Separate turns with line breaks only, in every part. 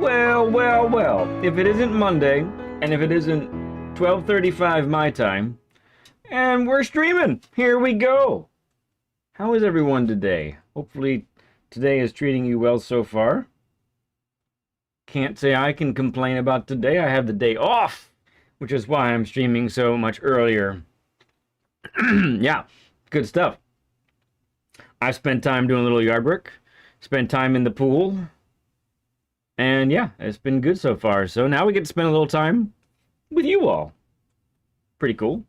Well, well, well. If it isn't Monday, and if it isn't 12:35 my time, and we're streaming. Here we go. How is everyone today? Hopefully today is treating you well so far. Can't say I can complain about today. I have the day off, which is why I'm streaming so much earlier. Yeah, good stuff. I've spent time doing a little yard work, spent time in the pool, and yeah, it's been good so far. So now we get to spend a little time with you all. Pretty cool.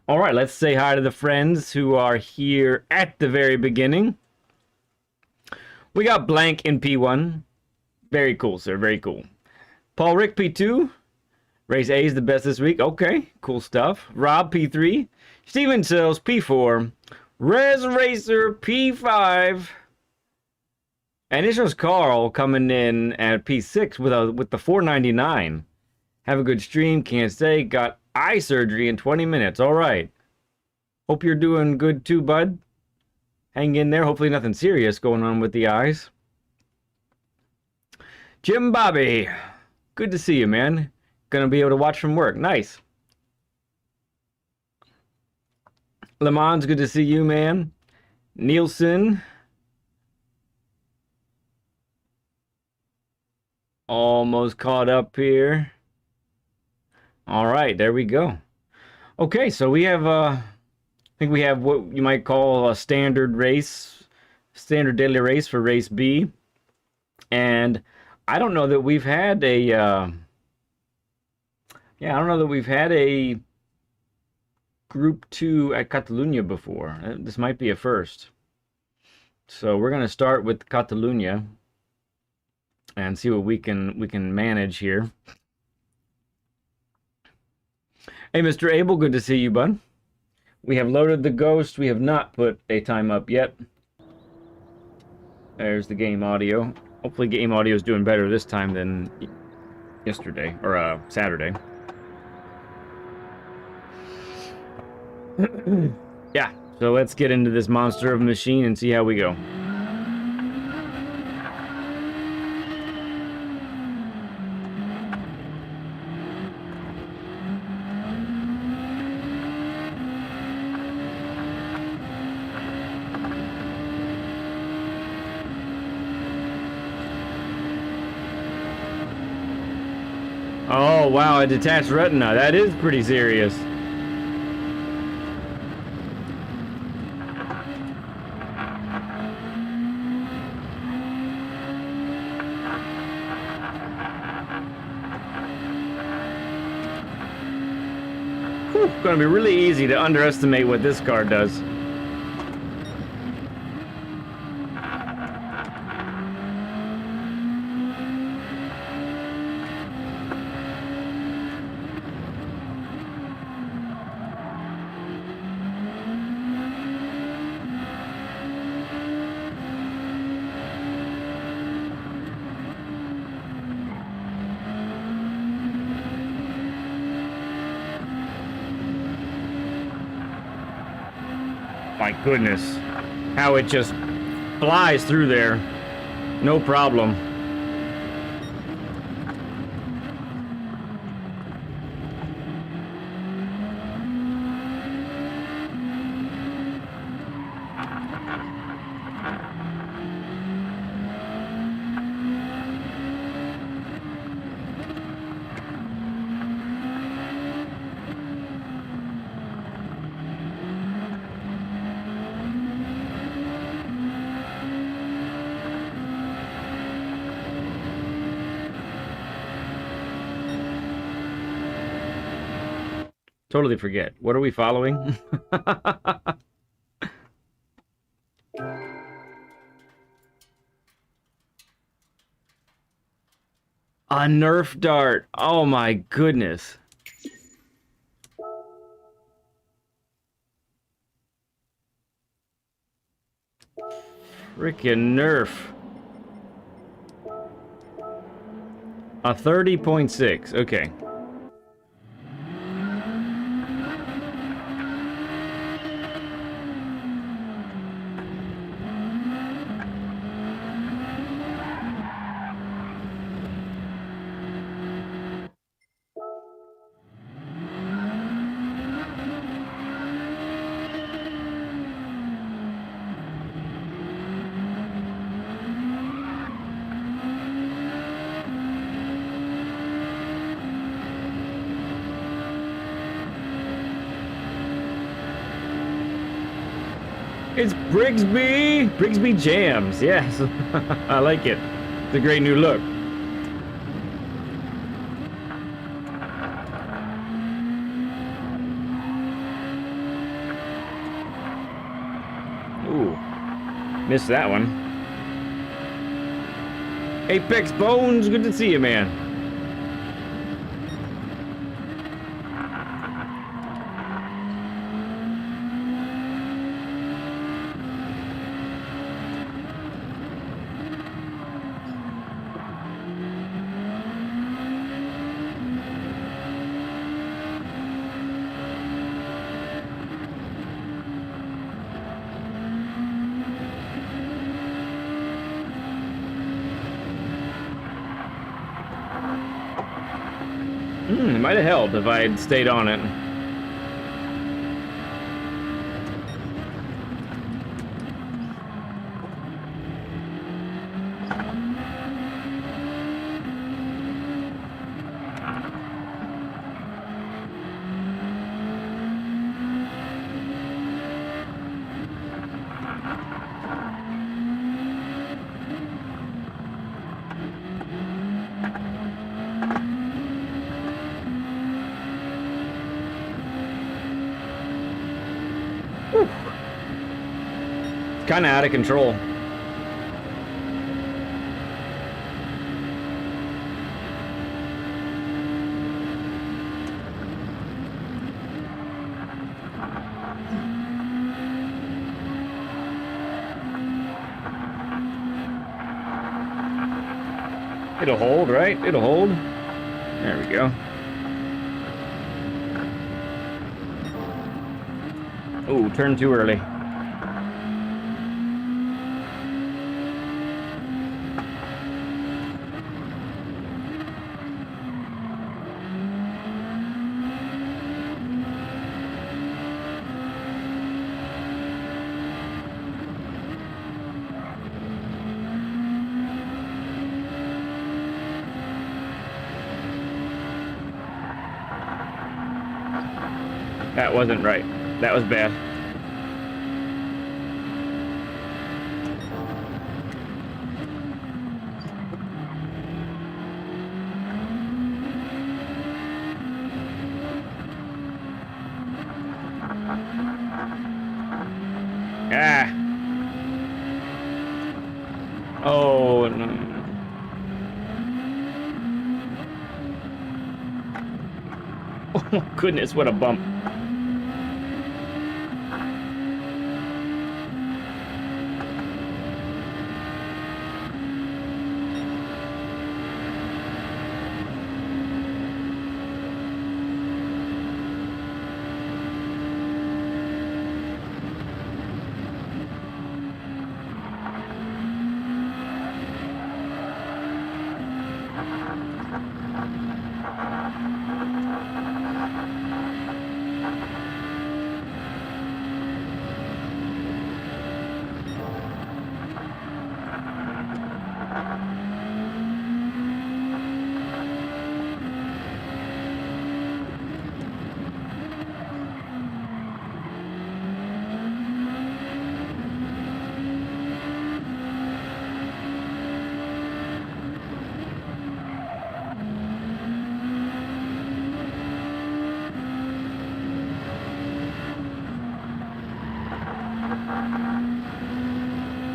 All right, let's say hi to the friends who are here at the very beginning. We got Blank in P1. Very cool, sir. Very cool. Paul Rick P2. Race A is the best this week. Okay, cool stuff. Rob P3. Steven Sills P4. Res Racer P5. And this was Carl coming in at P6 with the 499. Have a good stream. Can't say. Got eye surgery in 20 minutes. All right. Hope you're doing good too, bud. Hang in there. Hopefully nothing serious going on with the eyes. Jim Bobby. Good to see you, man. Gonna be able to watch from work. Nice. Le Mans, good to see you, man. Nielsen. Almost caught up here. All right, there we go. Okay, so we have, I think we have what you might call a standard race, standard daily race for race B. And I don't know that we've had a, I don't know that we've had a Group 2 at Catalunya before. This might be a first. So we're going to start with Catalunya and see what we can manage here. Hey, Mr. Abel, good to see you, bud. We have loaded the Ghost. We have not put a time up yet. There's the game audio. Hopefully game audio is doing better this time than yesterday, or Saturday. Yeah, so let's get into this monster of a machine and see how we go. Oh, wow, a detached retina. That is pretty serious. Whew, gonna be really easy to underestimate what this car does. My goodness, how it just flies through there. No problem. Totally forget. What are we following? A Nerf dart. Oh my goodness. Frickin' Nerf. A 30.6. Okay. It's Brigsby! Brigsby Jams, yes. I like it. It's a great new look. Ooh. Missed that one. Apex Bones, good to see you, man. It might have held if I had stayed on it. Kind of out of control. It'll hold, right? It'll hold. There we go. Oh, turned too early. That wasn't right. That was bad. Ah. Oh, no. Oh, goodness, what a bump.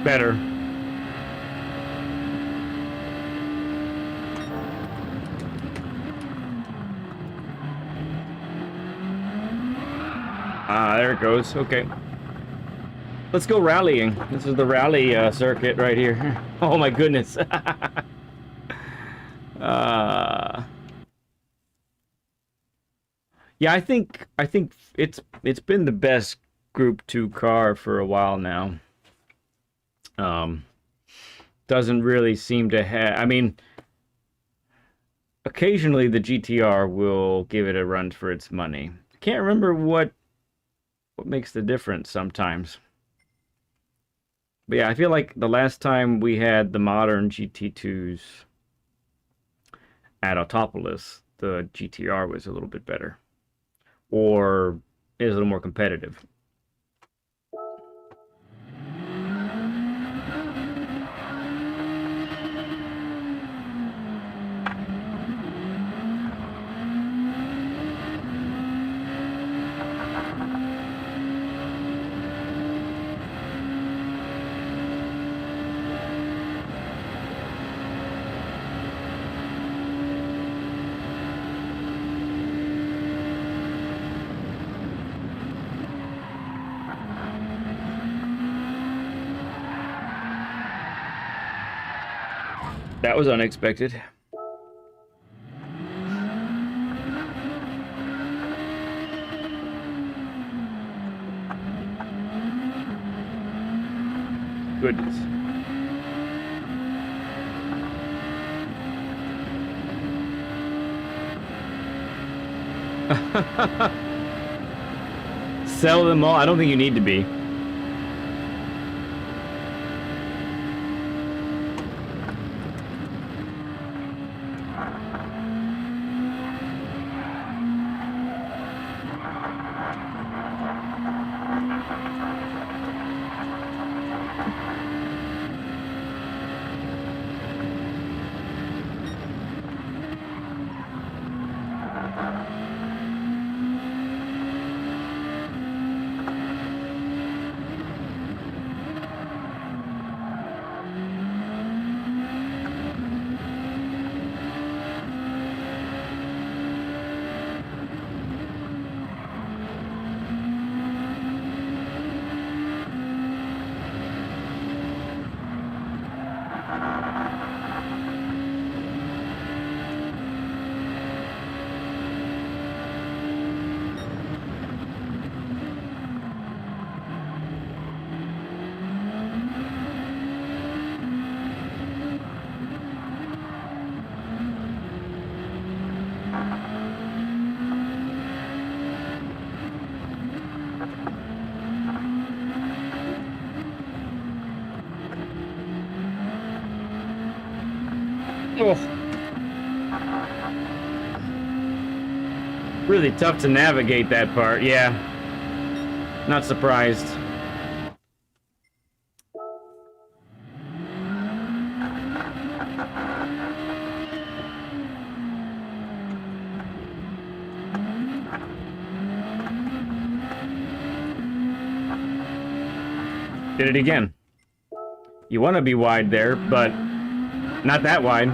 Better. Ah, there it goes. Okay. Let's go rallying. This is the rally circuit right here. Oh my goodness. Yeah, I think it's been the best Group 2 car for a while now. Doesn't really seem to have... I mean, occasionally the GTR will give it a run for its money. Can't remember what makes the difference sometimes. But yeah, I feel like the last time we had the modern GT2s at Autopolis, the GTR was a little bit better. Or is a little more competitive. That was unexpected. Goodness. Sell them all? I don't think you need to be. Oh. Really tough to navigate that part, yeah. Not surprised. Did it again. You want to be wide there, but not that wide.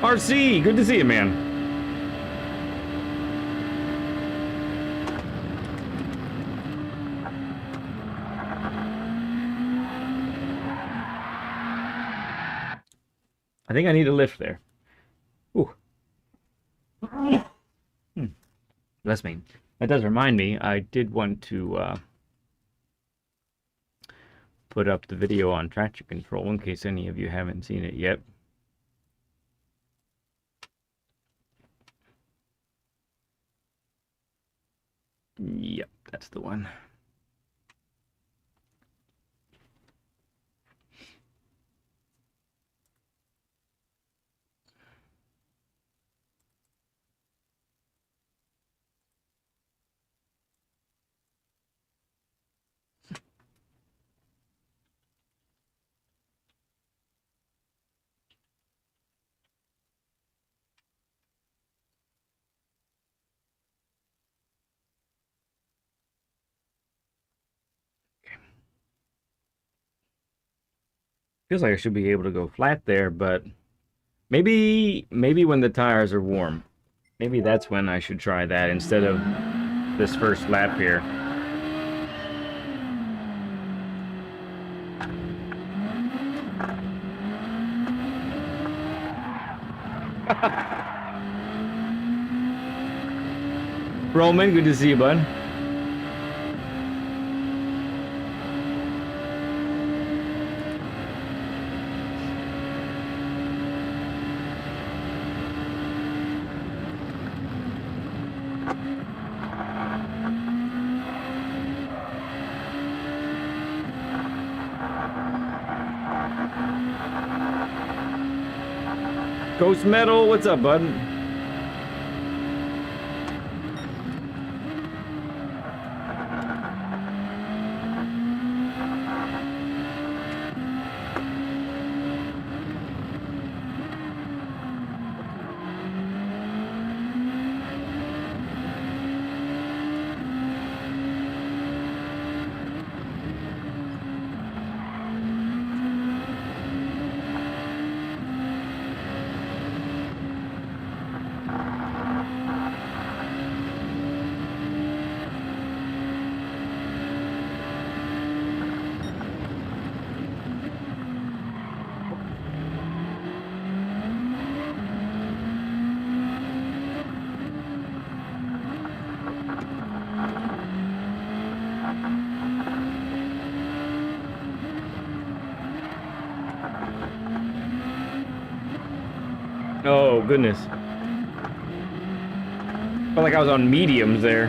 RC, good to see you, man. I think I need a lift there. Ooh. Bless me. That does remind me, I did want to put up the video on traction control in case any of you haven't seen it yet. Yep, that's the one. Feels like I should be able to go flat there, but maybe when the tires are warm. Maybe that's when I should try that instead of this first lap here. Roman, good to see you, bud. Ghost Metal, what's up, bud? Oh, goodness. Felt like I was on mediums there.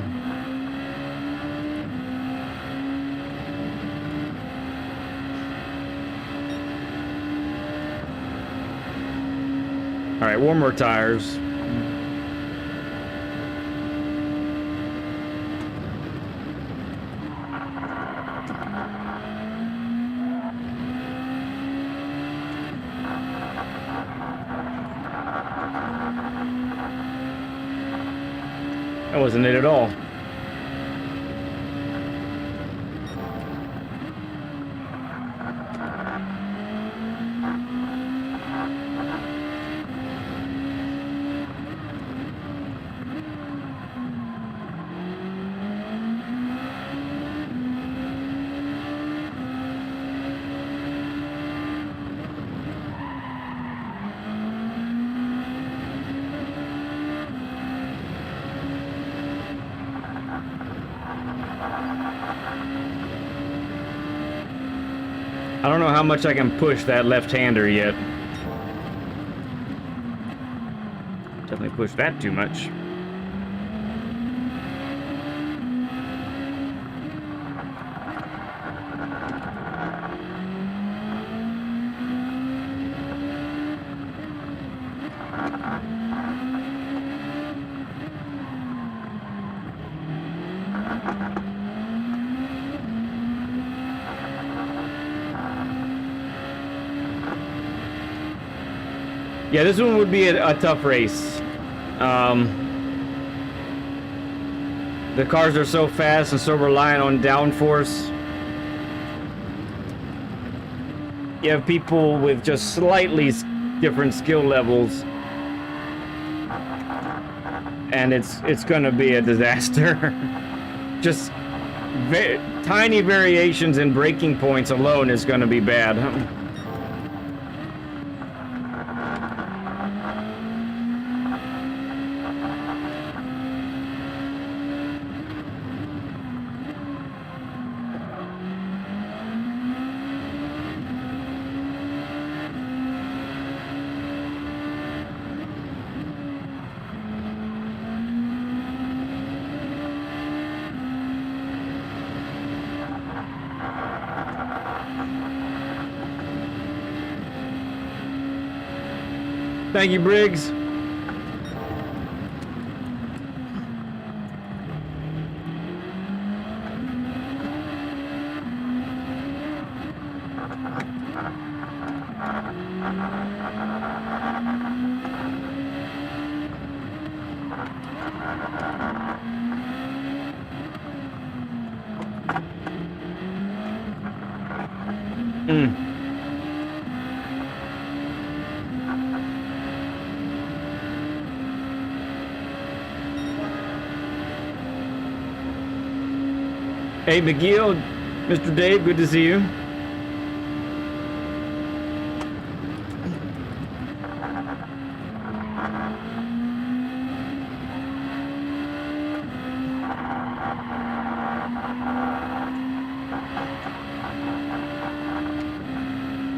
All right, one more tires. That wasn't it at all. I don't know how much I can push that left-hander yet. Definitely push that too much. Yeah, this one would be a tough race. The cars are so fast and so reliant on downforce. You have people with just slightly different skill levels, and it's going to be a disaster. Just tiny variations in braking points alone is going to be bad. Thank you, Briggs. Hey, McGill, Mr. Dave, good to see you.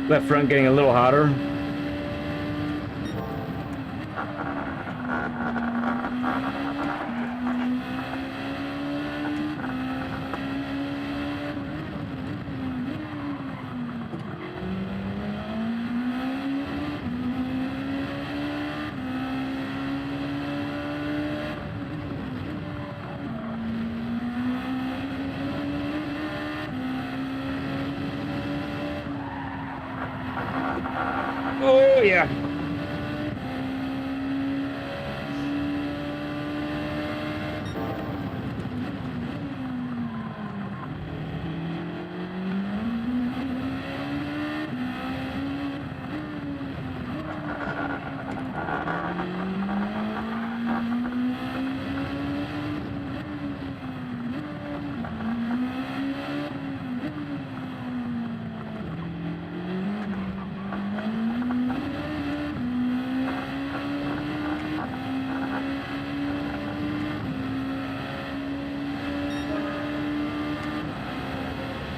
Left front getting a little hotter. Oh, yeah.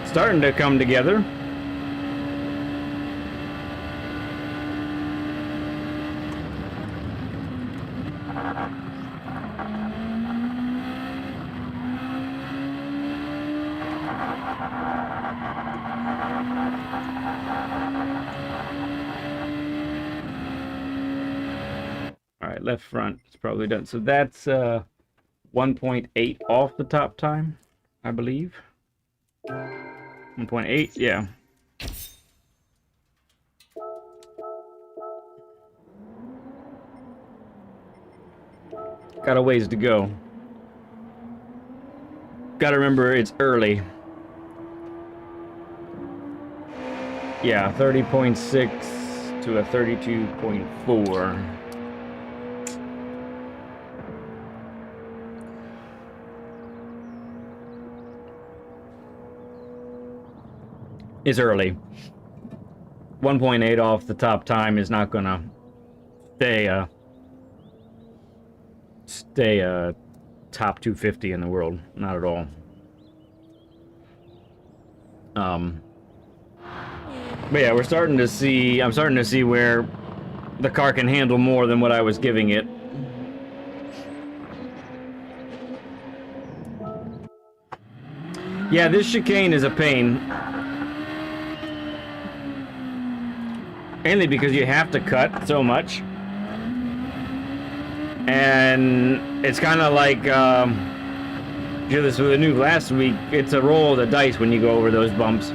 Starting to come together. right, left front. It's probably done. So that's 1.8 off the top time, I believe. 1.8, yeah. Got a ways to go. Gotta remember it's early. Yeah, 30.6 to a 32.4. Is early. 1.8 off the top time is not gonna stay top 250 in the world. Not at all. But yeah, I'm starting to see where the car can handle more than what I was giving it. Yeah, this chicane is a pain. Mainly because you have to cut so much. And it's kind of like, you did this with the new last week, it's a roll of the dice when you go over those bumps.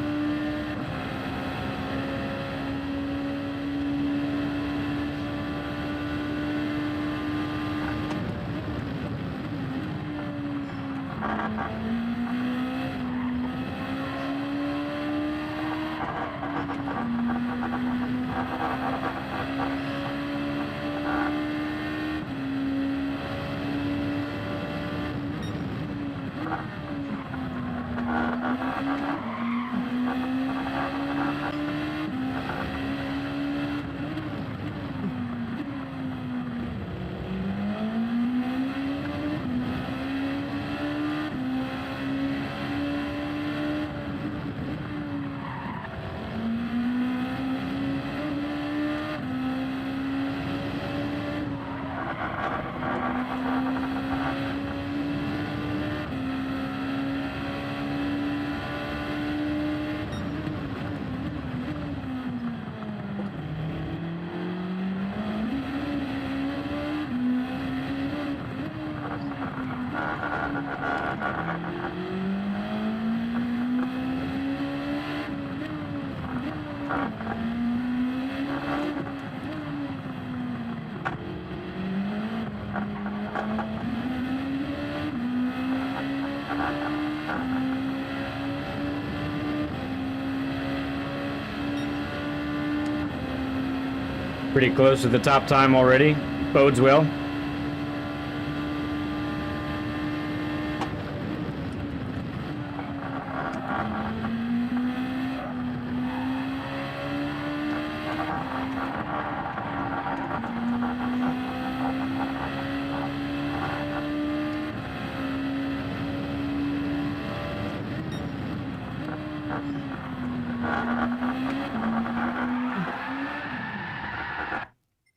Pretty close to the top time already. Bodes well.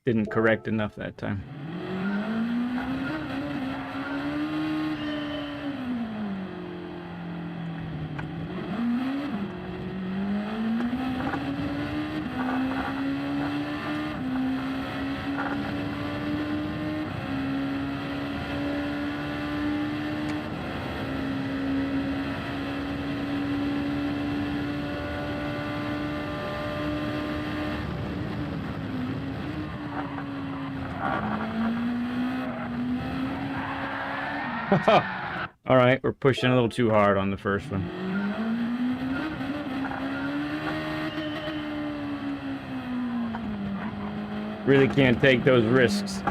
Didn't correct enough that time. All right, we're pushing a little too hard on the first one. Really can't take those risks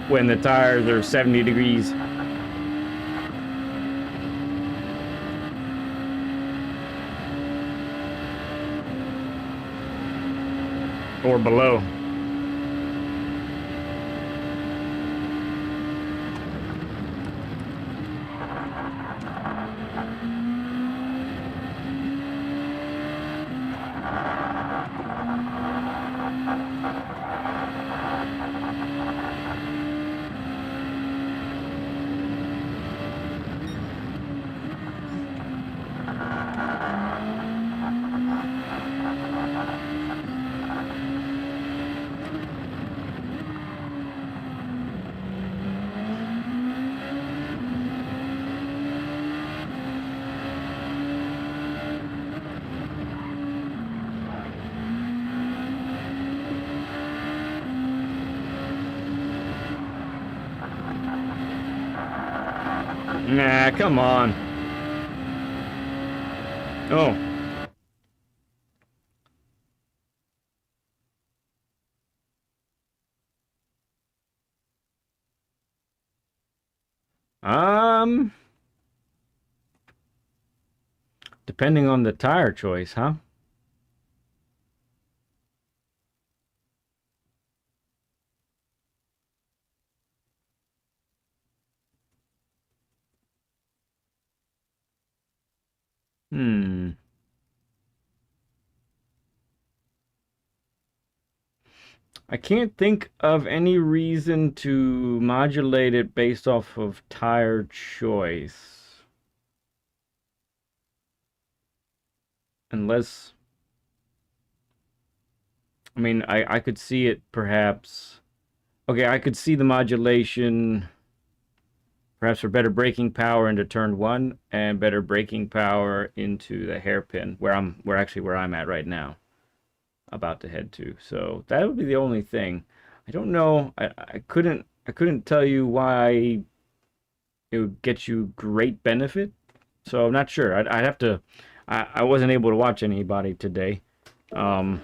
when the tires are 70 degrees. Or below. Nah, come on. Oh. Depending on the tire choice, huh? Hmm. I can't think of any reason to modulate it based off of tire choice. Unless, I mean, I could see it perhaps. Okay, I could see the modulation perhaps for better braking power into turn one and better braking power into the hairpin where I'm at right now, about to head to. So that would be the only thing. I don't know. I couldn't tell you why it would get you great benefit. So I'm not sure. I'd have to. I wasn't able to watch anybody today. Um,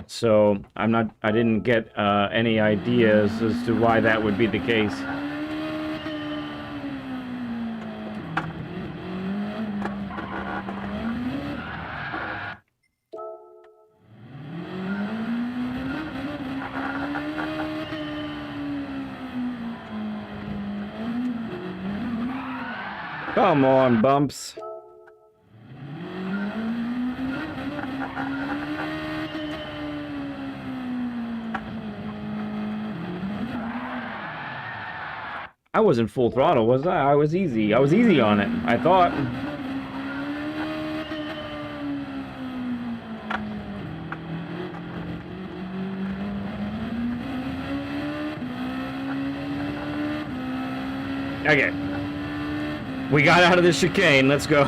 so I'm not. I didn't get any ideas as to why that would be the case. Come on, bumps. I wasn't full throttle, was I? I was easy. I was easy on it, I thought. Okay. We got out of the chicane. Let's go.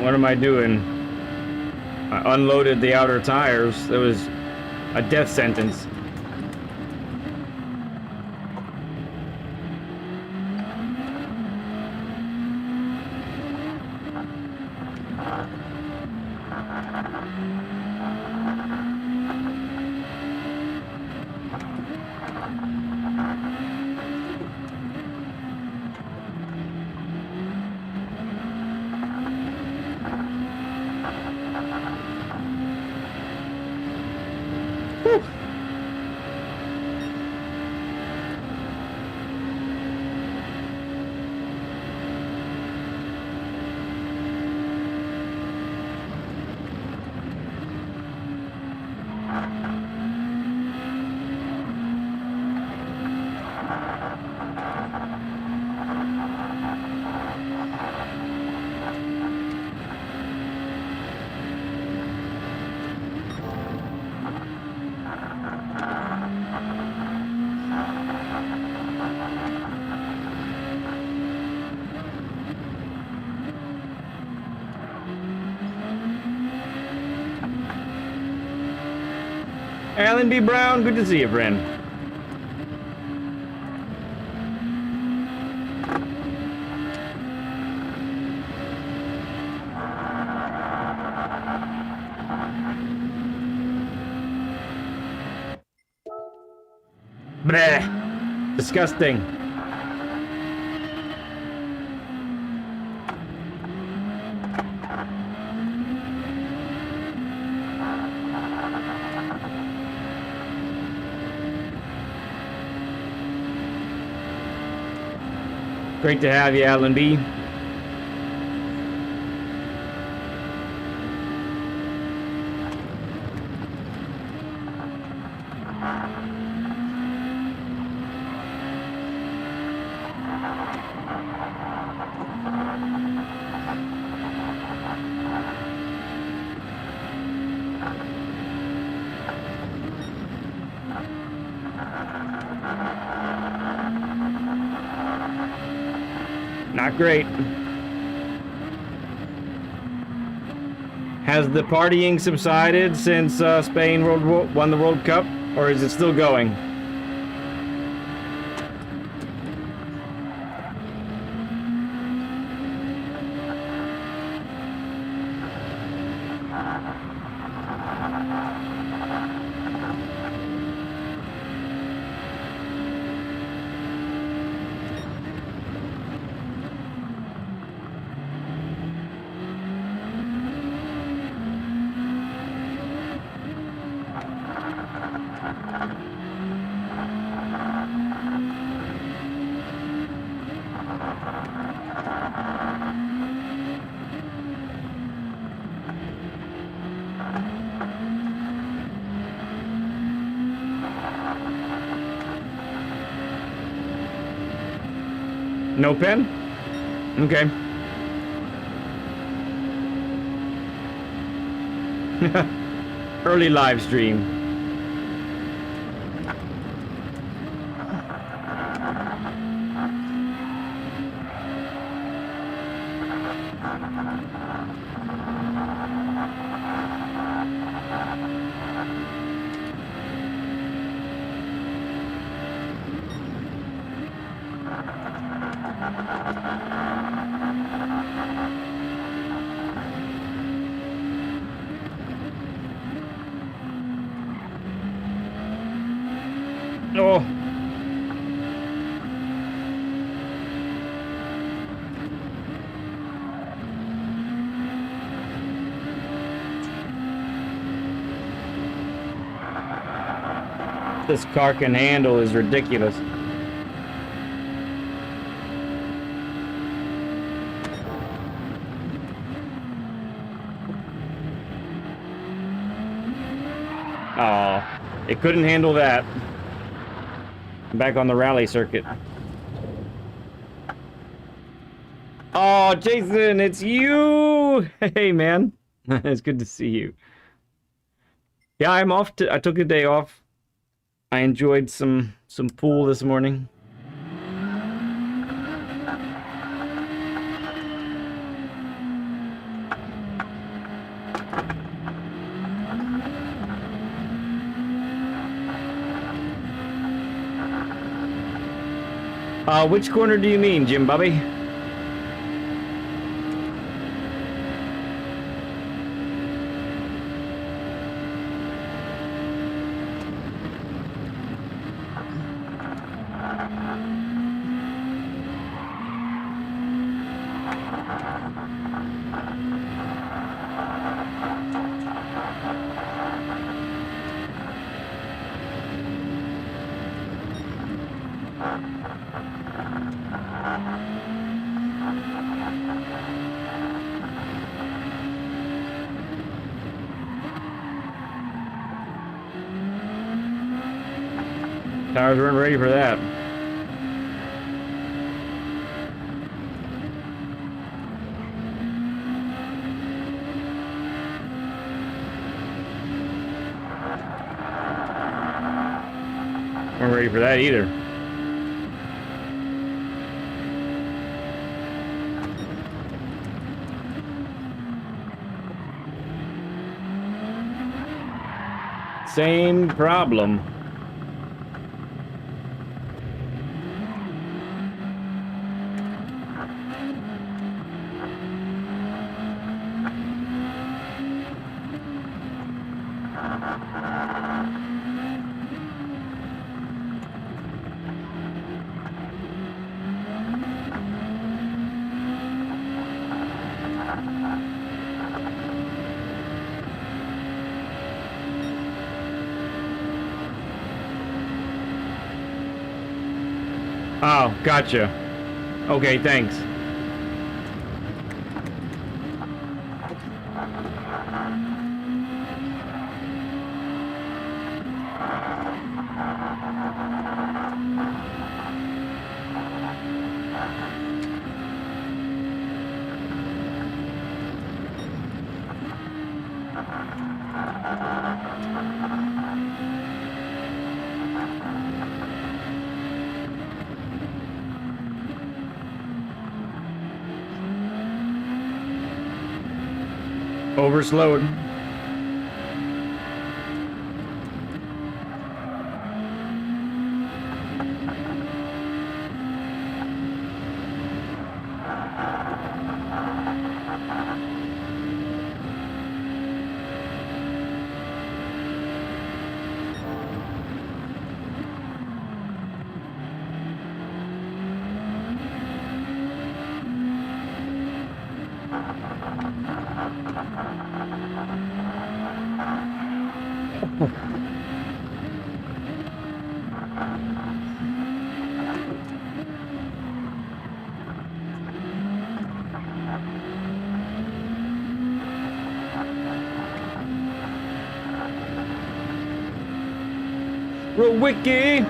What am I doing? I unloaded the outer tires. It was a death sentence. Alan B. Brown, good to see you, friend. Bleh. Disgusting. Great to have you, Alan B. Not great. Has the partying subsided since Spain won the World Cup, or is it still going? No pen? Okay. Early live stream. Oh. This car can handle is ridiculous. Oh, it couldn't handle that. Back on the rally circuit. Oh, Jason, it's you! Hey, man. It's good to see you. Yeah, I'm off. I took a day off. I enjoyed some pool this morning. Which corner do you mean, Jim Bobby? Tires weren't ready for that. Weren't ready for that either. Same problem. Oh, gotcha. Okay, thanks. Overslowed. Wiki!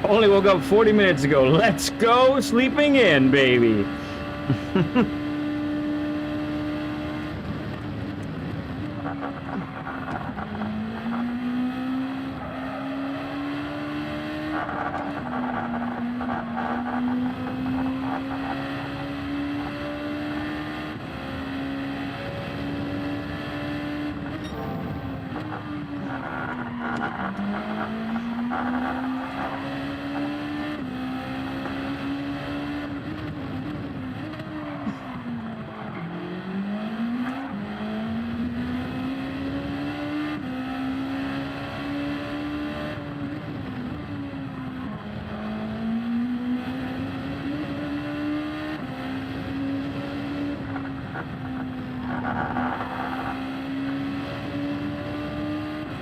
Only woke up 40 minutes ago. Let's go sleeping in, baby.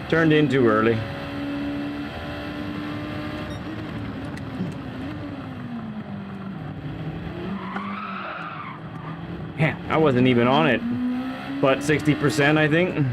Turned in too early. Yeah, I wasn't even on it. But 60%, I think.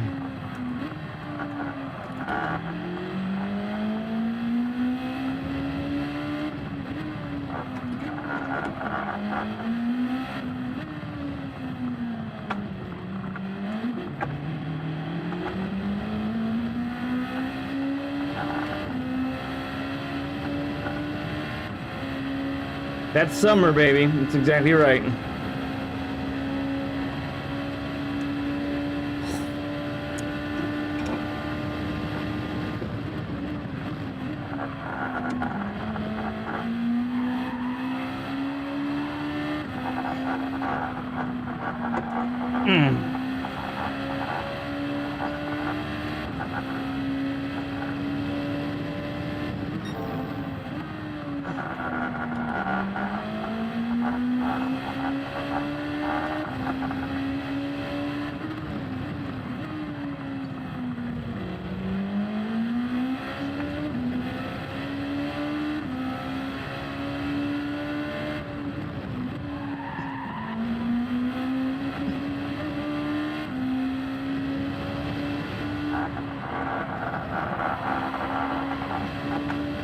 That's summer, baby. That's exactly right.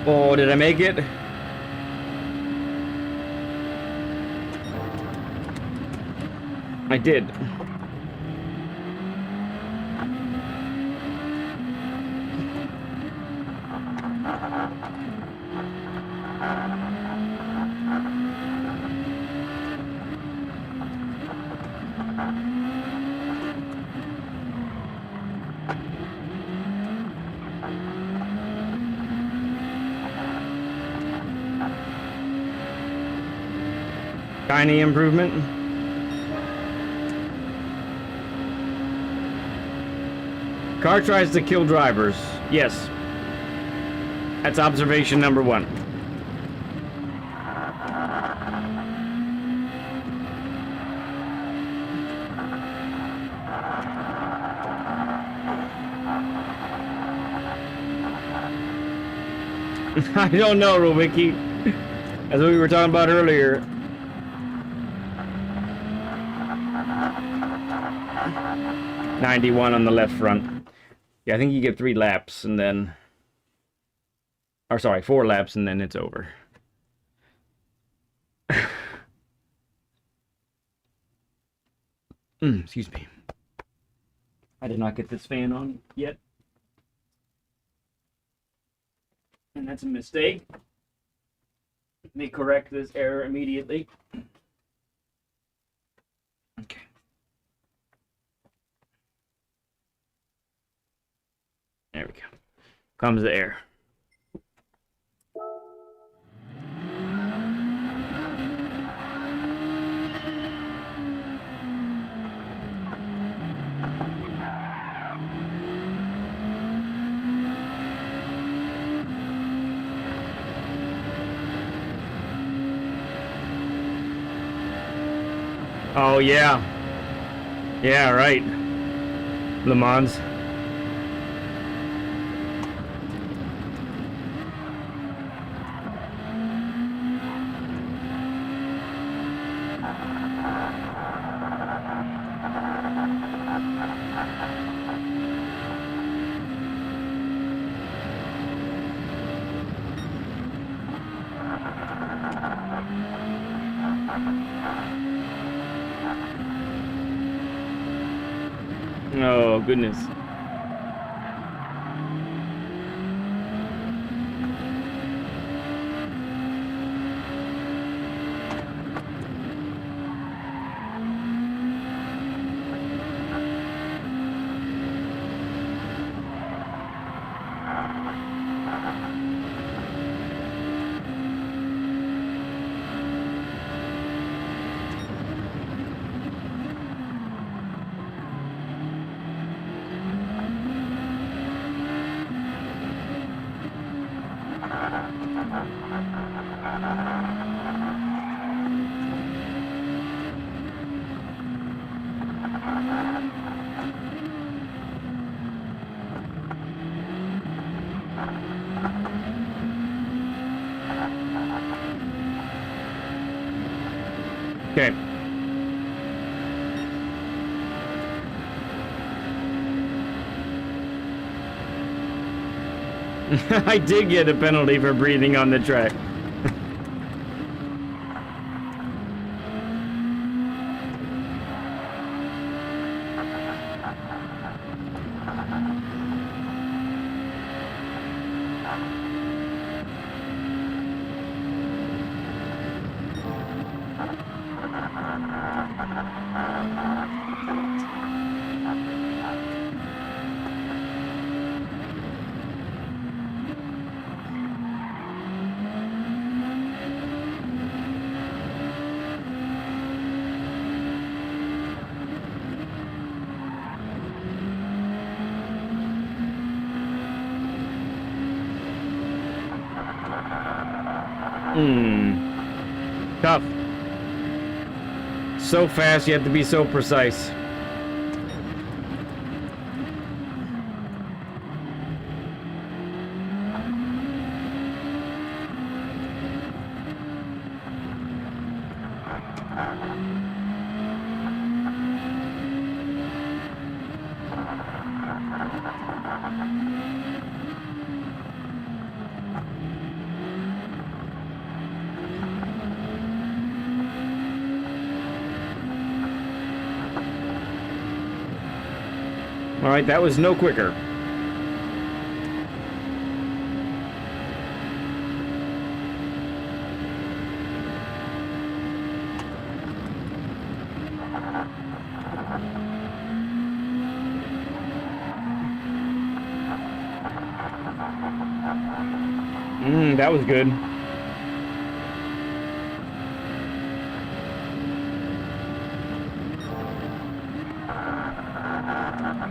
Oh, did I make it? I did. Tiny improvement. Car tries to kill drivers. Yes. That's observation number 1. I don't know, Rubiki. As we were talking about earlier. .91 on the left front. Yeah, I think you get 3 laps and then... Or sorry, 4 laps and then it's over. Excuse me. I did not get this fan on yet. And that's a mistake. Let me correct this error immediately. Okay. There we go. Comes the air. Oh, yeah. Yeah, right. Le Mans. Oh, goodness. Okay. I did get a penalty for breathing on the track. Tough. So fast, you have to be so precise. All right, that was no quicker. That was good.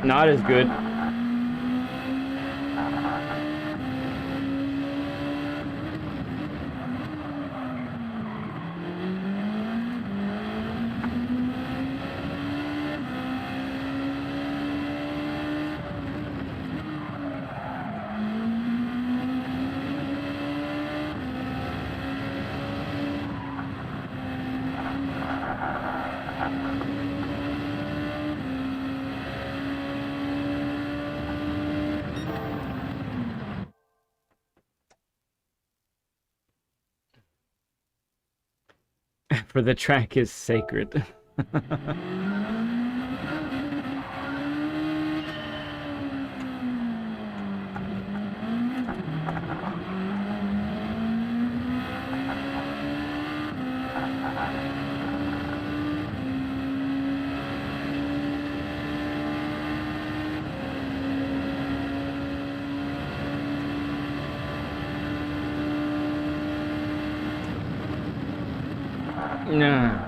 Not as good. for the track is sacred. Nah.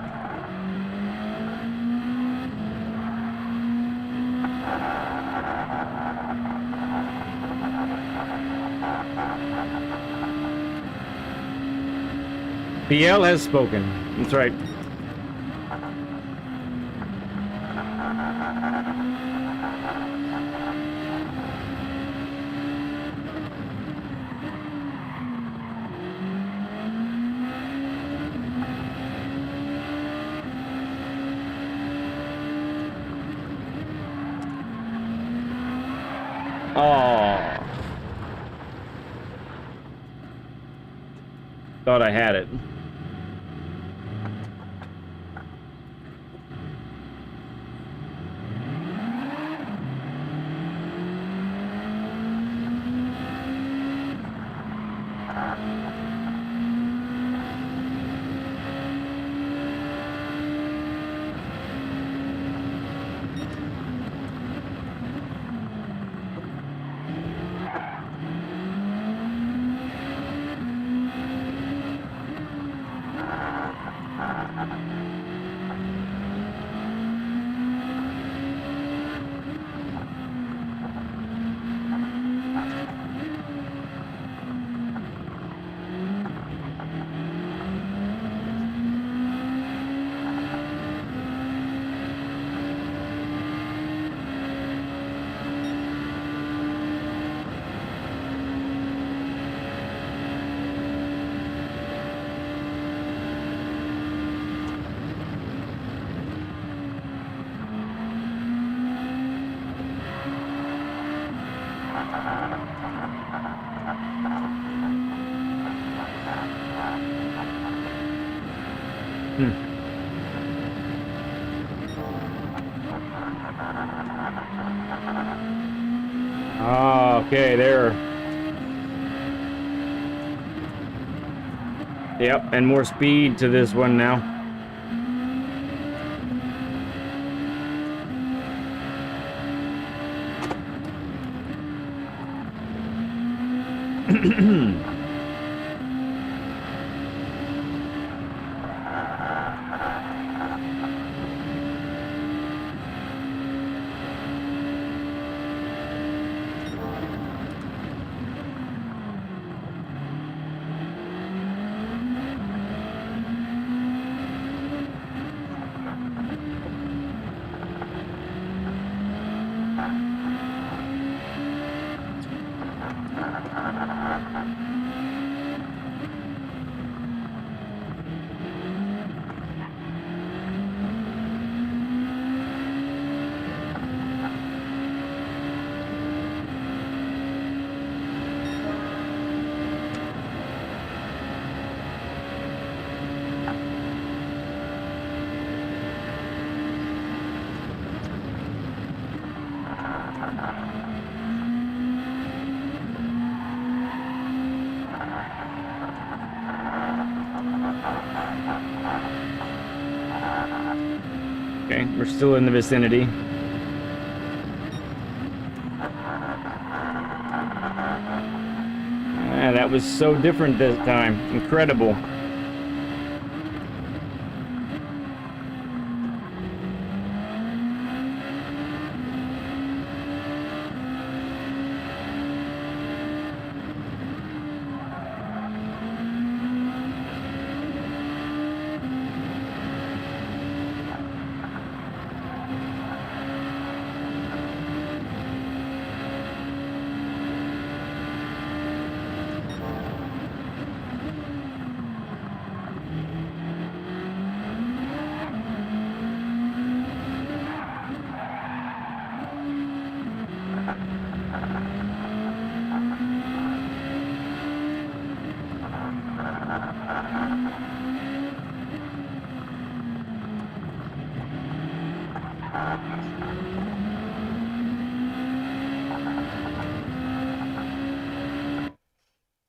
BL has spoken. That's right. Oh. Thought I had it. Oh, okay, there. Yep, and more speed to this one now. Okay, we're still in the vicinity. Ah, that was so different this time. Incredible.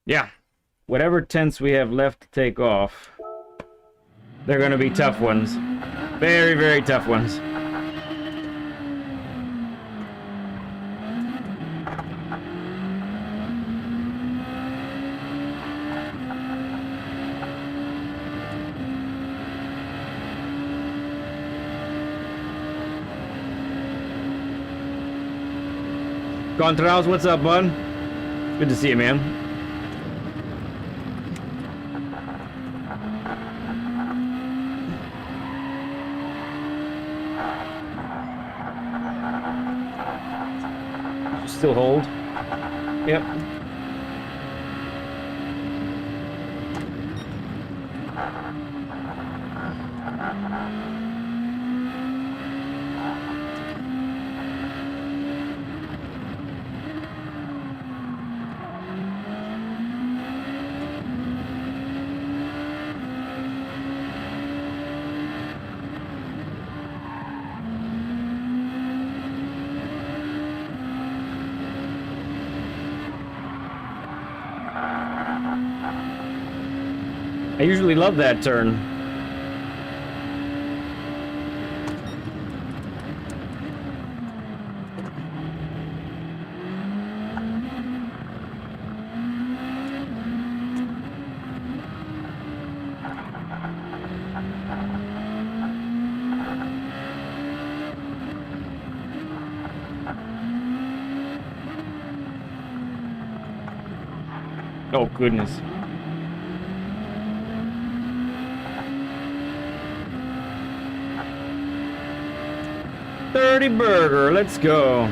Yeah. Whatever tents we have left to take off, they're going to be tough ones. Very, very tough ones. Contrals, what's up, bud? Good to see you, man. Still hold. Yep. I usually love that turn. Oh, goodness. $30 burger, let's go.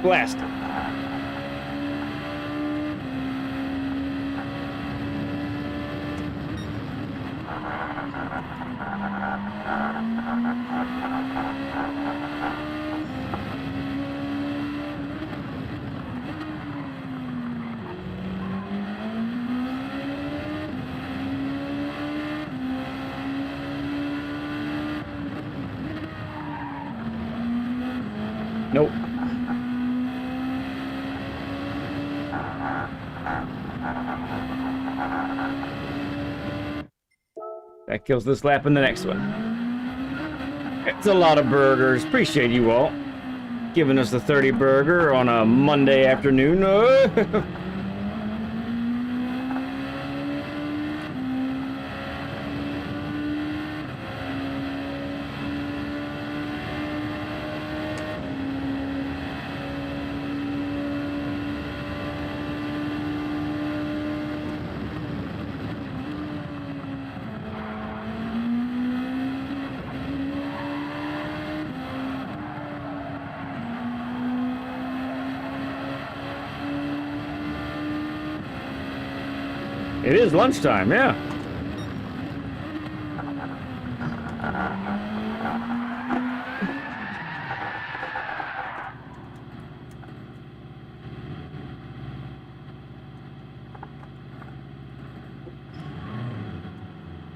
Blast. Nope. That kills this lap in the next one. It's a lot of burgers. Appreciate you all giving us the 30 burger on a Monday afternoon. It is lunchtime, yeah.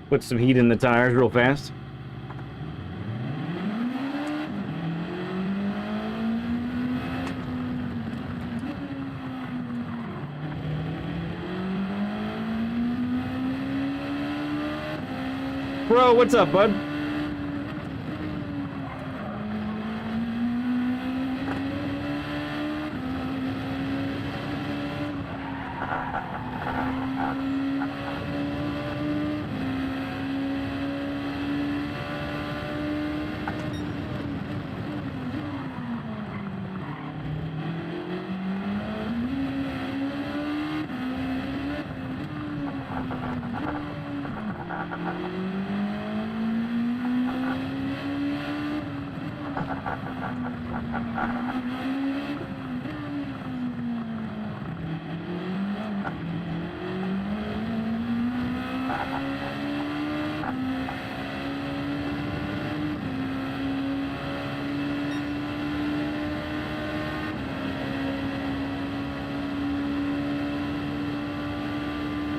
Put some heat in the tires real fast. Bro, what's up, bud?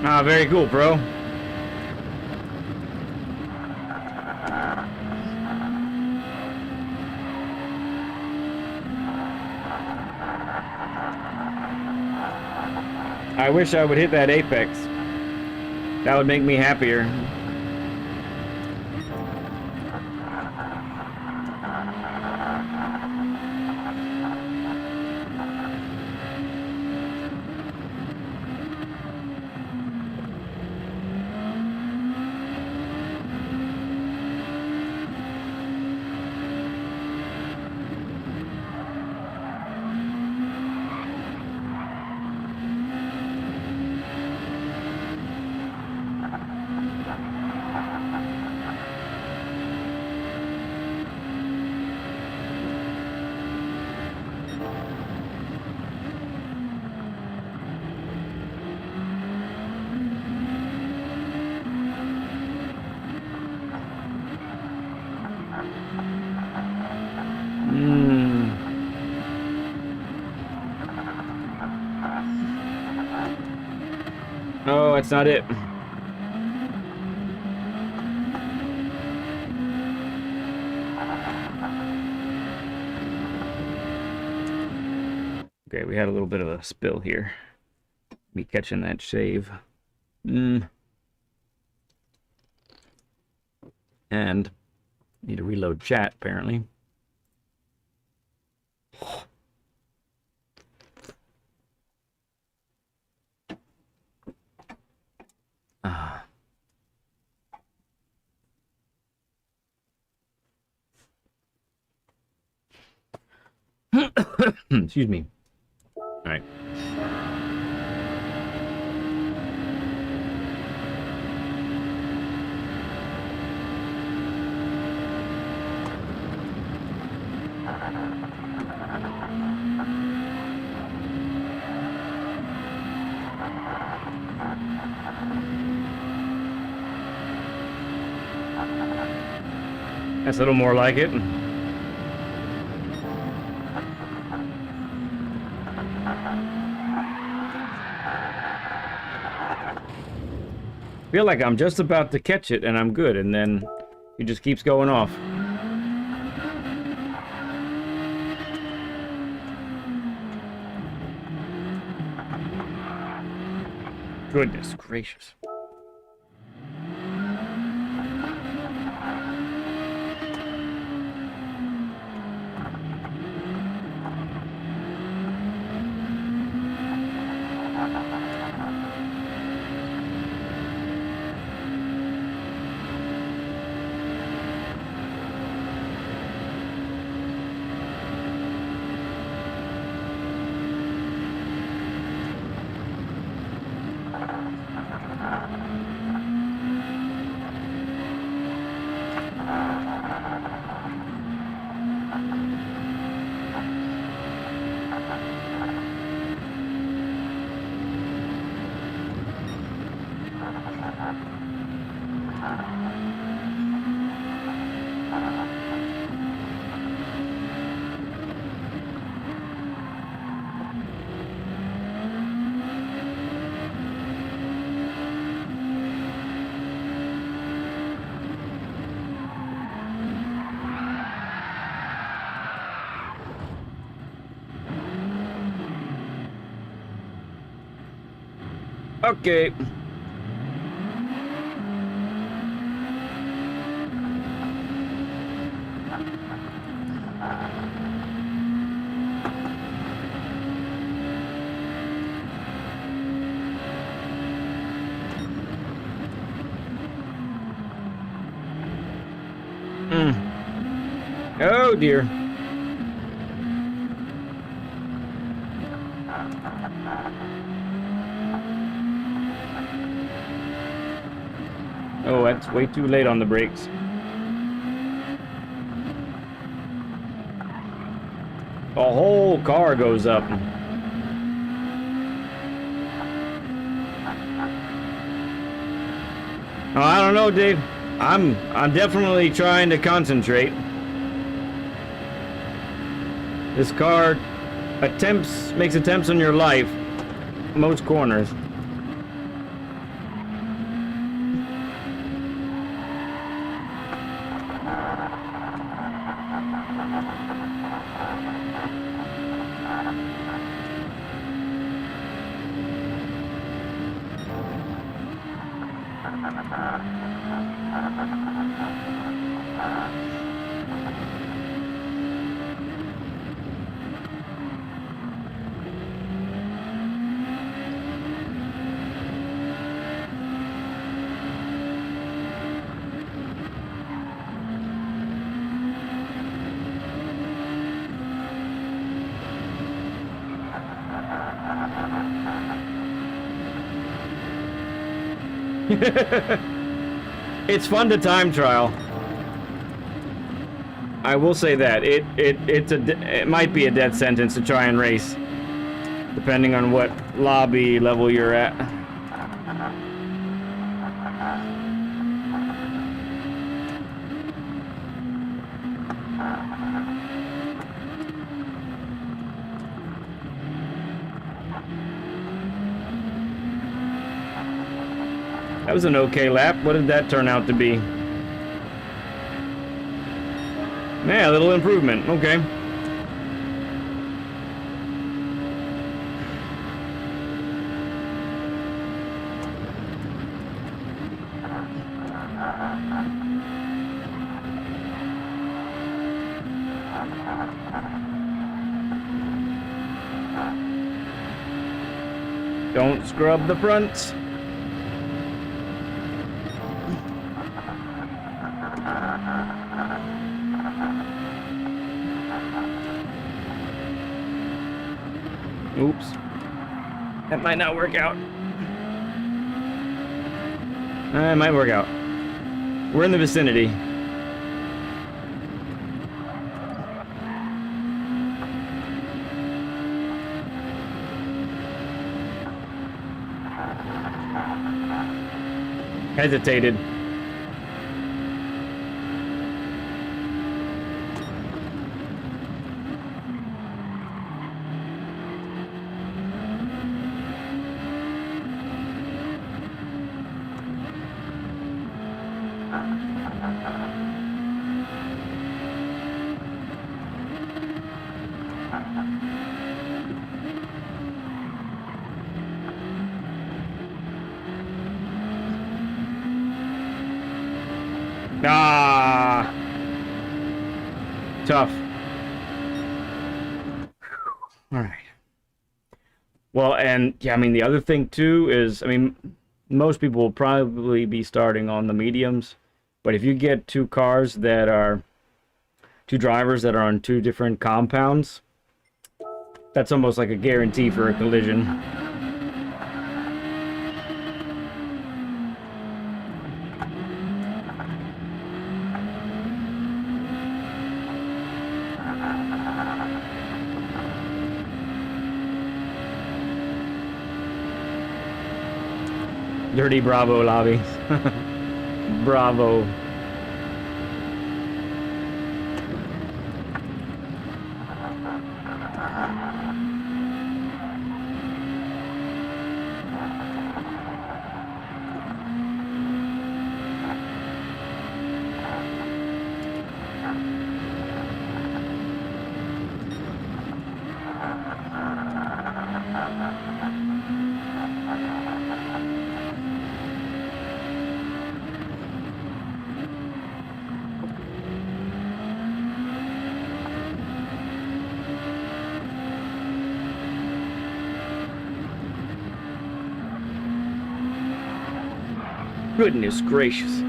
Ah, very cool, bro. I wish I would hit that apex. That would make me happier. Oh, that's not it. Okay, we had a little bit of a spill here. Me catching that shave. And need to reload chat, apparently. Excuse me. All right. That's a little more like it. Feel like I'm just about to catch it and I'm good, and then he just keeps going off. Goodness gracious. Okay. Oh dear. Oh, that's way too late on the brakes. The whole car goes up. Oh, I don't know, Dave. I'm definitely trying to concentrate. This car makes attempts on your life, most corners. It's fun to time trial. I will say that it might be a death sentence to try and race, depending on what lobby level you're at. That was an okay lap. What did that turn out to be? Yeah, a little improvement. Okay. Don't scrub the fronts. Oops. That might not work out. It might work out. We're in the vicinity. Hesitated. Ah, tough. All right. Well, and yeah, I mean, the other thing too is, I mean, most people will probably be starting on the mediums, but if you get two drivers that are on two different compounds, that's almost like a guarantee for a collision. Dirty Bravo lobby. Bravo. Goodness gracious.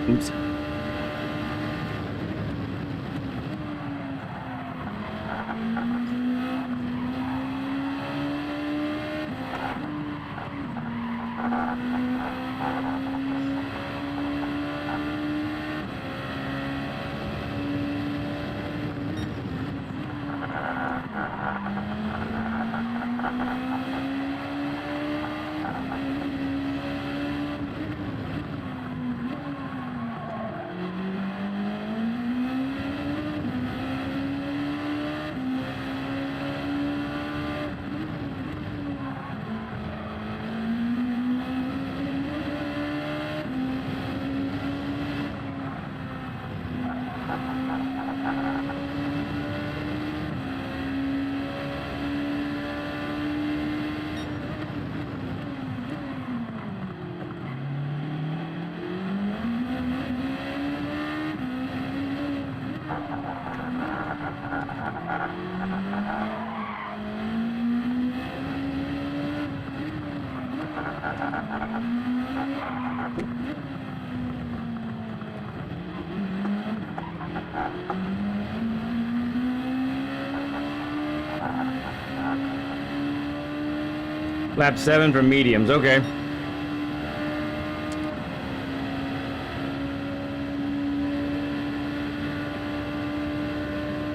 Oops. Lap 7 for mediums, okay.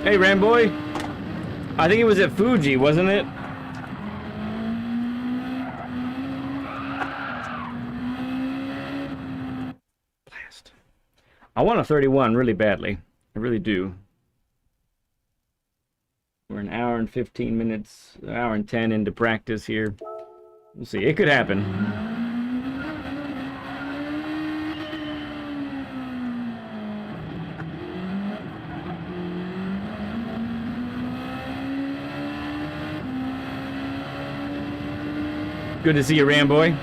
Hey, Ramboy. I think it was at Fuji, wasn't it? Blast. I want a 31 really badly. I really do. We're an hour and 15 minutes, an hour and 10 into practice here. We'll see. It could happen. Good to see you, Ramboy.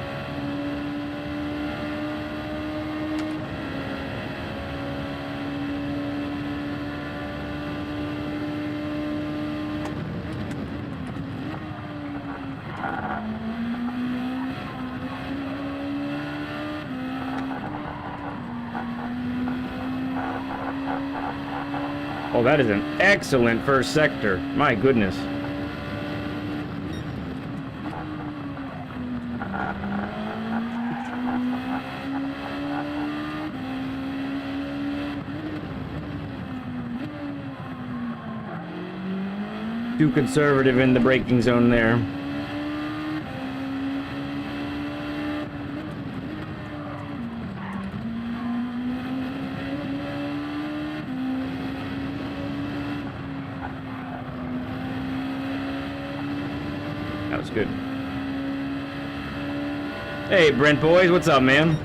Oh, that is an excellent first sector. My goodness. Too conservative in the braking zone there. That was good. Hey, Brent boys, what's up, man?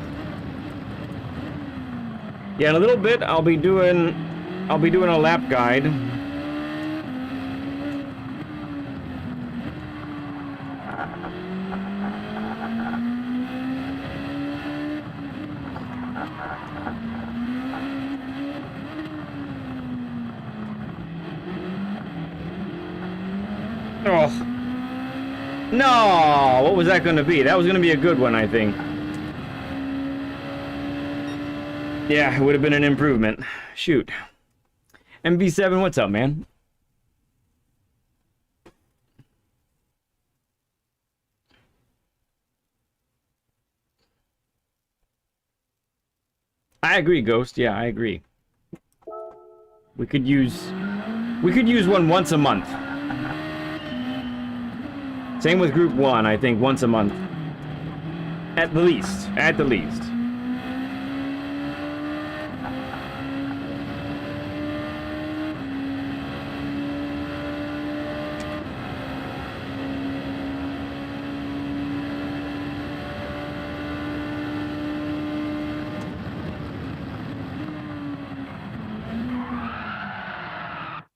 Yeah, in a little bit I'll be doing a lap guide. Oh. No! What was that going to be? That was going to be a good one, I think. Yeah, it would have been an improvement. Shoot. MV7, what's up, man? I agree, Ghost. Yeah, I agree. We could use one once a month. Same with Group 1, I think, once a month. At the least. At the least.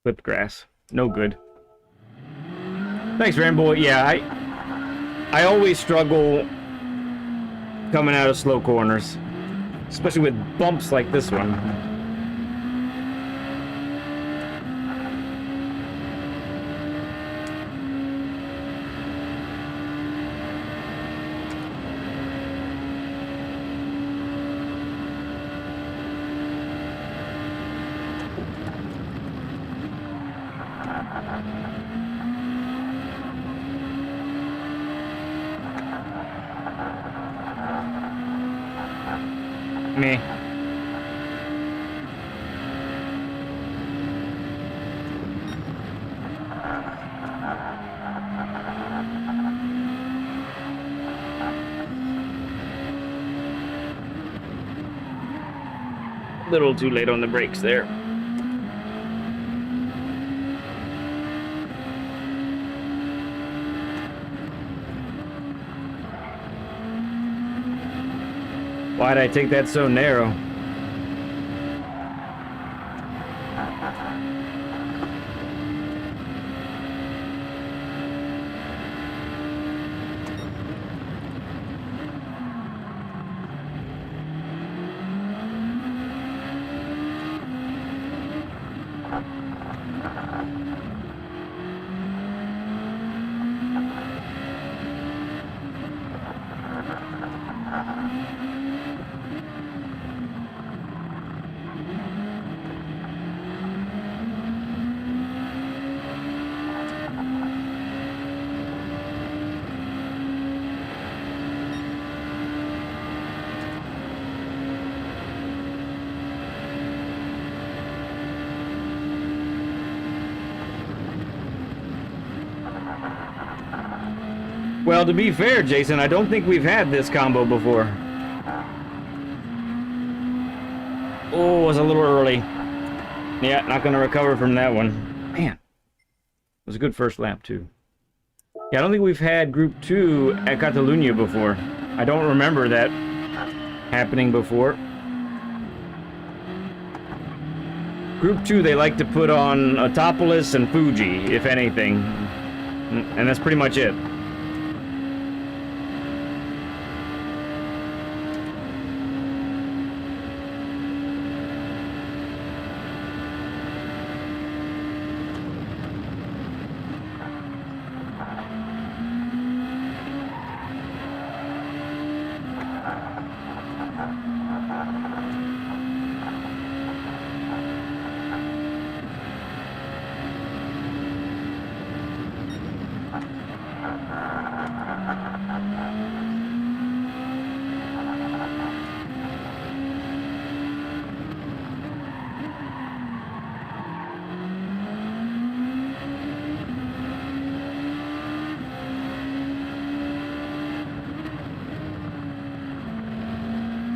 Flipped grass. No good. Thanks, Rambo. Yeah, I always struggle coming out of slow corners, especially with bumps like this one. Me. Little too late on the brakes there. Why'd I take that so narrow? Well, to be fair, Jason, I don't think we've had this combo before. Oh, it was a little early. Yeah, not going to recover from that one. Man, it was a good first lap, too. Yeah, I don't think we've had Group 2 at Catalunya before. I don't remember that happening before. Group 2, they like to put on Autopolis and Fuji, if anything. And that's pretty much it.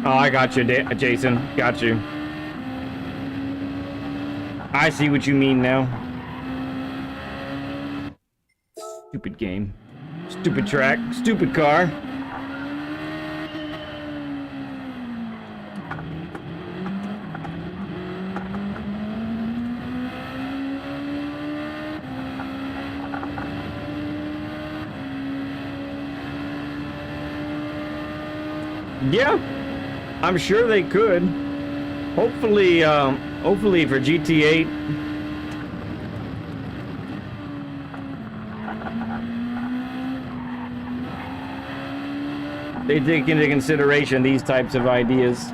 Oh, I got you, Jason. Got you. I see what you mean now. Stupid game. Stupid track. Stupid car. Yeah. I'm sure they could. Hopefully, hopefully for GT8. They take into consideration these types of ideas.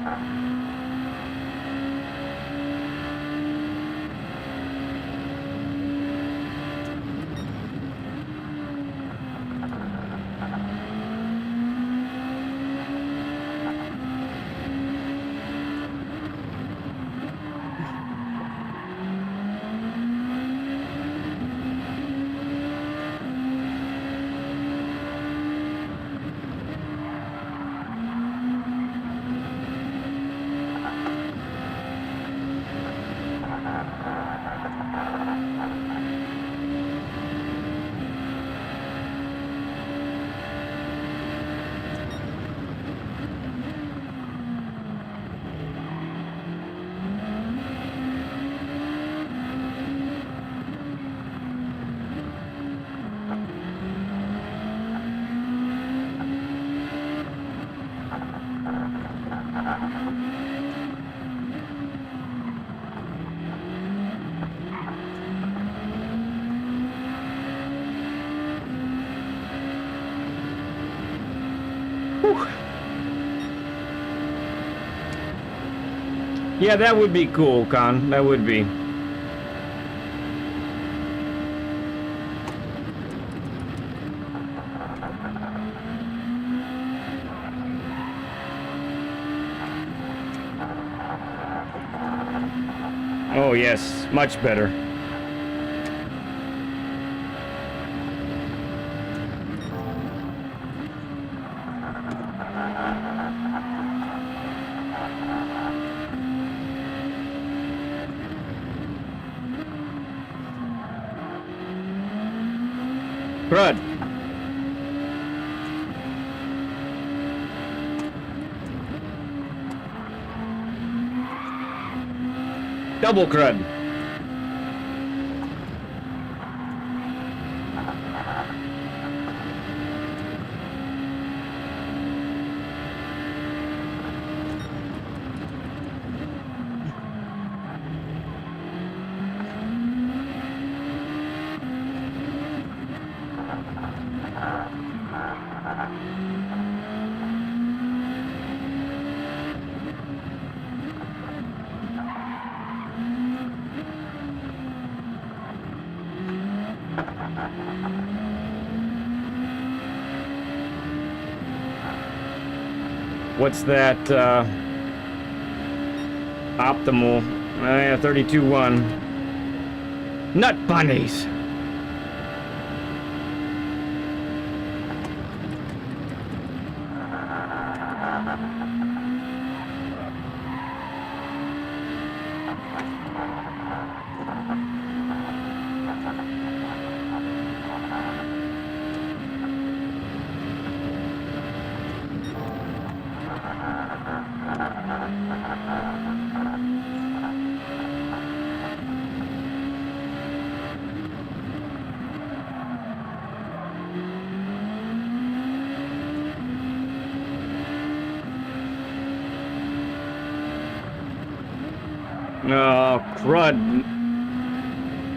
Yeah, that would be cool, Con. That would be. Oh, yes. Much better. Crud. Double crud. What's that, optimal? Yeah, 32.1. Nut bunnies! Oh, crud.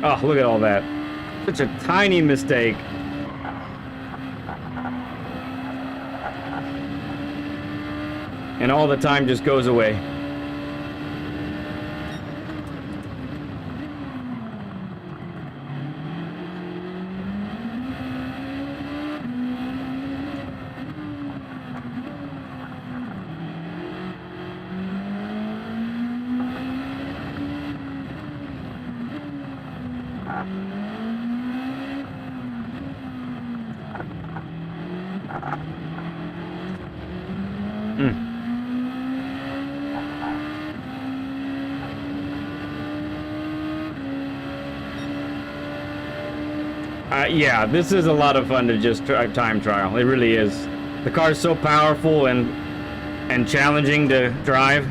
Oh, look at all that. Such a tiny mistake. And all the time just goes away. Yeah, this is a lot of fun to just time trial. It really is. The car's so powerful and challenging to drive.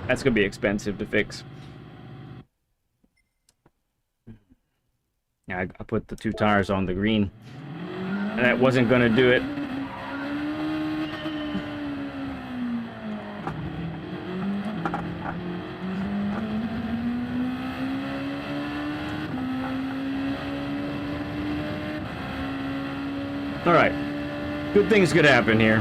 That's gonna be expensive to fix. Yeah, I put the 2 tires on the green. And that wasn't gonna do it. Alright. Good things could happen here.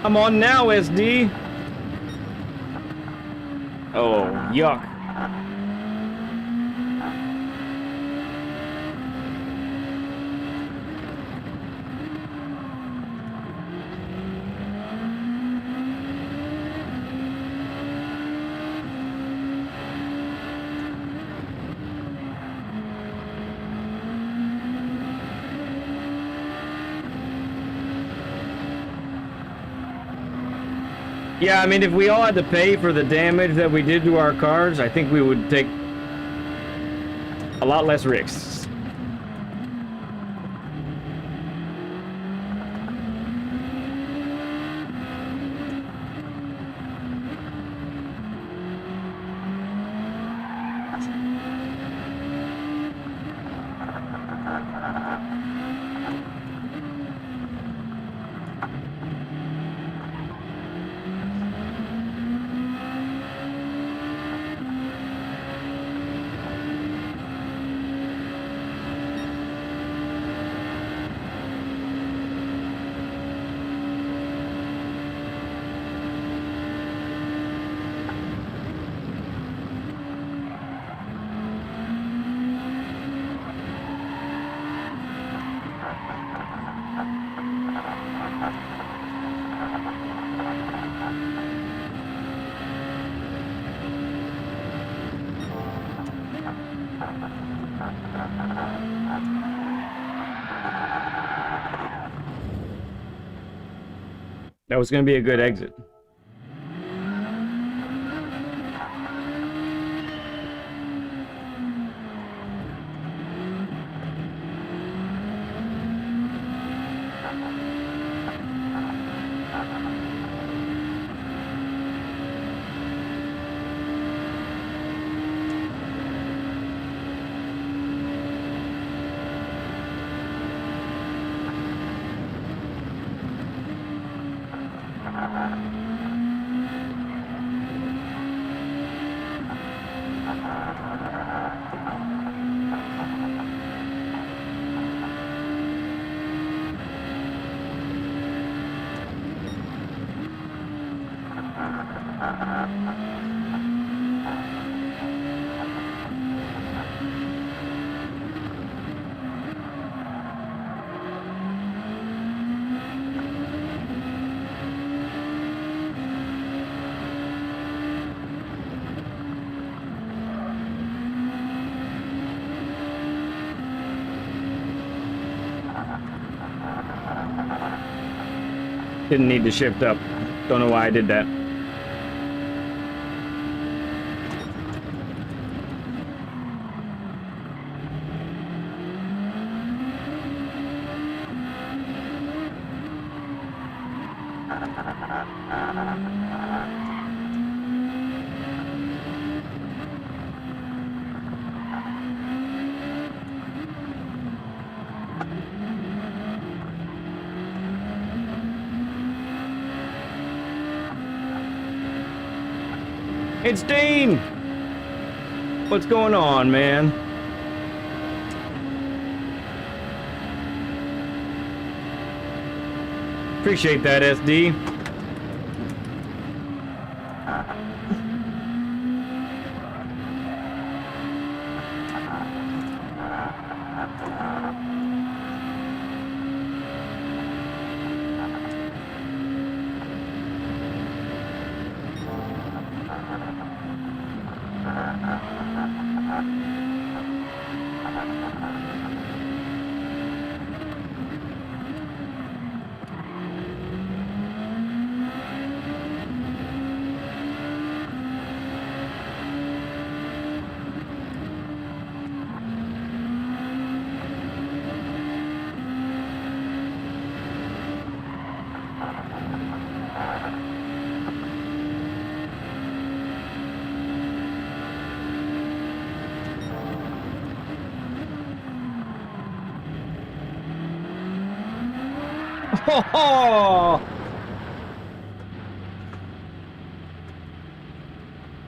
Come on now, SD. Oh, yuck. Yeah, I mean, if we all had to pay for the damage that we did to our cars, I think we would take a lot less risks. That was going to be a good exit. Didn't need to shift up. Don't know why I did that. It's Dean! What's going on, man? Appreciate that, SD.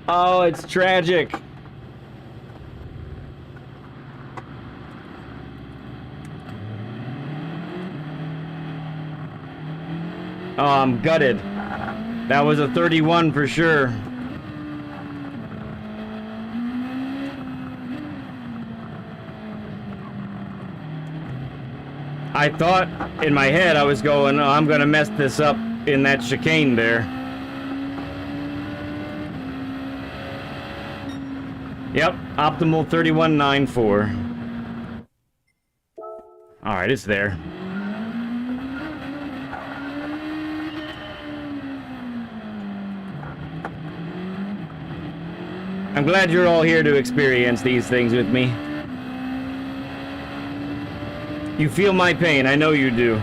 Oh, it's tragic. Oh, I'm gutted. That was a 31 for sure. I thought in my head I was going, oh, I'm gonna mess this up in that chicane there. Yep, optimal 31.94. Alright, it's there. I'm glad you're all here to experience these things with me. You feel my pain, I know you do.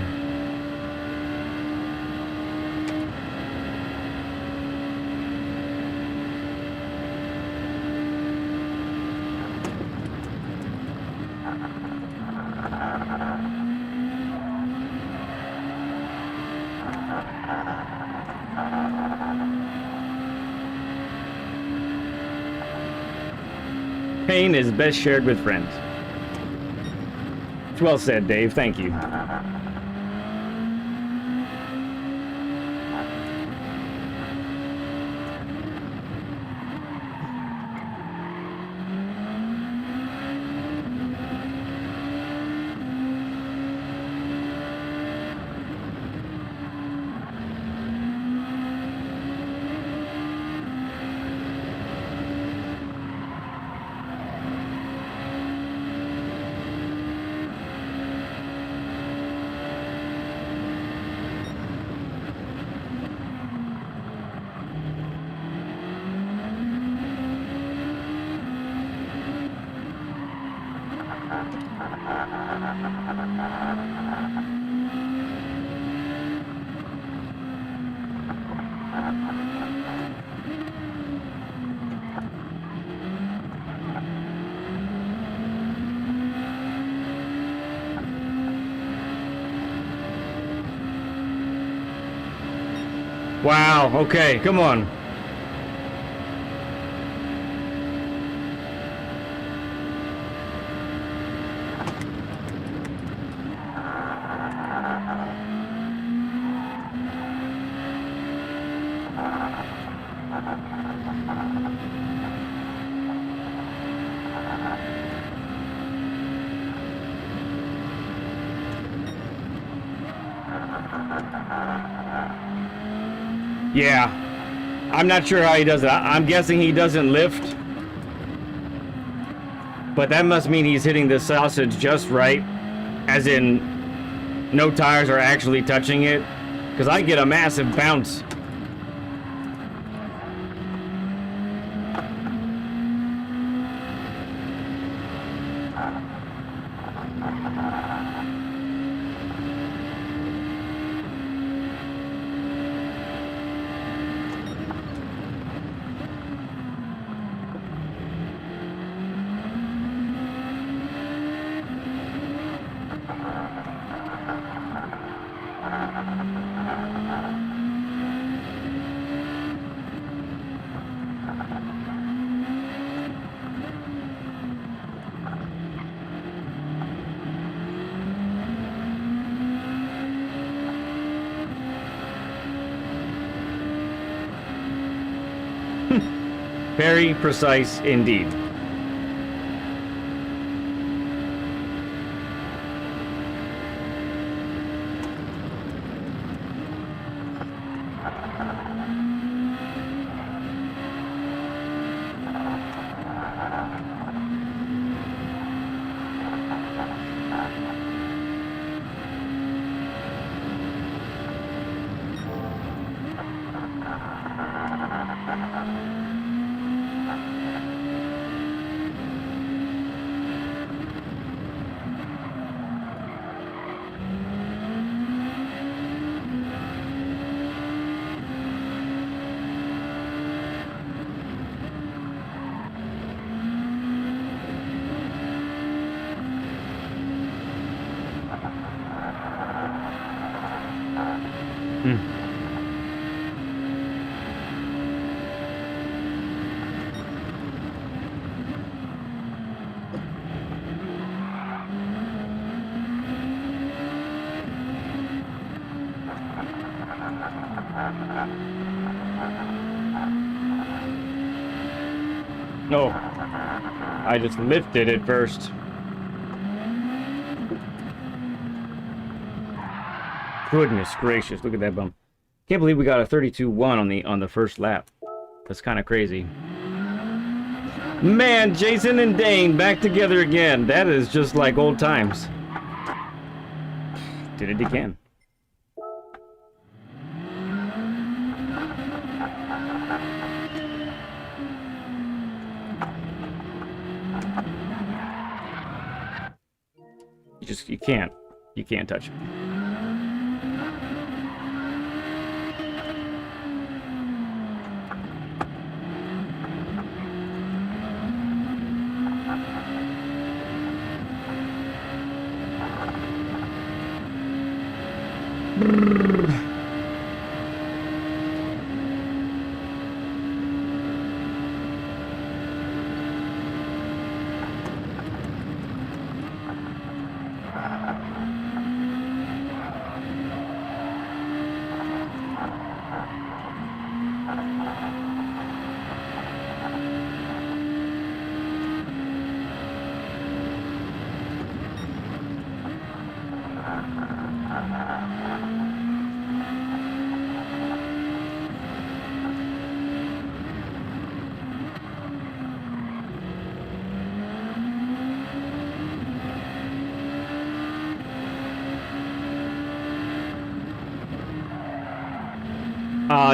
Pain is best shared with friends. It's well said, Dave. Thank you. Wow, okay, come on. Yeah, I'm not sure how he does it. I'm guessing he doesn't lift. But that must mean he's hitting the sausage just right. As in, no tires are actually touching it. Because I get a massive bounce. Very precise indeed. No, I just lifted it first. Goodness gracious, look at that bump. Can't believe we got a 32-1 on the first lap. That's kind of crazy. Man, Jason and Dane back together again. That is just like old times. Did it again. You can't touch it.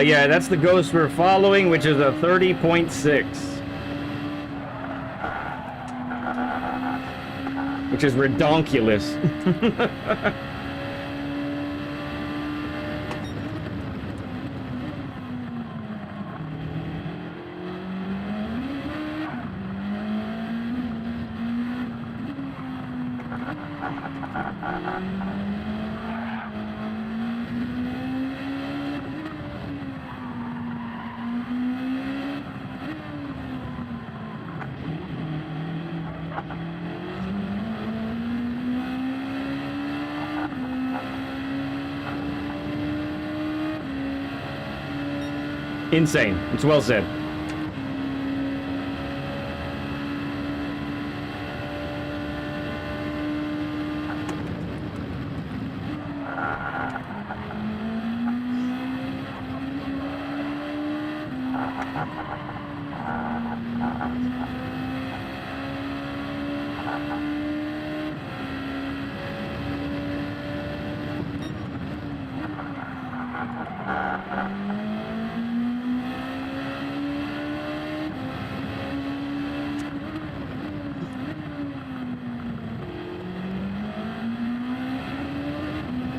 Yeah, that's the ghost we're following, which is a 30.6. Which is redonkulous. Insane. It's well said.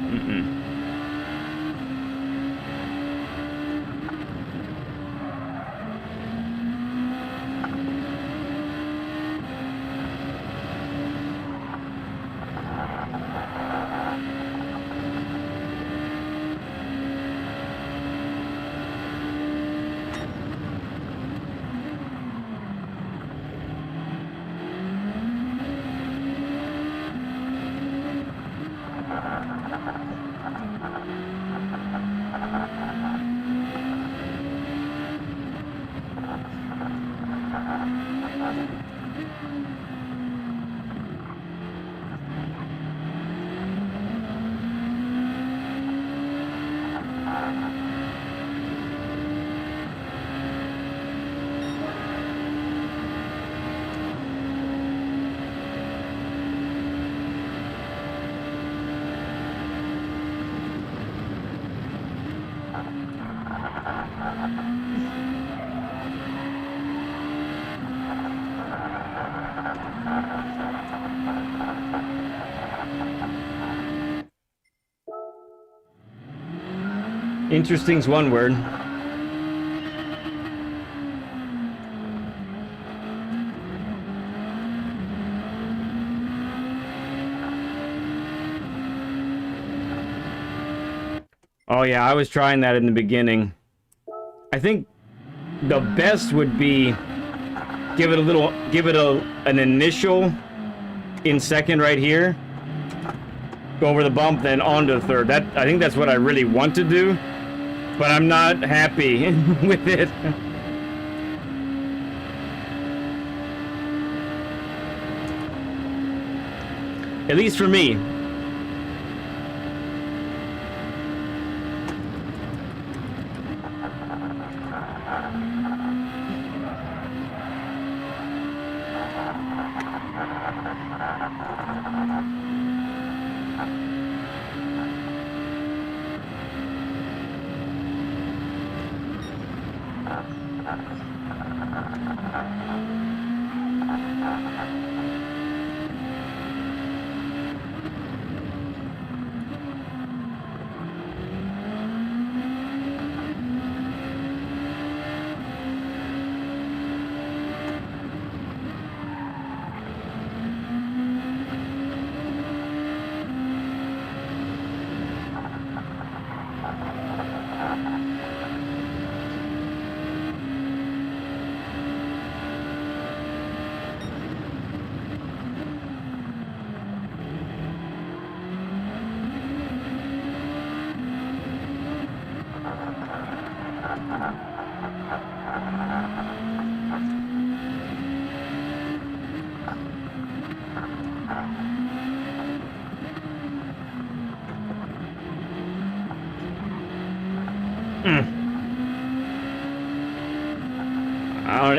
Mm-mm. Interesting's one word. Oh yeah, I was trying that in the beginning. I think the best would be give it an initial in second right here. Go over the bump, then onto the third. I think that's what I really want to do, but I'm not happy with it. At least for me.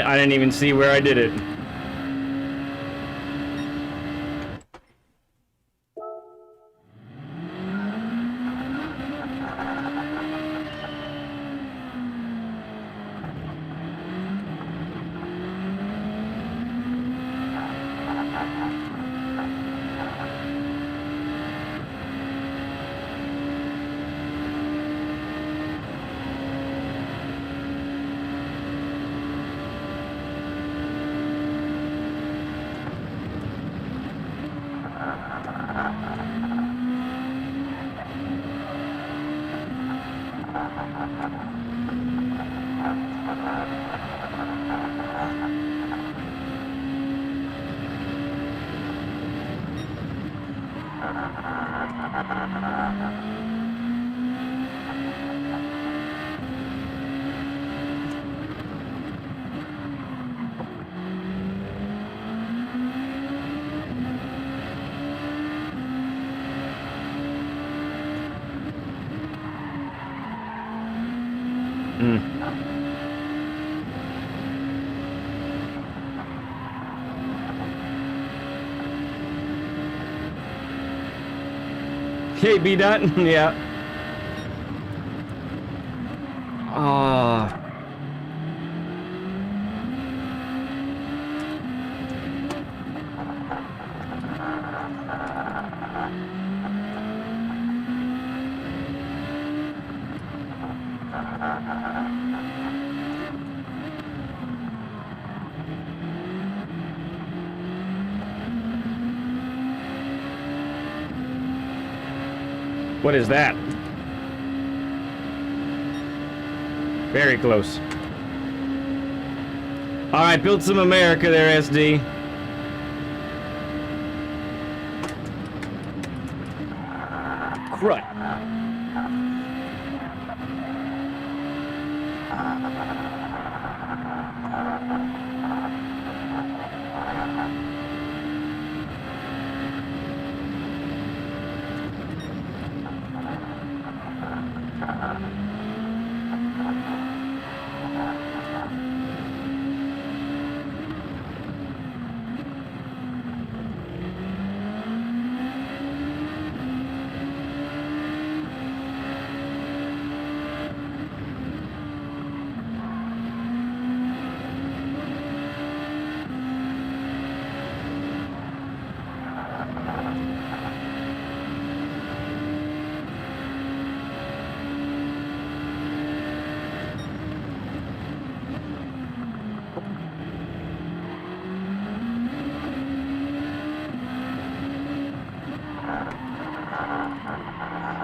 I didn't even see where I did it. Okay, B dot. Yeah. What is that? Very close. Alright, build some America there, SD. Crud.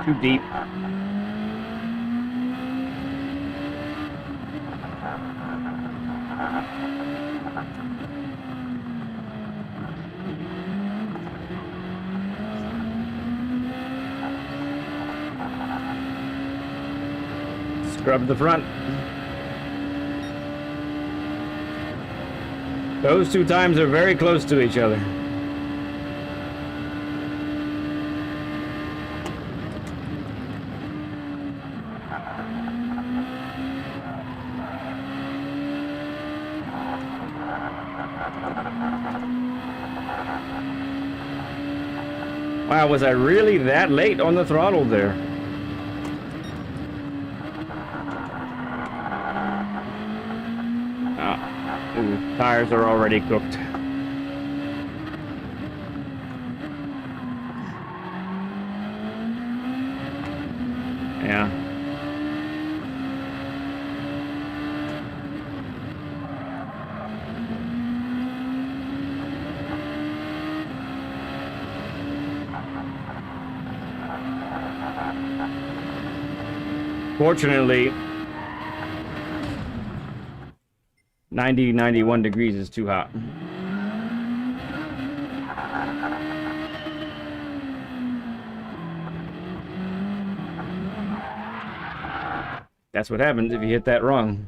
Too deep. Scrub the front. Those two times are very close to each other. Wow, was I really that late on the throttle there? Oh, ooh, tires are already cooked. Yeah. Fortunately, 91 degrees is too hot. That's what happens if you hit that wrong.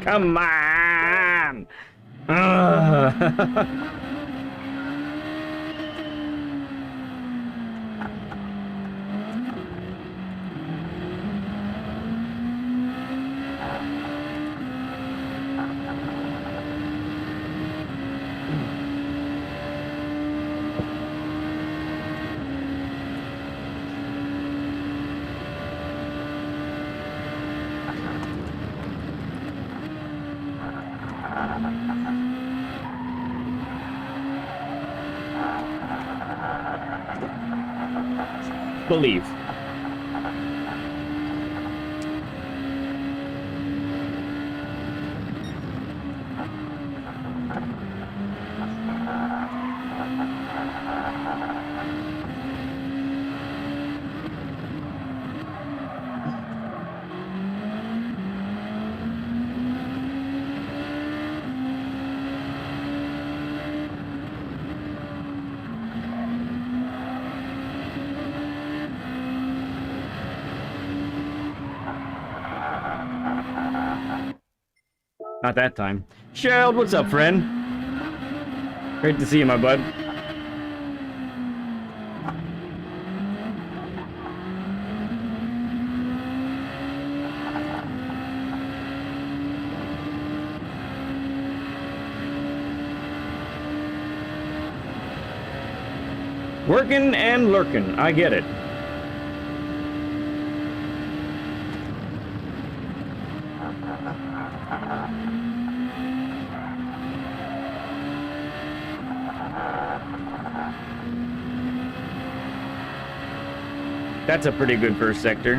Come on! Believe. Not that time. Gerald, what's up, friend? Great to see you, my bud. Working and lurking, I get it. That's a pretty good first sector.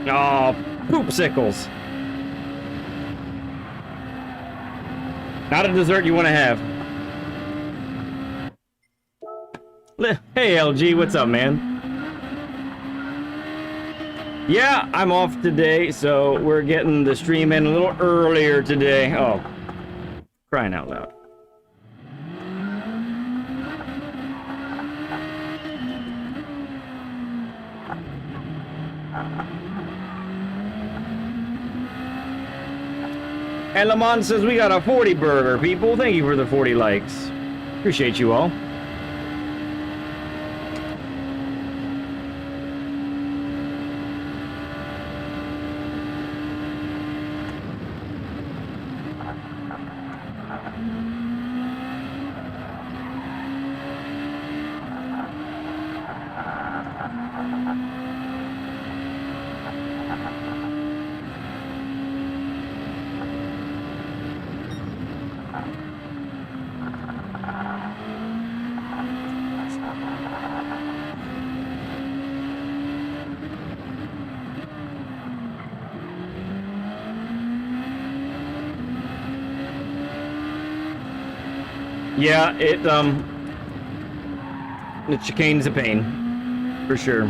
Oh, poopsicles. Not a dessert you want to have. Hey, LG, what's up, man? Yeah, I'm off today, so we're getting the stream in a little earlier today. Oh, crying out loud. And Lamont says we got a 40 burger, people. Thank you for the 40 likes. Appreciate you all. Yeah, the chicane's a pain, for sure.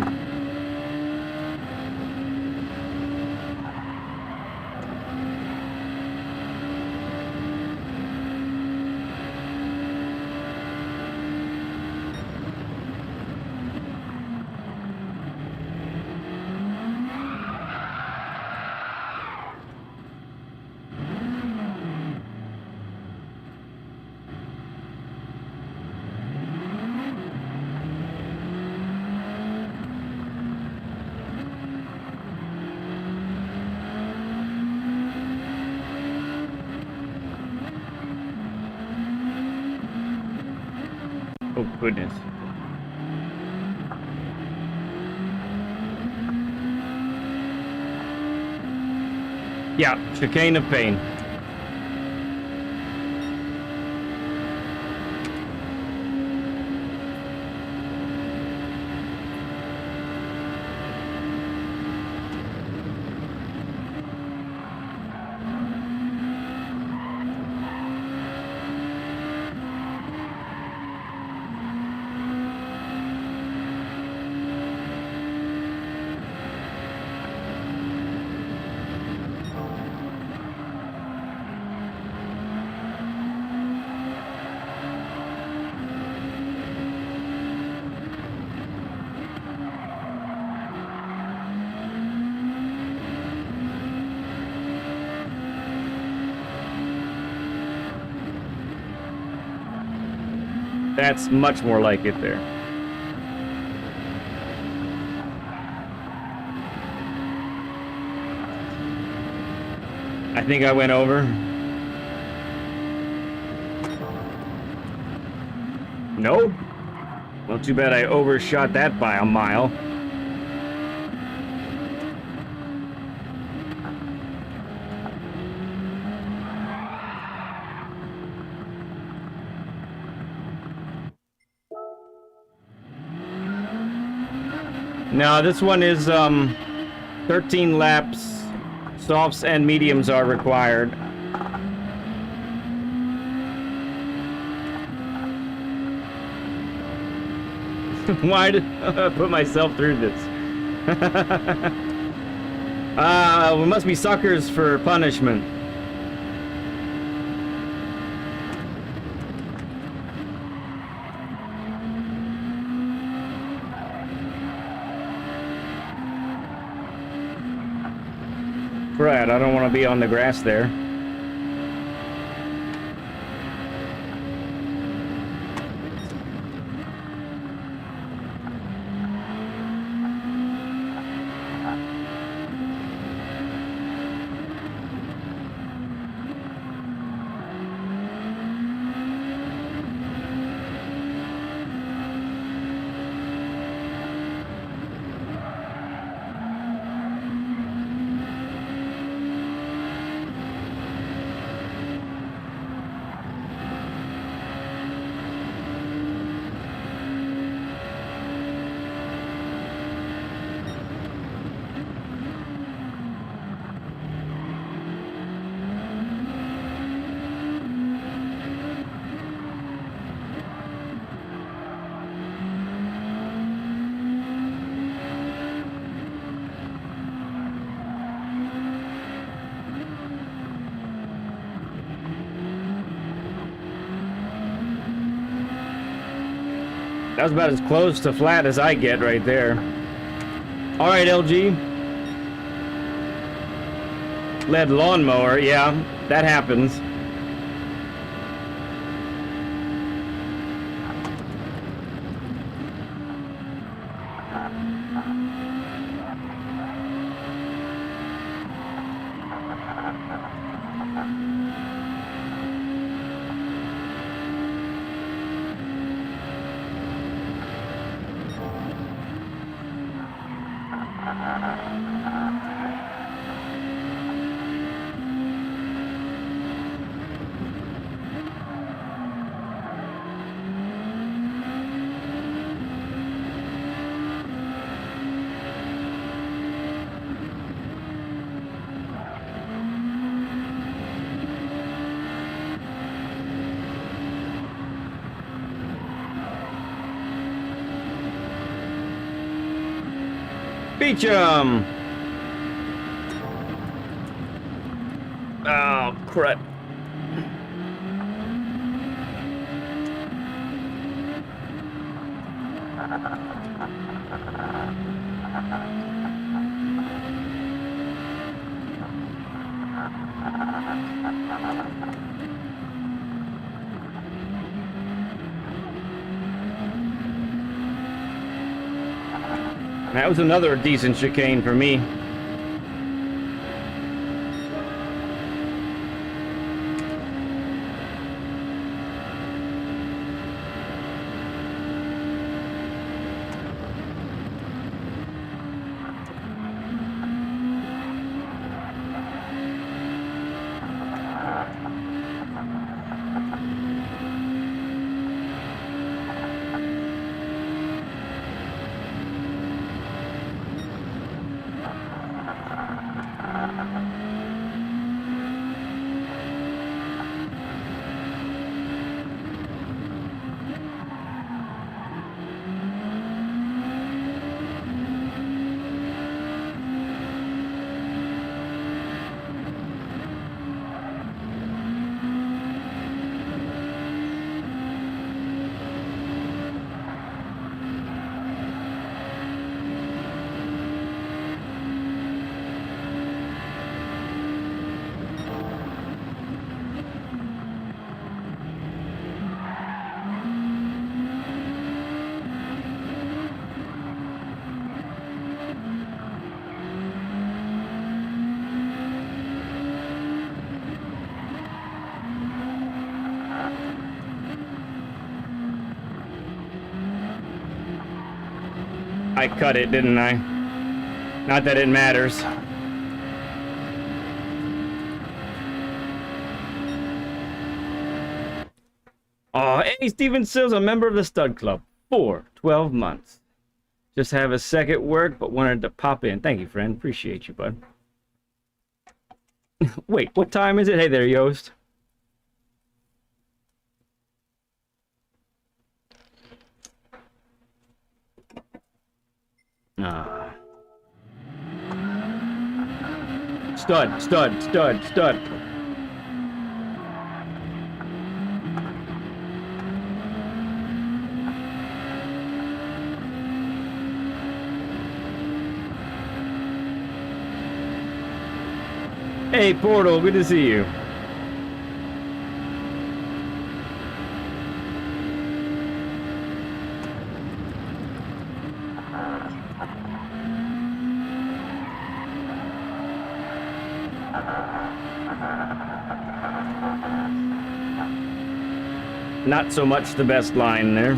Oh, goodness. Yeah, chicane of pain. That's much more like it there. I think I went over. Nope. Well, too bad I overshot that by a mile. No, this one is 13 laps. Softs and mediums are required. Why did I put myself through this? We must be suckers for punishment. Brad, I don't want to be on the grass there. That was about as close to flat as I get right there. All right, LG. Lead lawnmower, yeah, that happens. Beach 'em! Oh, crud. That was another decent chicane for me. I cut it, didn't I? Not that it matters. Oh, hey, Steven Sills, a member of the Stud Club for 12 months. Just have a second work, but wanted to pop in. Thank you, friend. Appreciate you, bud. Wait, what time is it? Hey there, Yost. Ah. Stud, stud, stud, stud. Hey, Portal, good to see you. Not so much the best line there.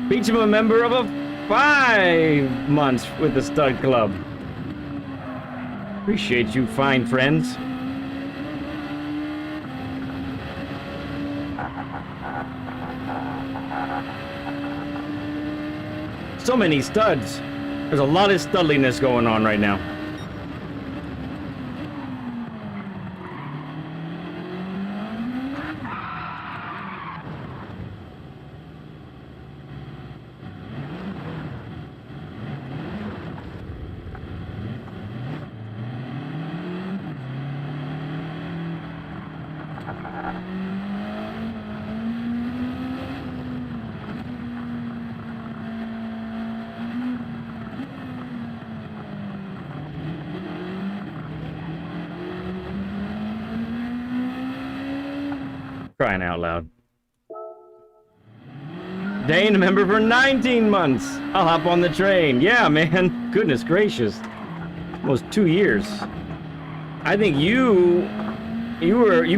Beecham, a member of a 5 months with the Stud Club. Appreciate you, fine friends. So many studs. There's a lot of studliness going on right now. Crying out loud. Dane, a member for 19 months. I'll hop on the train. Yeah, man. Goodness gracious. Almost 2 years. I think you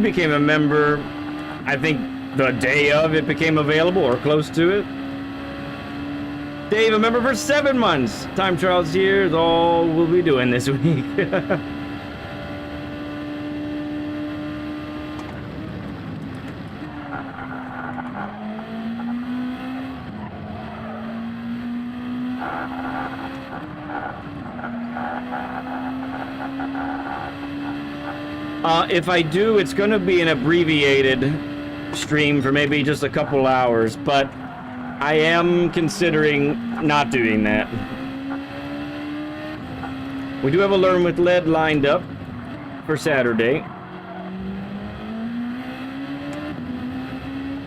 became a member, I think the day of it became available or close to it. Dave, a member for 7 months. Time trials here is all we'll be doing this week. If I do, it's going to be an abbreviated stream for maybe just a couple hours, but I am considering not doing that. We do have a Learn with Lead lined up for Saturday.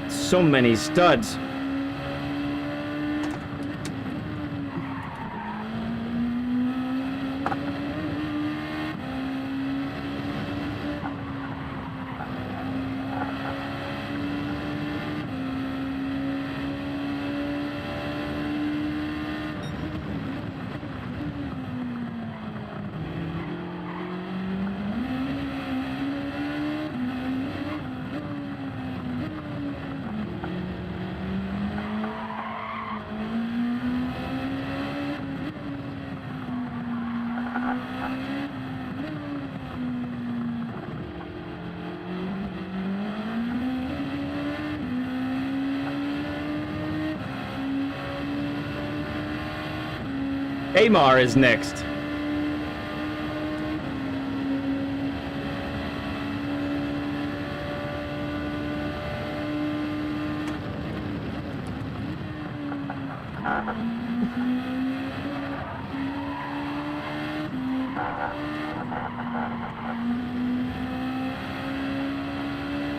So many studs. Amar is next.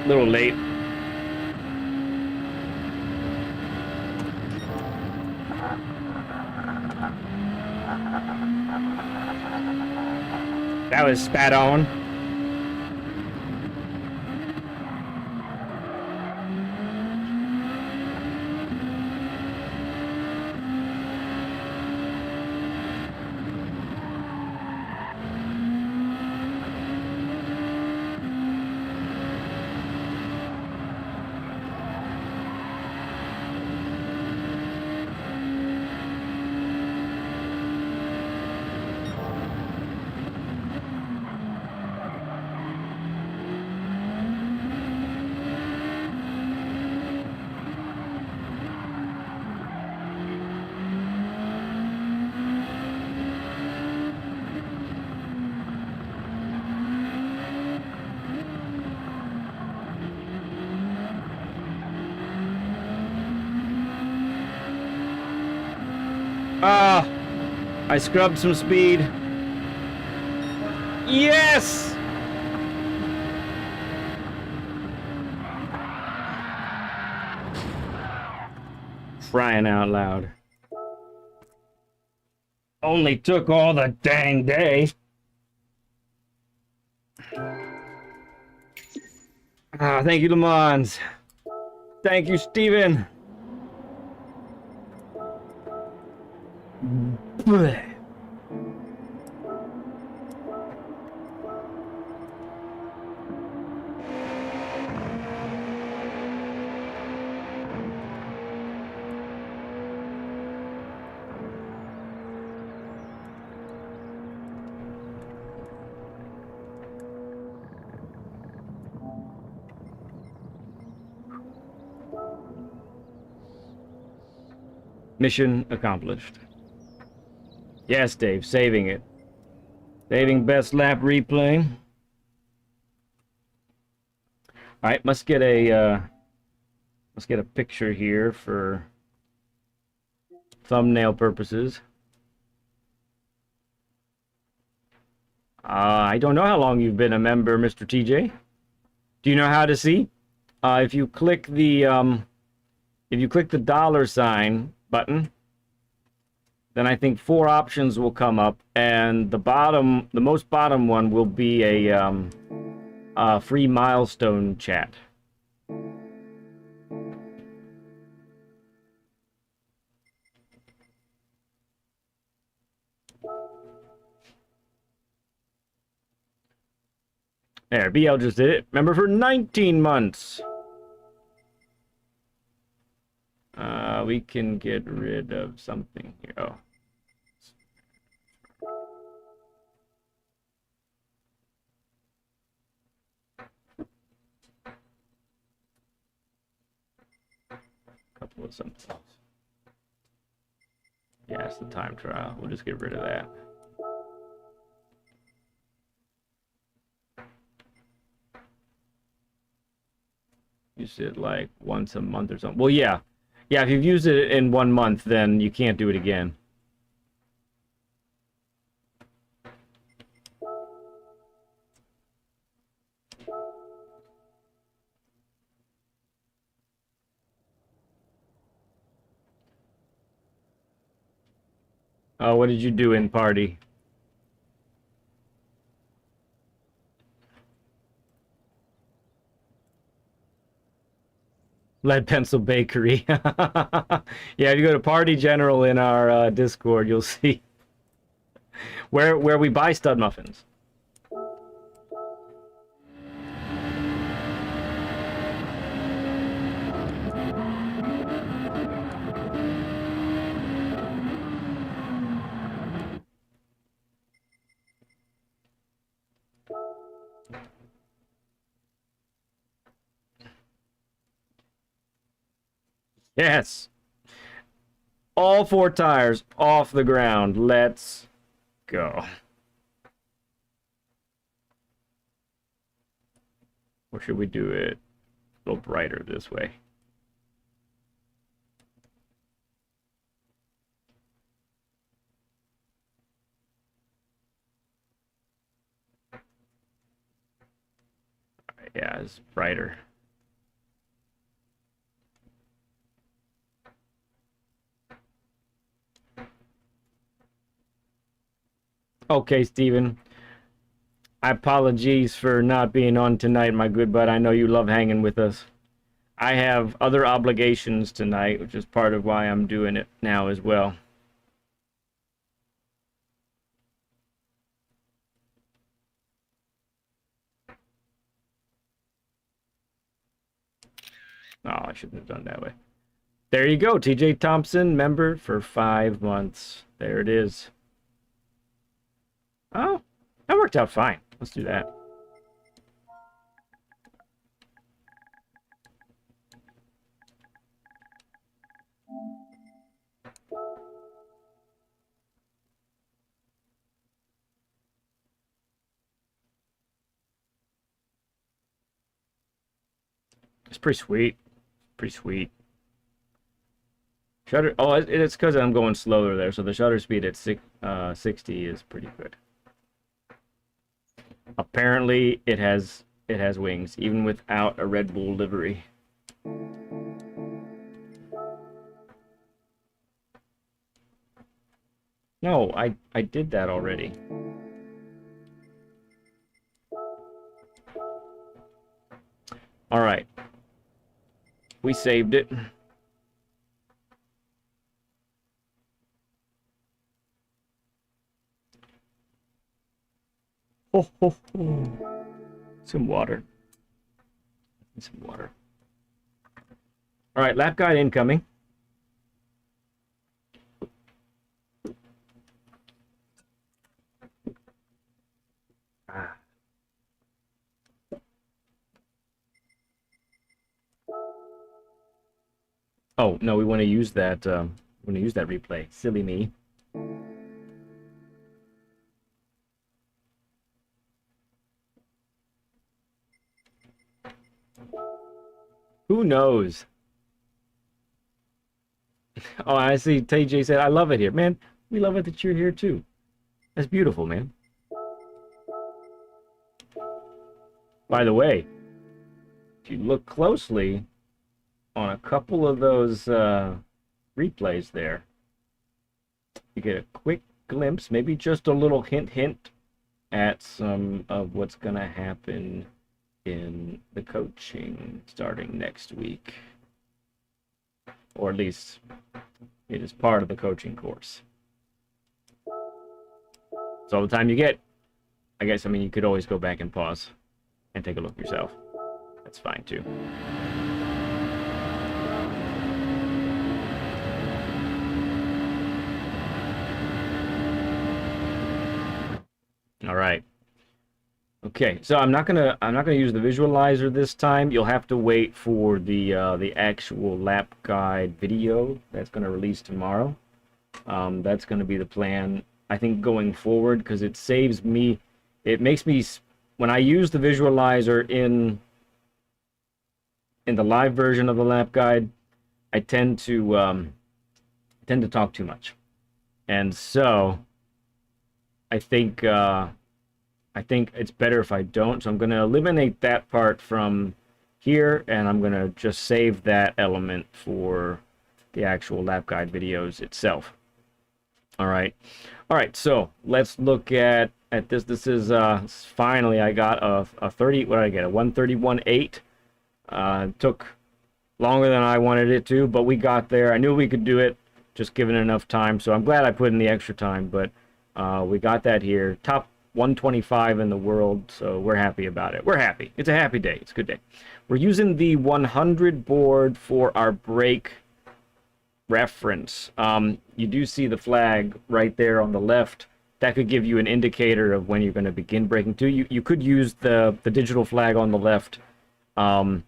A little late. That was spat on. I scrubbed some speed. Yes! Crying out loud. Only took all the dang day. Thank you, Le Mans. Thank you, Steven. Mission accomplished. Yes, Dave, saving it. Saving best lap replay. All right, must get a picture here for thumbnail purposes. I don't know how long you've been a member, Mr. TJ. Do you know how to see? If you click the $sign button, then I think 4 options will come up, and the most bottom one will be a free milestone chat. There, BL just did it. Member for 19 months. We can get rid of something here. Oh. Couple of something. Yeah, it's the time trial. We'll just get rid of that. Use it like once a month or something. Well, yeah. Yeah, if you've used it in 1 month, then you can't do it again. Oh, what did you do in party? Lead Pencil Bakery. Yeah, if you go to Party General in our Discord, you'll see where we buy stud muffins. Yes. All 4 tires off the ground. Let's go. Or should we do it a little brighter this way? Yeah, it's brighter. Okay, Steven. I apologize for not being on tonight, my good bud. I know you love hanging with us. I have other obligations tonight, which is part of why I'm doing it now as well. Oh, I shouldn't have done that way. There you go, TJ Thompson, member for 5 months. There it is. Oh, that worked out fine. Let's do that. It's pretty sweet. Pretty sweet. Shutter. Oh, it's because I'm going slower there, so the shutter speed at 60 is pretty good. Apparently, it has wings, even without a Red Bull livery. No, I did that already. All right. We saved it. Oh, oh, oh. Some water. Some water. All right, lap guide incoming. Ah. Oh no, we want to use that. We want to use that replay. Silly me. Who knows? Oh, I see. TJ said, "I love it here, man. We love it that you're here too. That's beautiful, man." By the way, if you look closely on a couple of those replays there, you get a quick glimpse, maybe just a little hint at some of what's going to happen in the coaching starting next week. Or at least it is part of the coaching course. It's all the time you get. I guess, I mean, you could always go back and pause. and take a look yourself. That's fine too. All right. Okay, so I'm not gonna use the visualizer this time. You'll have to wait for the actual lap guide video that's gonna release tomorrow. That's gonna be the plan, I think, going forward, because it saves me. It makes me, when I use the visualizer in the live version of the lap guide, I tend to talk too much, and so I think it's better if I don't. So I'm going to eliminate that part from here, and I'm going to just save that element for the actual lap guide videos itself. All right. So let's look at this. This is finally, I got a 30. What did I get? A 131.8. Took longer than I wanted it to, but we got there. I knew we could do it, just given enough time. So I'm glad I put in the extra time, but we got that here. Top 125 in the world, so we're happy about it. We're happy. It's a happy day. It's a good day. We're using the 100 board for our brake reference. You do see the flag right there on the left. That could give you an indicator of when you're going to begin braking too. You could use the digital flag on the left, and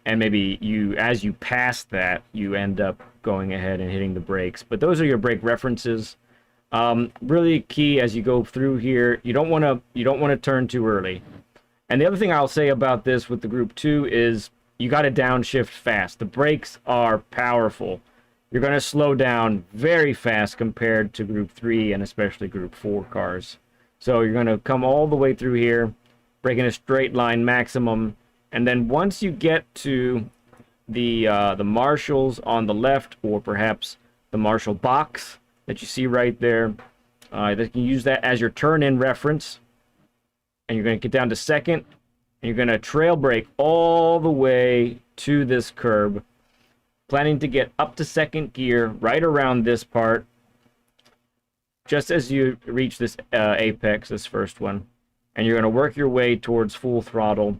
maybe as you pass that, you end up going ahead and hitting the brakes. But those are your brake references. Really key as you go through here. You don't want to turn too early. And the other thing I'll say about this with the Group 2 is you got to downshift fast. The brakes are powerful. You're going to slow down very fast compared to Group 3 and especially Group 4 cars. So you're going to come all the way through here, braking a straight line maximum, and then once you get to the marshals on the left, or perhaps the marshal box that you see right there, you can use that as your turn-in reference, and you're going to get down to second, and you're going to trail brake all the way to this curb, planning to get up to second gear right around this part, just as you reach this apex, this first one, and you're going to work your way towards full throttle.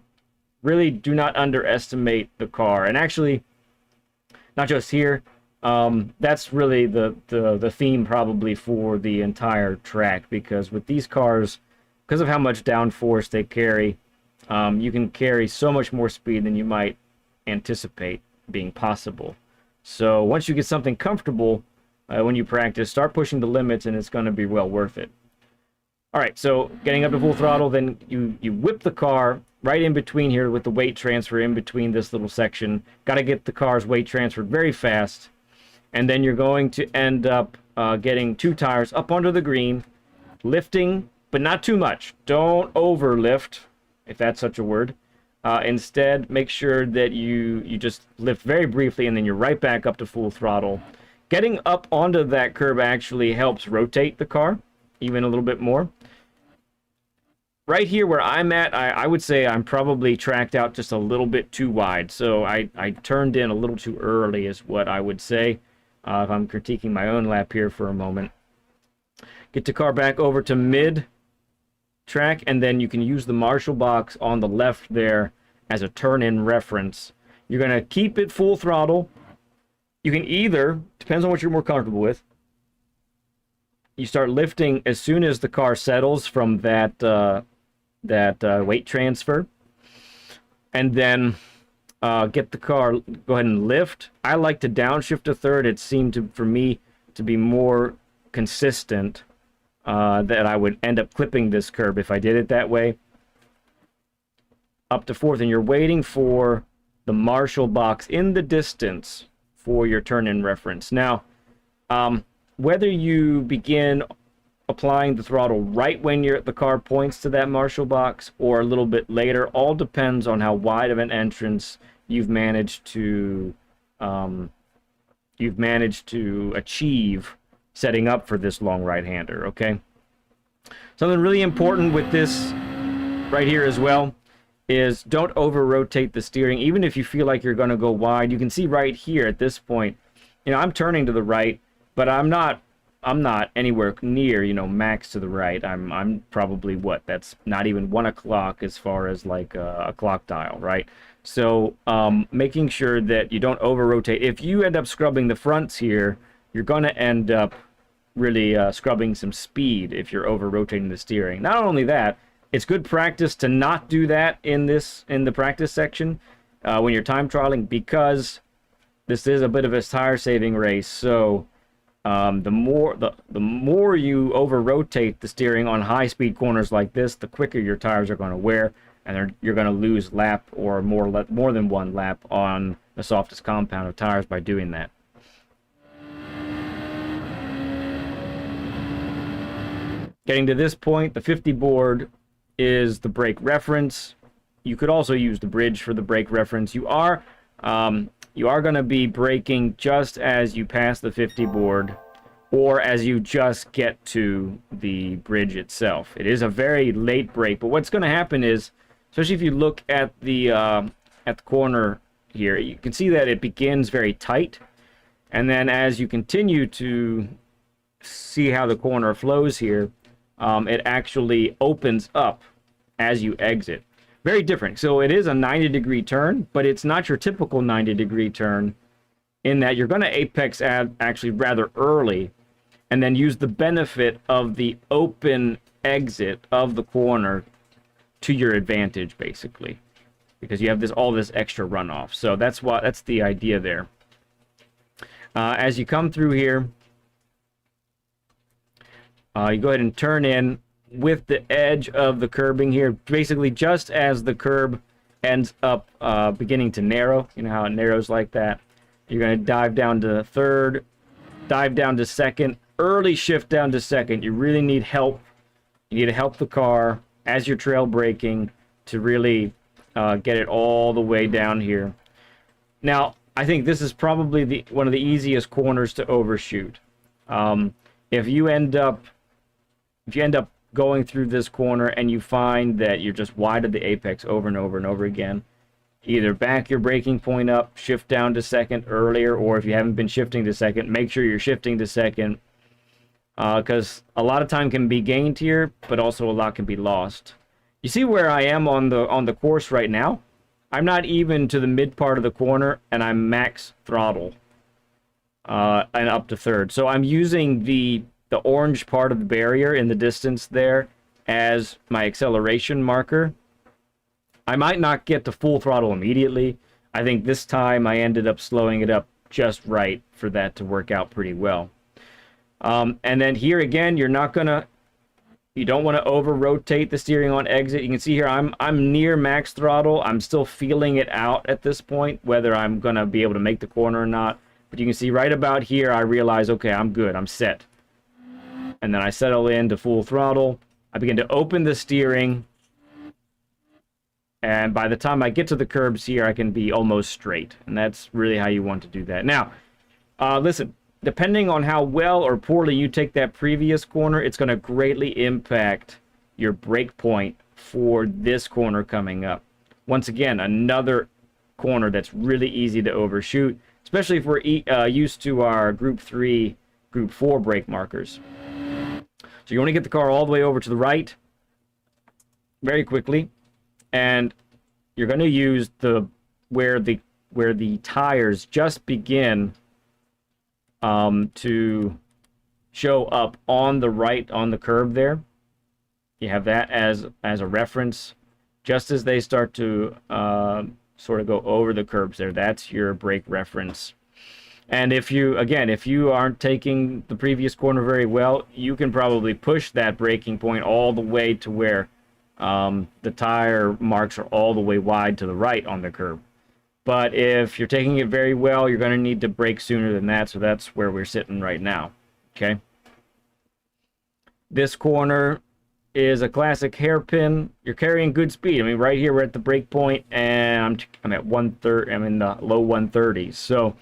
Really do not underestimate the car, and actually, not just here, that's really the theme probably for the entire track, because with these cars, because of how much downforce they carry, you can carry so much more speed than you might anticipate being possible. So once you get something comfortable, when you practice, start pushing the limits, and it's going to be well worth it. All right, so getting up to full throttle, then you whip the car right in between here with the weight transfer in between this little section. Got to get the car's weight transferred very fast. And then you're going to end up getting two tires up onto the green, lifting, but not too much. Don't overlift, if that's such a word. Instead, make sure that you just lift very briefly, and then you're right back up to full throttle. Getting up onto that curb actually helps rotate the car even a little bit more. Right here where I'm at, I would say I'm probably tracked out just a little bit too wide. So I turned in a little too early is what I would say, if I'm critiquing my own lap here for a moment. Get the car back over to mid-track, and then you can use the marshal box on the left there as a turn-in reference. You're going to keep it full throttle. You can either, depends on what you're more comfortable with, you start lifting as soon as the car settles from that weight transfer, and then get the car, go ahead and lift. I like to downshift a third. It seemed for me to be more consistent, that I would end up clipping this curb if I did it that way. Up to fourth, and you're waiting for the marshal box in the distance for your turn-in reference. Now, whether you begin applying the throttle right when the car points to that marshal box or a little bit later, all depends on how wide of an entrance you've managed to achieve setting up for this long right-hander, okay? Something really important with this right here as well is don't over-rotate the steering. Even if you feel like you're going to go wide, you can see right here at this point, I'm turning to the right, but I'm not I'm not anywhere near, you know, max to the right. I'm probably what? That's not even 1 o'clock as far as like a clock dial, right? So making sure that you don't over rotate. If you end up scrubbing the fronts here, you're going to end up really scrubbing some speed if you're over rotating the steering. Not only that, it's good practice to not do that in the practice section when you're time trialing, because this is a bit of a tire saving race. So the more you over rotate the steering on high speed corners like this, the quicker your tires are going to wear, and you're going to lose lap or more than 1 lap on the softest compound of tires by doing that. Getting to this point, the 50 board is the brake reference. You could also use the bridge for the brake reference. You are going to be braking just as you pass the 50 board, or as you just get to the bridge itself. It is a very late brake, but what's going to happen is, especially if you look at the corner here, you can see that it begins very tight, and then as you continue to see how the corner flows here, it actually opens up as you exit. Very different. So it is a 90-degree turn, but it's not your typical 90-degree turn, in that you're going to apex actually rather early, and then use the benefit of the open exit of the corner to your advantage, basically, because you have all this extra runoff. So that's the idea there. As you come through here, you go ahead and turn in with the edge of the curbing here, basically just as the curb ends up beginning to narrow. You know how it narrows like that? You're going to dive down to third, dive down to second, early shift down to second. You really need help. You need to help the car as you're trail braking to really get it all the way down here. Now, I think this is probably one of the easiest corners to overshoot. If you end up going through this corner and you find that you're just wide of the apex over and over and over again, either back your braking point up, shift down to second earlier, or if you haven't been shifting to second, make sure you're shifting to second, because a lot of time can be gained here, but also a lot can be lost. You see where I am on the course right now? I'm not even to the mid part of the corner, and I'm max throttle and up to third. So I'm using the orange part of the barrier in the distance there as my acceleration marker. I might not get to full throttle immediately. I think this time I ended up slowing it up just right for that to work out pretty well. And then here again, you don't want to over rotate the steering on exit. You can see here I'm near max throttle. I'm still feeling it out at this point, whether I'm going to be able to make the corner or not. But you can see right about here, I realize, okay, I'm good, I'm set. And then I settle into full throttle. I begin to open the steering. And by the time I get to the curbs here, I can be almost straight. And that's really how you want to do that. Now, listen, depending on how well or poorly you take that previous corner, it's going to greatly impact your brake point for this corner coming up. Once again, another corner that's really easy to overshoot, especially if we're used to our Group 3, Group 4 brake markers. So you want to get the car all the way over to the right very quickly, and you're going to use where the tires just begin to show up on the right on the curve there. You have that as a reference. Just as they start to sort of go over the curbs there, that's your brake reference. And if you aren't taking the previous corner very well, you can probably push that braking point all the way to where the tire marks are all the way wide to the right on the curb. But if you're taking it very well, you're going to need to brake sooner than that, so that's where we're sitting right now. Okay. This corner is a classic hairpin. You're carrying good speed. I mean, right here we're at the brake point, and I'm at 130. I'm in the low 130s. So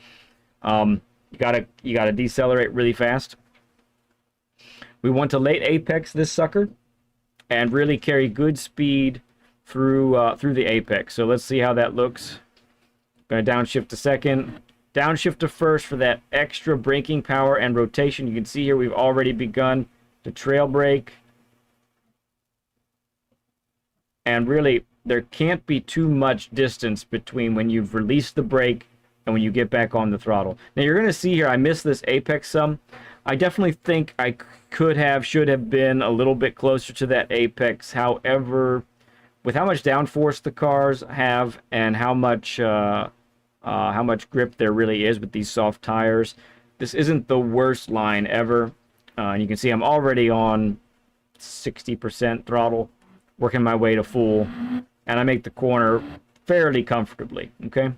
you gotta decelerate really fast. We want to late apex this sucker and really carry good speed through the apex. So let's see how that looks. Going to downshift to second, Downshift to first for that extra braking power and rotation. You can see here we've already begun to trail brake. And really, there can't be too much distance between when you've released the brake and when you get back on the throttle. Now you're going to see here, I missed this apex some. I definitely think I should have been a little bit closer to that apex. However, with how much downforce the cars have and how much grip there really is with these soft tires, this isn't the worst line ever. And you can see I'm already on 60% throttle, working my way to full, and I make the corner fairly comfortably, okay?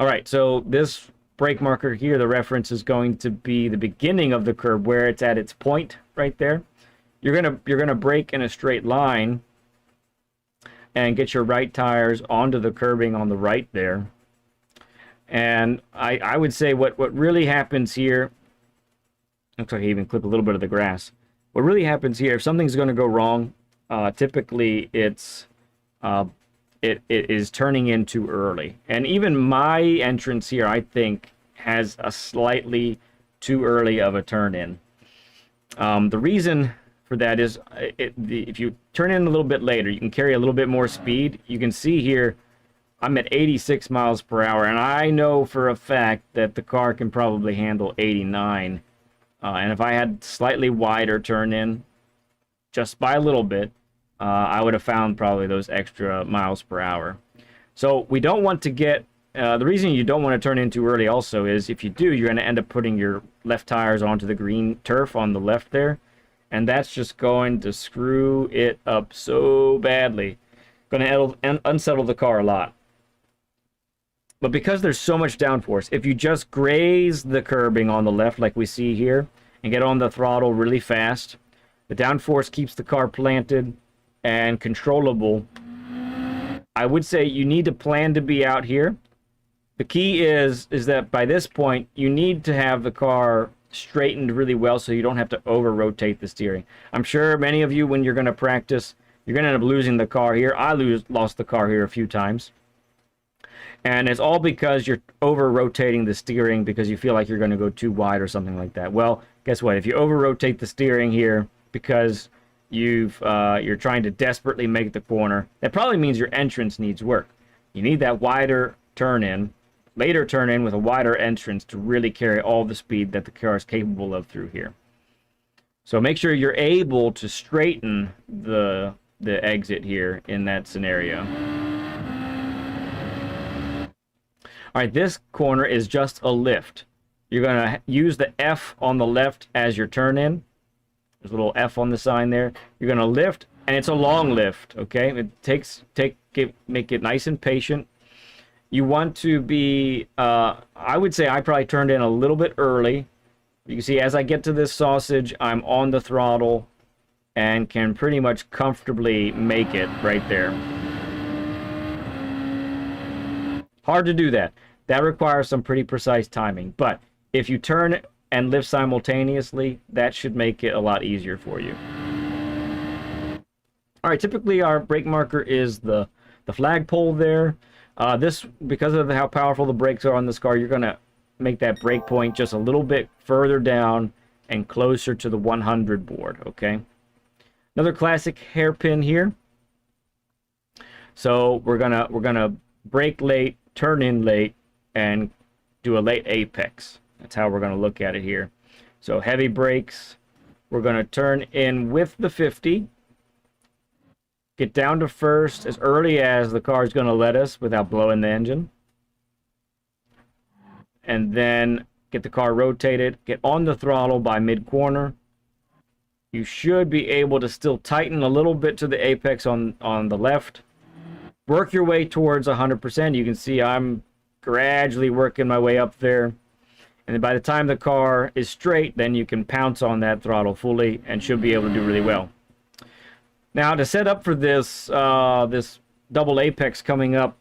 All right, so this brake marker here, the reference is going to be the beginning of the curb where it's at its point right there. You're gonna brake in a straight line and get your right tires onto the curbing on the right there. And I would say what really happens here, looks like I even clip a little bit of the grass. What really happens here, if something's going to go wrong, typically it is turning in too early. And even my entrance here, I think, has a slightly too early of a turn in. The reason for that is if you turn in a little bit later, you can carry a little bit more speed. You can see here I'm at 86 miles per hour, and I know for a fact that the car can probably handle 89. And if I had slightly wider turn in, just by a little bit, I would have found probably those extra miles per hour. So we don't want to get, the reason you don't want to turn in too early also is if you do, you're going to end up putting your left tires onto the green turf on the left there. And that's just going to screw it up so badly. Going to unsettle the car a lot. But because there's so much downforce, if you just graze the curbing on the left like we see here and get on the throttle really fast, the downforce keeps the car planted and controllable. I would say you need to plan to be out here. The key is that by this point, you need to have the car straightened really well so you don't have to over-rotate the steering. I'm sure many of you, when you're going to practice, you're going to end up losing the car here. I lost the car here a few times. And it's all because you're over-rotating the steering because you feel like you're going to go too wide or something like that. Well, guess what? If you over-rotate the steering here because you're trying to desperately make the corner, that probably means your entrance needs work. You need that wider turn-in, later turn-in with a wider entrance to really carry all the speed that the car is capable of through here. So make sure you're able to straighten the exit here in that scenario. All right, this corner is just a lift. You're going to use the F on the left as your turn-in. There's a little F on the sign there. You're going to lift, and it's a long lift, okay? Make it nice and patient. You want to be, I would say I probably turned in a little bit early. You can see as I get to this sausage, I'm on the throttle and can pretty much comfortably make it right there. Hard to do that. That requires some pretty precise timing. But if you turn and lift simultaneously, that should make it a lot easier for you. All right, typically our brake marker is the flagpole there. This, because of how powerful the brakes are on this car, you're going to make that brake point just a little bit further down and closer to the 100 board, okay? Another classic hairpin here. So we're gonna brake late, turn in late, and do a late apex. That's how we're going to look at it here. So heavy brakes, we're going to turn in with the 50, get down to first as early as the car is going to let us without blowing the engine, and then get the car rotated, get on the throttle by mid-corner. You should be able to still tighten a little bit to the apex on the left. Work your way towards 100%. You can see I'm gradually working my way up there. And then by the time the car is straight, then you can pounce on that throttle fully and should be able to do really well. Now, to set up for this, this double apex coming up,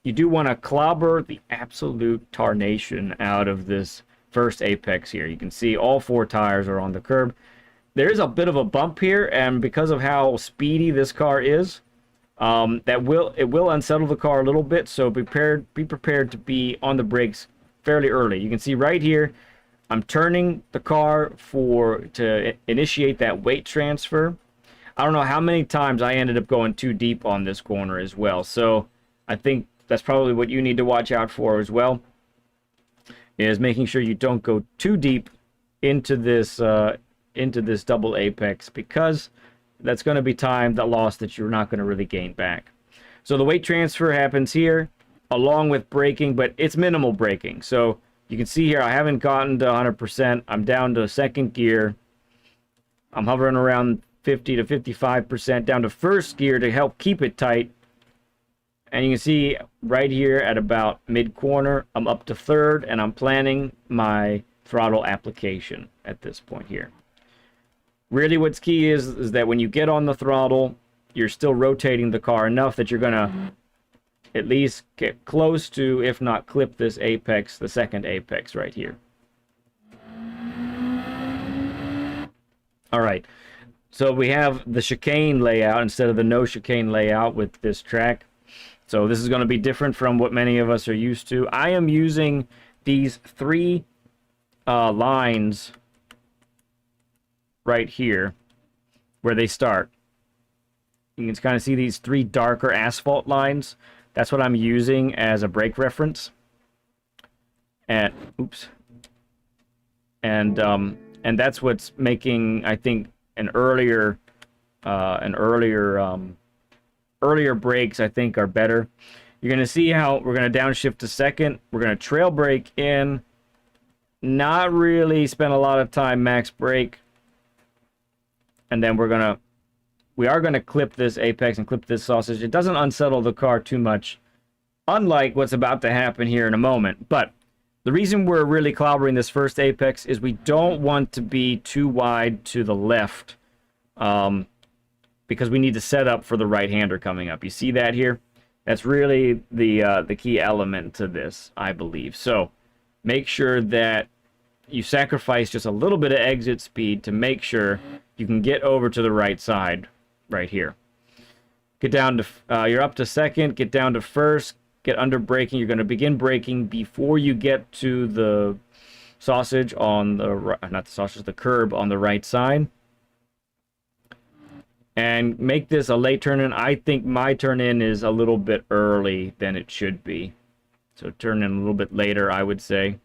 you do want to clobber the absolute tarnation out of this first apex here. You can see all four tires are on the curb. There is a bit of a bump here, and because of how speedy this car is, it will unsettle the car a little bit, so be prepared to be on the brakes fairly early. You can see right here, I'm turning the car to initiate that weight transfer. I don't know how many times I ended up going too deep on this corner as well. So I think that's probably what you need to watch out for as well, is making sure you don't go too deep into this double apex, because that's going to be time that lost that you're not going to really gain back. So the weight transfer happens here along with braking, but it's minimal braking. So you can see here I haven't gotten to 100%. I'm down to second gear. I'm hovering around 50 to 55% down to first gear to help keep it tight. And you can see right here at about mid-corner, I'm up to third, and I'm planning my throttle application at this point here. Really what's key is that when you get on the throttle, you're still rotating the car enough that you're going to at least get close to, if not clip this apex, the second apex right here. All right. So we have the chicane layout instead of the no chicane layout with this track. So this is going to be different from what many of us are used to. I am using these three lines right here where they start. You can kind of see these three darker asphalt lines. That's what I'm using as a brake reference. And oops. And that's what's making, I think, earlier brakes, I think, are better. You're going to see how we're going to downshift to second. We're going to trail brake in. Not really spend a lot of time max brake. And then we are going to clip this apex and clip this sausage. It doesn't unsettle the car too much, unlike what's about to happen here in a moment. But the reason we're really clobbering this first apex is we don't want to be too wide to the left, because we need to set up for the right-hander coming up. You see that here? That's really the key element to this, I believe. So make sure that you sacrifice just a little bit of exit speed to make sure you can get over to the right side right here. Get down to, you're up to second, get down to first, get under braking. You're going to begin braking before you get to the sausage on the, not the sausage, the curb on the right side. And make this a late turn in. I think my turn in is a little bit early than it should be. So turn in a little bit later, I would say.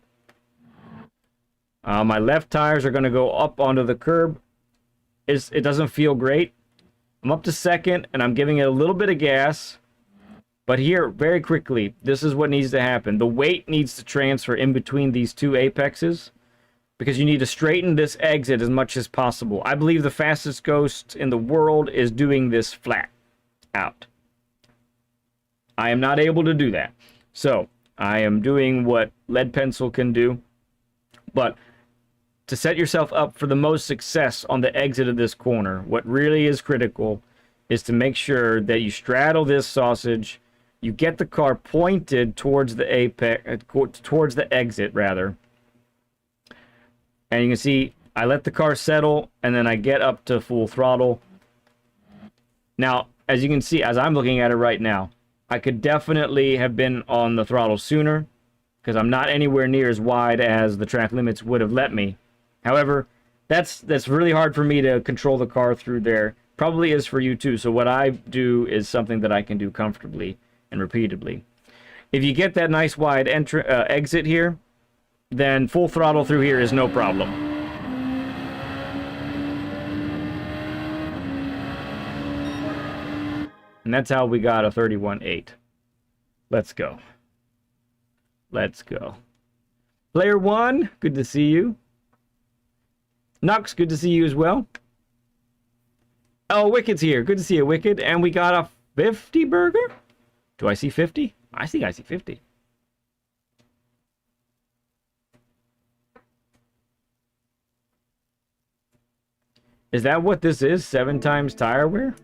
My left tires are going to go up onto the curb. It doesn't feel great. I'm up to second, and I'm giving it a little bit of gas. But here, very quickly, this is what needs to happen. The weight needs to transfer in between these two apexes, because you need to straighten this exit as much as possible. I believe the fastest ghost in the world is doing this flat out. I am not able to do that. So, I am doing what lead pencil can do. But to set yourself up for the most success on the exit of this corner, what really is critical is to make sure that you straddle this sausage, you get the car pointed towards the apex, towards the exit rather. And you can see I let the car settle, and then I get up to full throttle. Now, as you can see, as I'm looking at it right now, I could definitely have been on the throttle sooner, because I'm not anywhere near as wide as the track limits would have let me. However, that's really hard for me to control the car through there. Probably is for you too. So what I do is something that I can do comfortably and repeatedly. If you get that nice wide exit here, then full throttle through here is no problem. And that's how we got a 31.8. Let's go. Let's go. Player 1, good to see you. Nux, good to see you as well. Oh, Wicked's here. Good to see you, Wicked. And we got a 50 burger? Do I see 50? I see 50. Is that what this is? 7 times tire wear?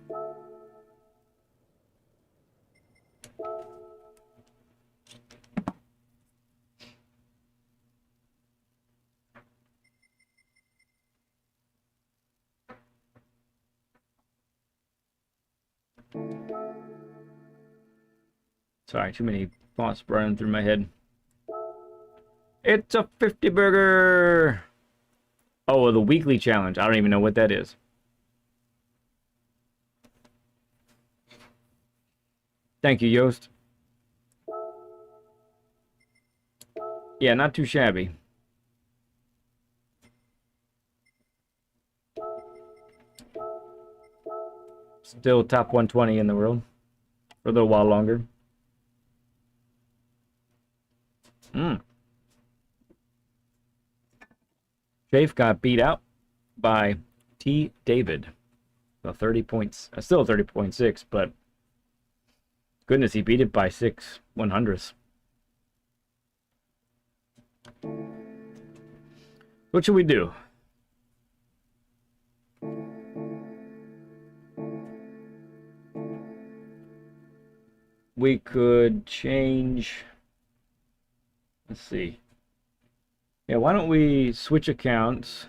Sorry, too many thoughts running through my head. It's a 50 burger! Oh, the weekly challenge. I don't even know what that is. Thank you, Yost. Yeah, not too shabby. Still top 120 in the world. For a little while longer. Shafe got beat out by T. David. Well, 30 points. Still 30.6, but goodness, he beat it by 6/100ths. What should we do? We could change... Let's see. Yeah, why don't we switch accounts?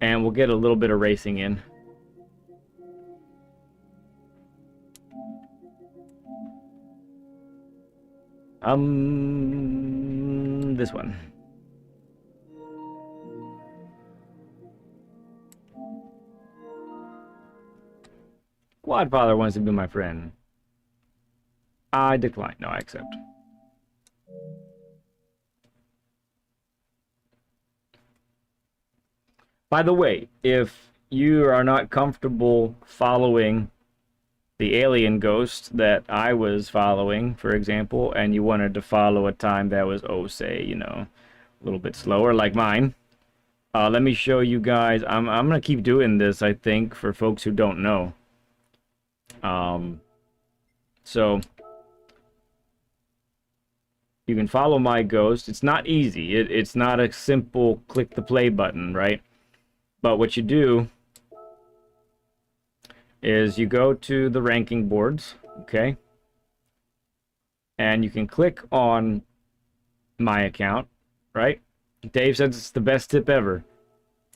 And we'll get a little bit of racing in. This one. Quadfather wants to be my friend. I decline. No, I accept. By the way, if you are not comfortable following the alien ghost that I was following, for example, and you wanted to follow a time that was, oh, say, you know, a little bit slower, like mine, let me show you guys. I'm going to keep doing this, I think, for folks who don't know. So you can follow my ghost. It's not easy. It's not a simple click the play button, right? But what you do is you go to the ranking boards, okay? And you can click on my account, right? Dave says it's the best tip ever.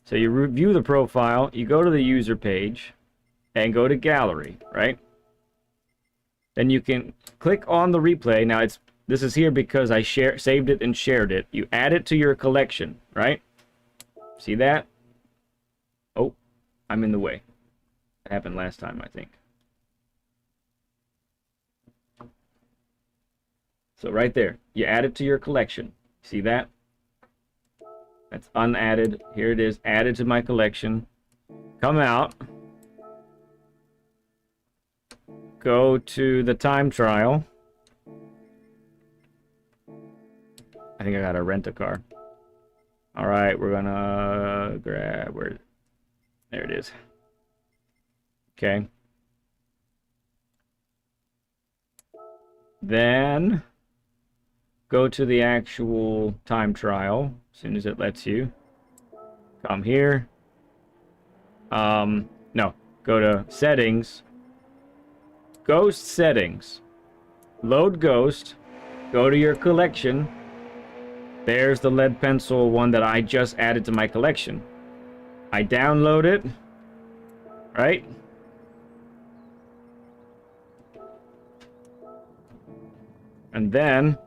So you review the profile, you go to the user page, and go to gallery, right? Then you can click on the replay. Now this is here because I saved it and shared it. You add it to your collection, right? See that? Oh, I'm in the way. That happened last time, I think. So right there, you add it to your collection. See that? That's unadded. Here it is, added to my collection. Come out. Go to the time trial. I think I gotta rent a car. All right, we're gonna grab where. There it is. Okay. Then go to the actual time trial as soon as it lets you. Come here. No, go to settings. Ghost settings. Load ghost. Go to your collection. There's the lead pencil one that I just added to my collection. I download it. Right? And then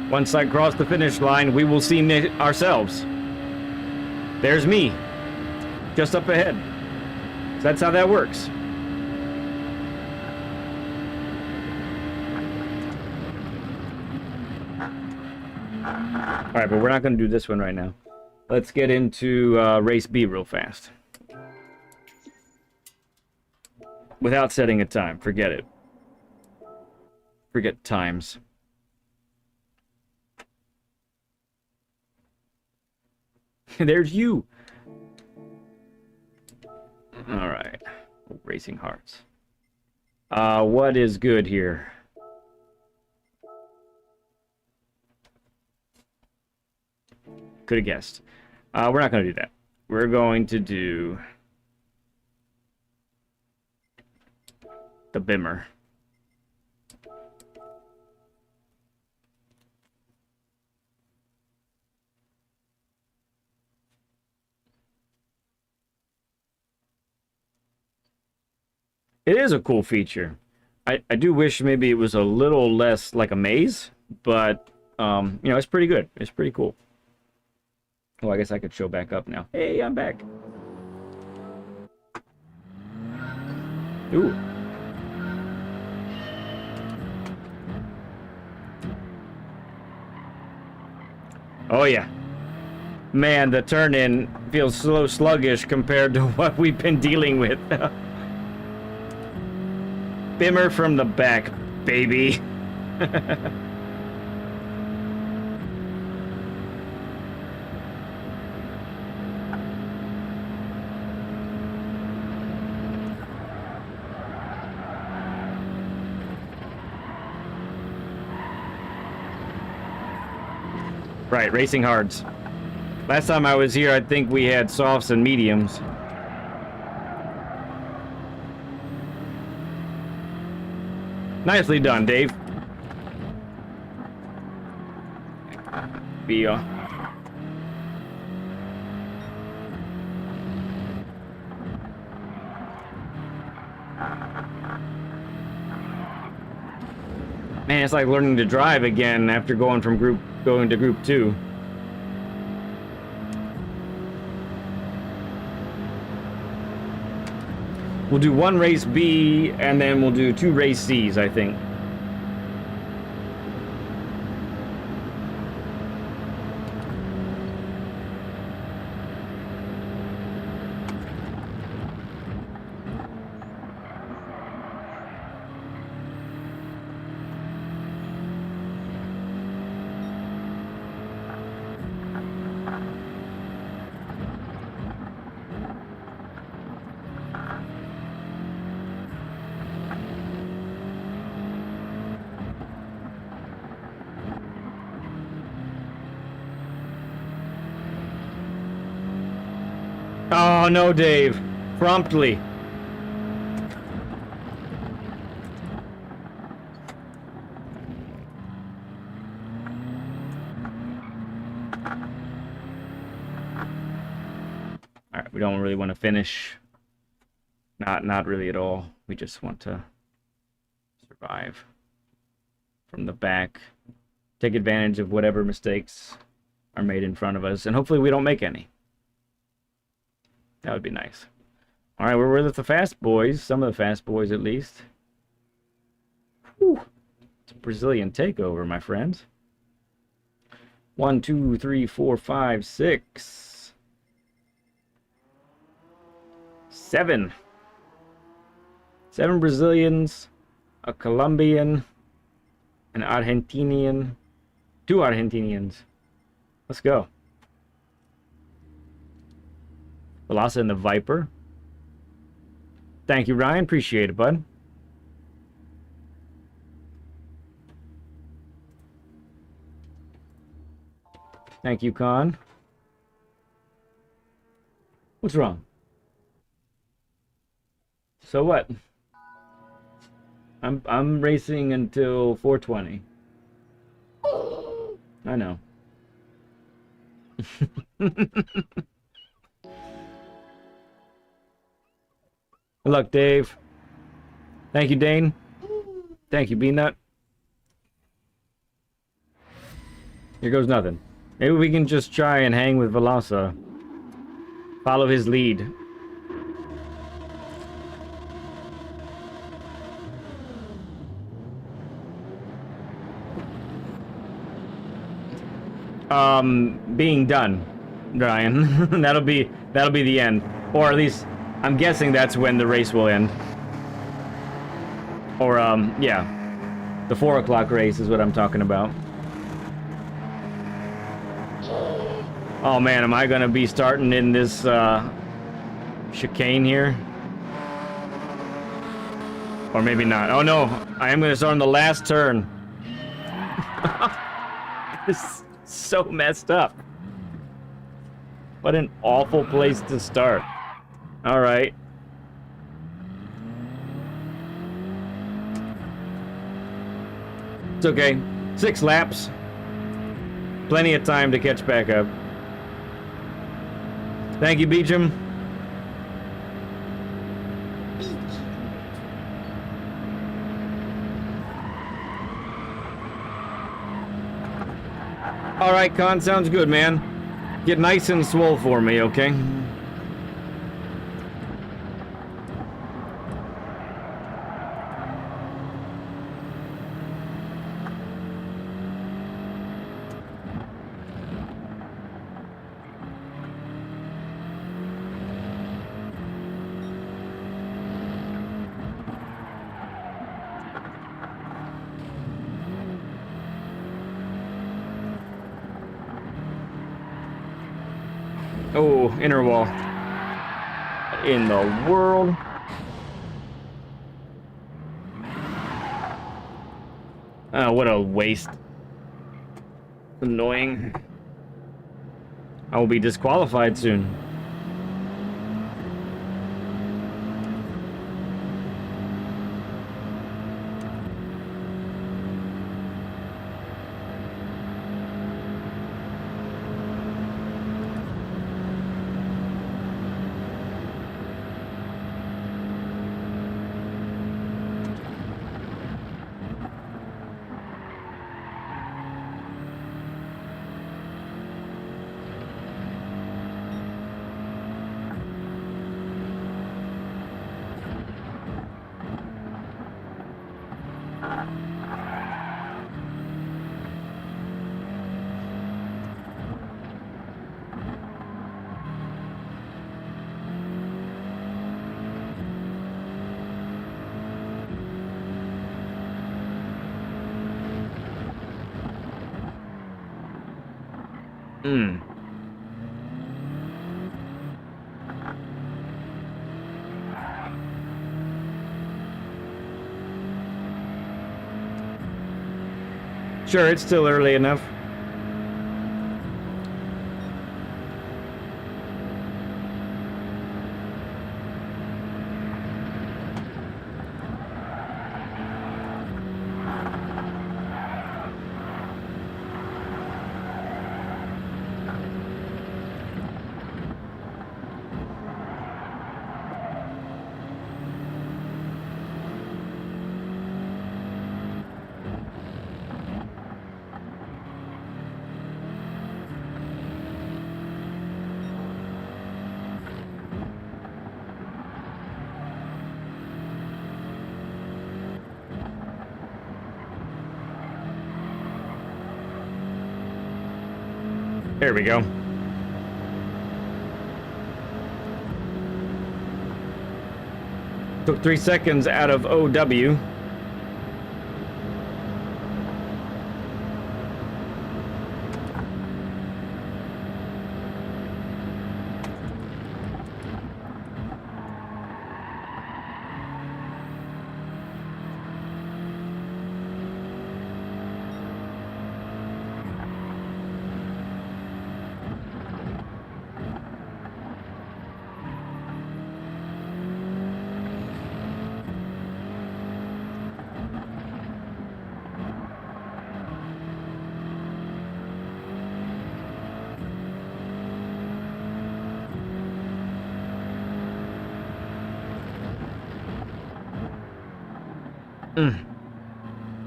once I cross the finish line, we will see ourselves. There's me, just up ahead. So that's how that works. All right, but we're not going to do this one right now. Let's get into race B real fast. Without setting a time. Forget it. Forget times. There's you. All right. Racing hearts. What is good here? Could have guessed. We're not going to do that. We're going to do the Bimmer. It is a cool feature. I do wish maybe it was a little less like a maze, but, you know, it's pretty good. It's pretty cool. Oh, I guess I could show back up now. Hey, I'm back. Ooh. Oh, yeah. Man, the turn-in feels so sluggish compared to what we've been dealing with. Bimmer from the back, baby. Right, racing hards. Last time I was here, I think we had softs and mediums. Nicely done, Dave. Be Man, it's like learning to drive again after going to group 2. We'll do 1 race B, and then we'll do 2 race C's, I think. Oh, no, Dave. Promptly. All right, we don't really want to finish. Not really at all. We just want to survive from the back. Take advantage of whatever mistakes are made in front of us, and hopefully we don't make any. That would be nice. All right, we're with the fast boys. Some of the fast boys, at least. Whew. It's a Brazilian takeover, my friends. 1, 2, 3, 4, 5, 6, 7. 7 Brazilians, a Colombian, an Argentinian, 2 Argentinians. Let's go. Velasa and the Viper. Thank you, Ryan. Appreciate it, bud. Thank you, Con. What's wrong? So what? I'm racing until 4:20. I know. Good luck, Dave. Thank you, Dane. Thank you, Beanut. Here goes nothing. Maybe we can just try and hang with Velasa. Follow his lead. Being done, Ryan. that'll be the end. Or at least I'm guessing that's when the race will end. Or, yeah. The 4 o'clock race is what I'm talking about. Oh man, am I gonna be starting in this, chicane here? Or maybe not. Oh no, I am gonna start on the last turn. This is so messed up. What an awful place to start. Alright. It's okay. 6 laps. Plenty of time to catch back up. Thank you, Beecham. Alright, Con, sounds good, man. Get nice and swole for me, okay? Oh, inner wall. In the world. Oh, what a waste. Annoying. I will be disqualified soon. Sure, it's still early enough. There we go. Took 3 seconds out of OW.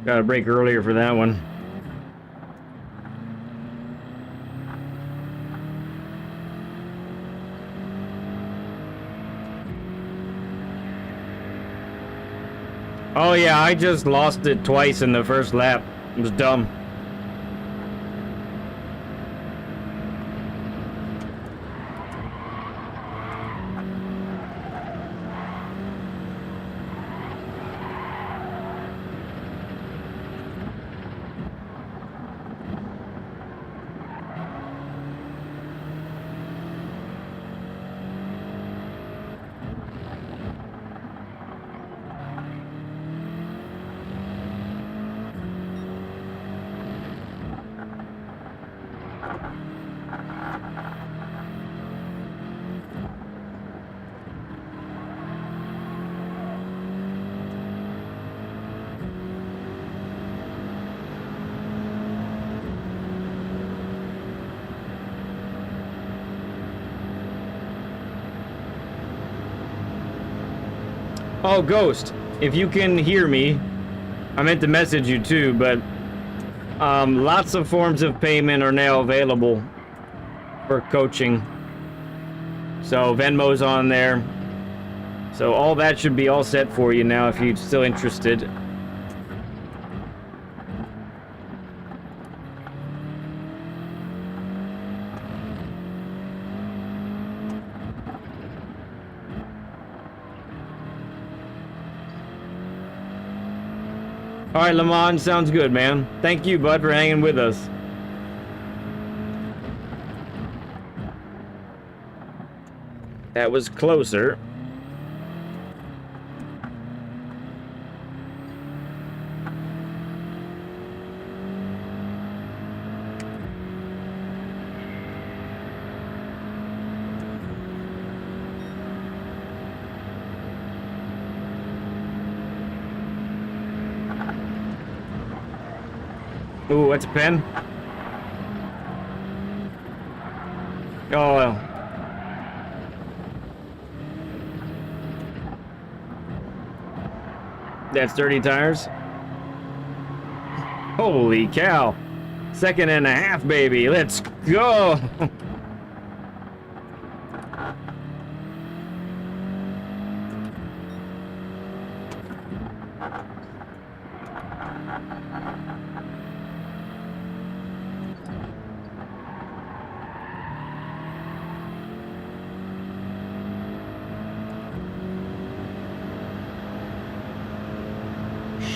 Got a break earlier for that one. Oh yeah, I just lost it twice in the first lap. It was dumb. Oh, Ghost, if you can hear me, I meant to message you too, but lots of forms of payment are now available for coaching. So Venmo's on there. So all that should be all set for you now if you're still interested. All right, Lamont, sounds good, man. Thank you, bud, for hanging with us. That was closer. Ooh, that's a pen. Oh. That's dirty tires. Holy cow. 2.5, baby. Let's go.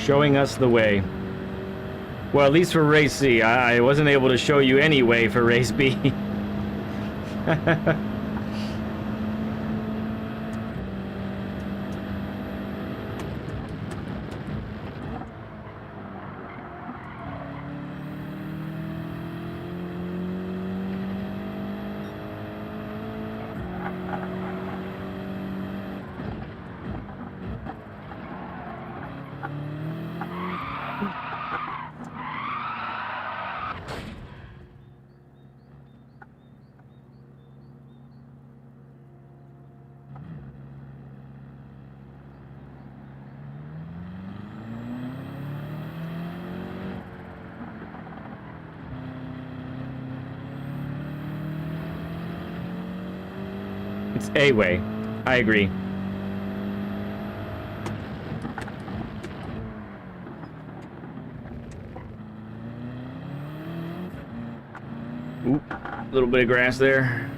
Showing us the way. Well, at least for race C. I wasn't able to show you any way for race B. It's a way. I agree. Oop, a little bit of grass there.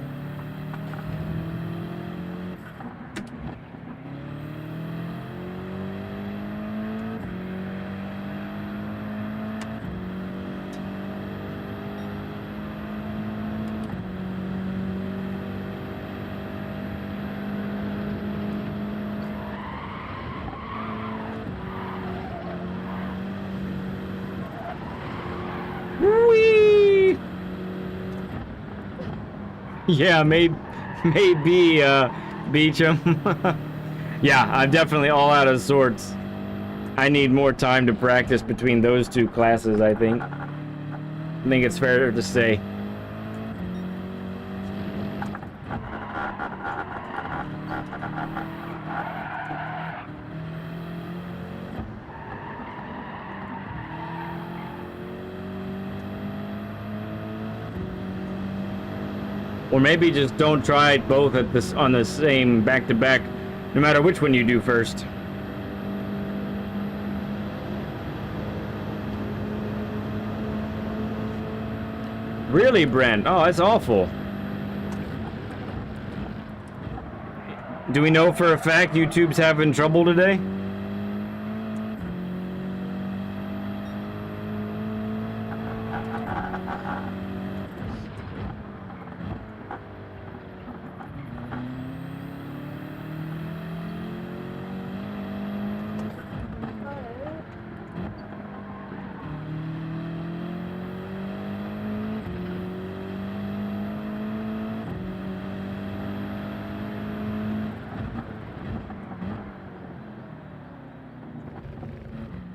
Whee! Yeah, maybe beach him. Yeah, I'm definitely all out of sorts. I need more time to practice between those two classes, I think. I think it's fair to say. Or maybe just don't try both at this on the same back-to-back, no matter which one you do first. Really, Brent? Oh, that's awful. Do we know for a fact YouTube's having trouble today?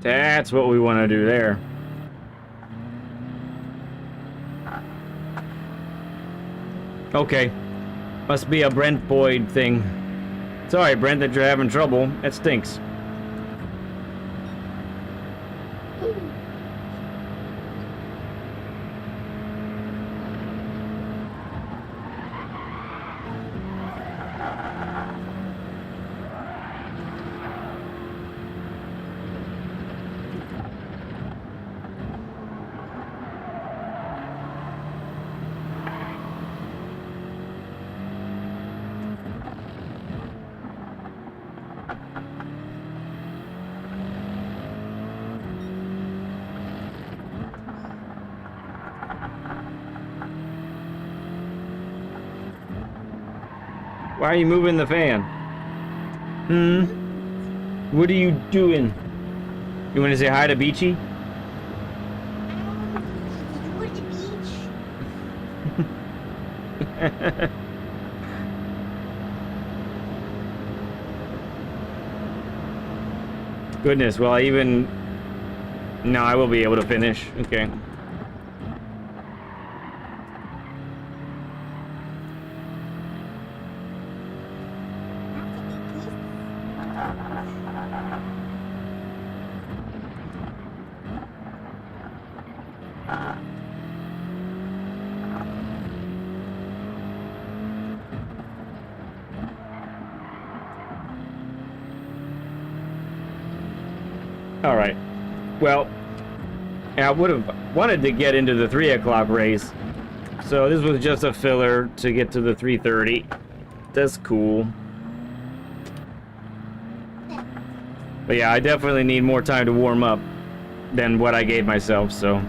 That's what we want to do there. Okay. Must be a Brent Boyd thing. Sorry, Brent, that you're having trouble. That stinks. Why are you moving the fan? What are you doing? You want to say hi to Beachy?
Go to the beach.
Goodness, well, no, I will be able to finish. Okay. All right. Well, I would have wanted to get into the 3 o'clock race, so this was just a filler to get to the 3:30. That's cool. But yeah, I definitely need more time to warm up than what I gave myself, so.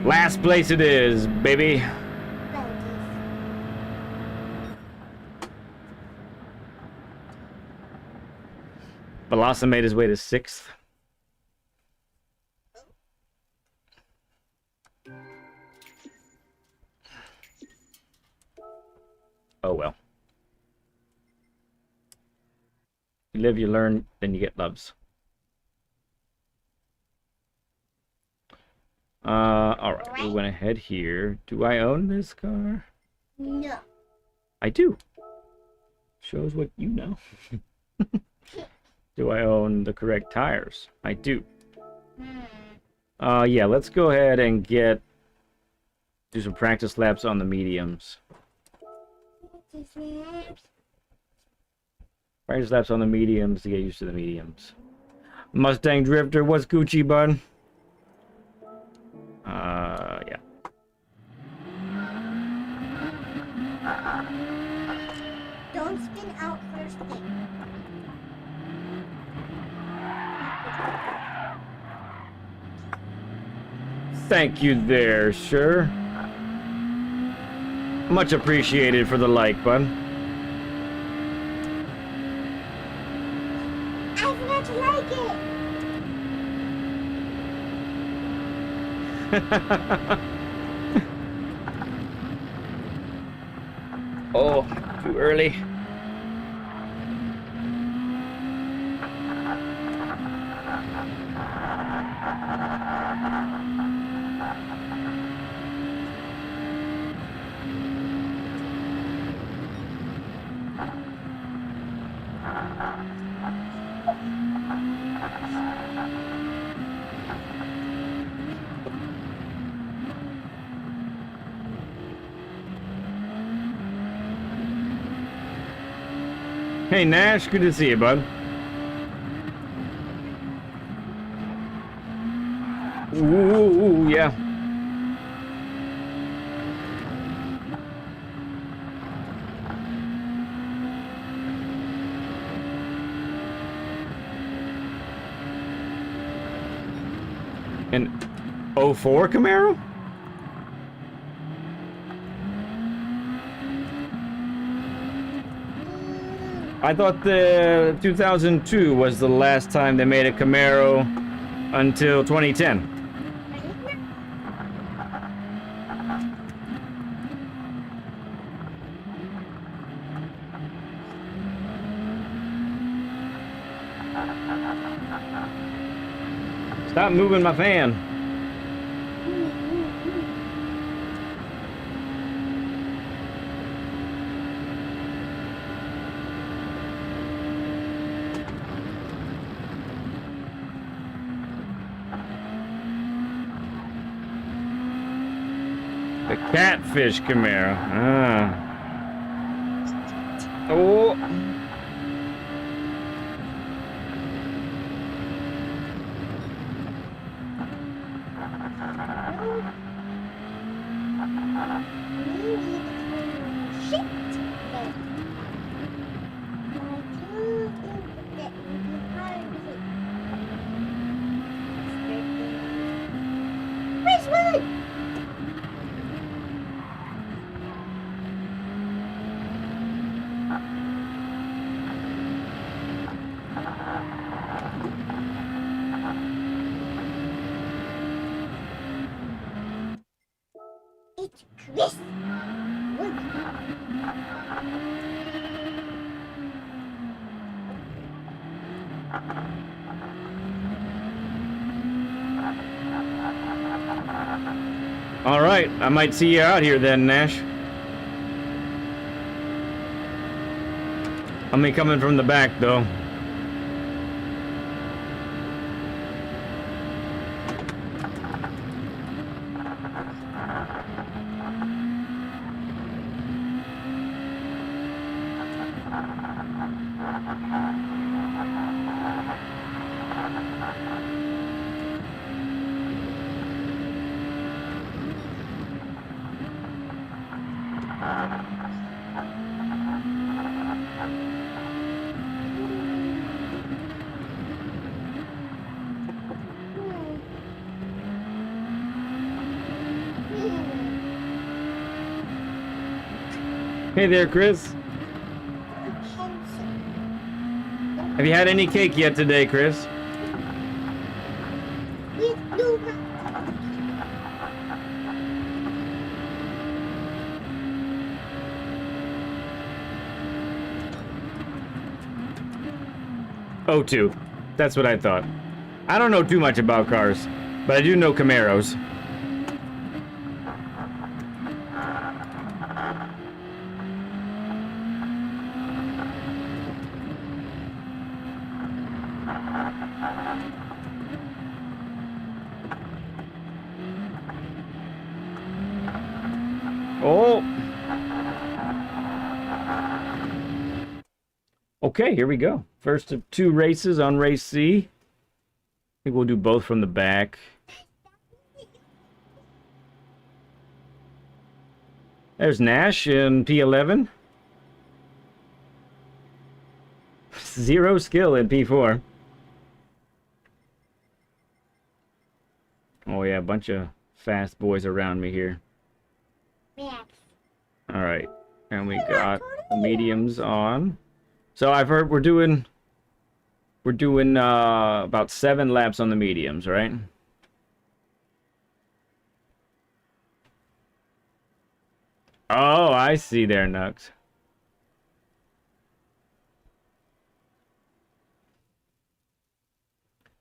Last place it is, baby. Balasa made his way to 6th. Oh well. You live, you learn, then you get loves. Alright, we went ahead here. Do I own this car?
No.
I do. Shows what you know. Do I own the correct tires? I do. Yeah, let's go ahead and do some practice laps on the mediums. Practice laps on the mediums to get used to the mediums. Mustang Drifter, what's Gucci, bud? Yeah.
Don't spin out first thing.
Thank you there, sir. Much appreciated for the like, bud.
I forgot to like it.
Oh, too early. Hey Nash, good to see you, bud. Ooh, yeah. An 04 Camaro? I thought the 2002 was the last time they made a Camaro until 2010. Stop moving my fan. The catfish Camaro. Ah. Oh.
It's Chris.
All right, I might see you out here then, Nash. I'm coming from the back though. Hey there, Chris. Have you had any cake yet today, Chris? O2. That's what I thought. I don't know too much about cars, but I do know Camaros. Oh! Okay, here we go. First of two races on race C. I think we'll do both from the back. There's Nash in P11. Zero skill in P4. Oh yeah, a bunch of fast boys around me here. All right, and we got the mediums on. So I've heard we're doing about 7 laps on the mediums, right? Oh, I see there, Nux.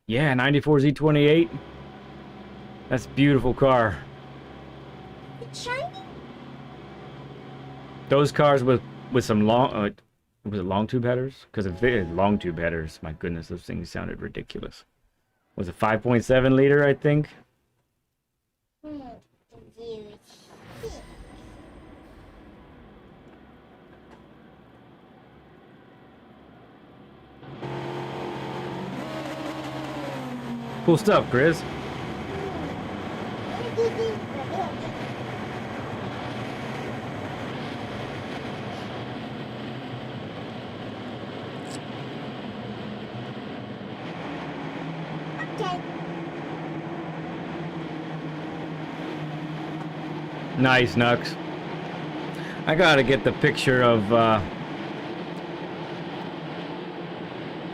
Yeah, 94 Z28. That's a beautiful car.
It's shiny.
Those cars with some long, was it long tube headers? Because if they had long tube headers, my goodness, those things sounded ridiculous. Was it 5.7 liter, I think? Cool stuff, Chris. Nice, Nux. I gotta get the picture of the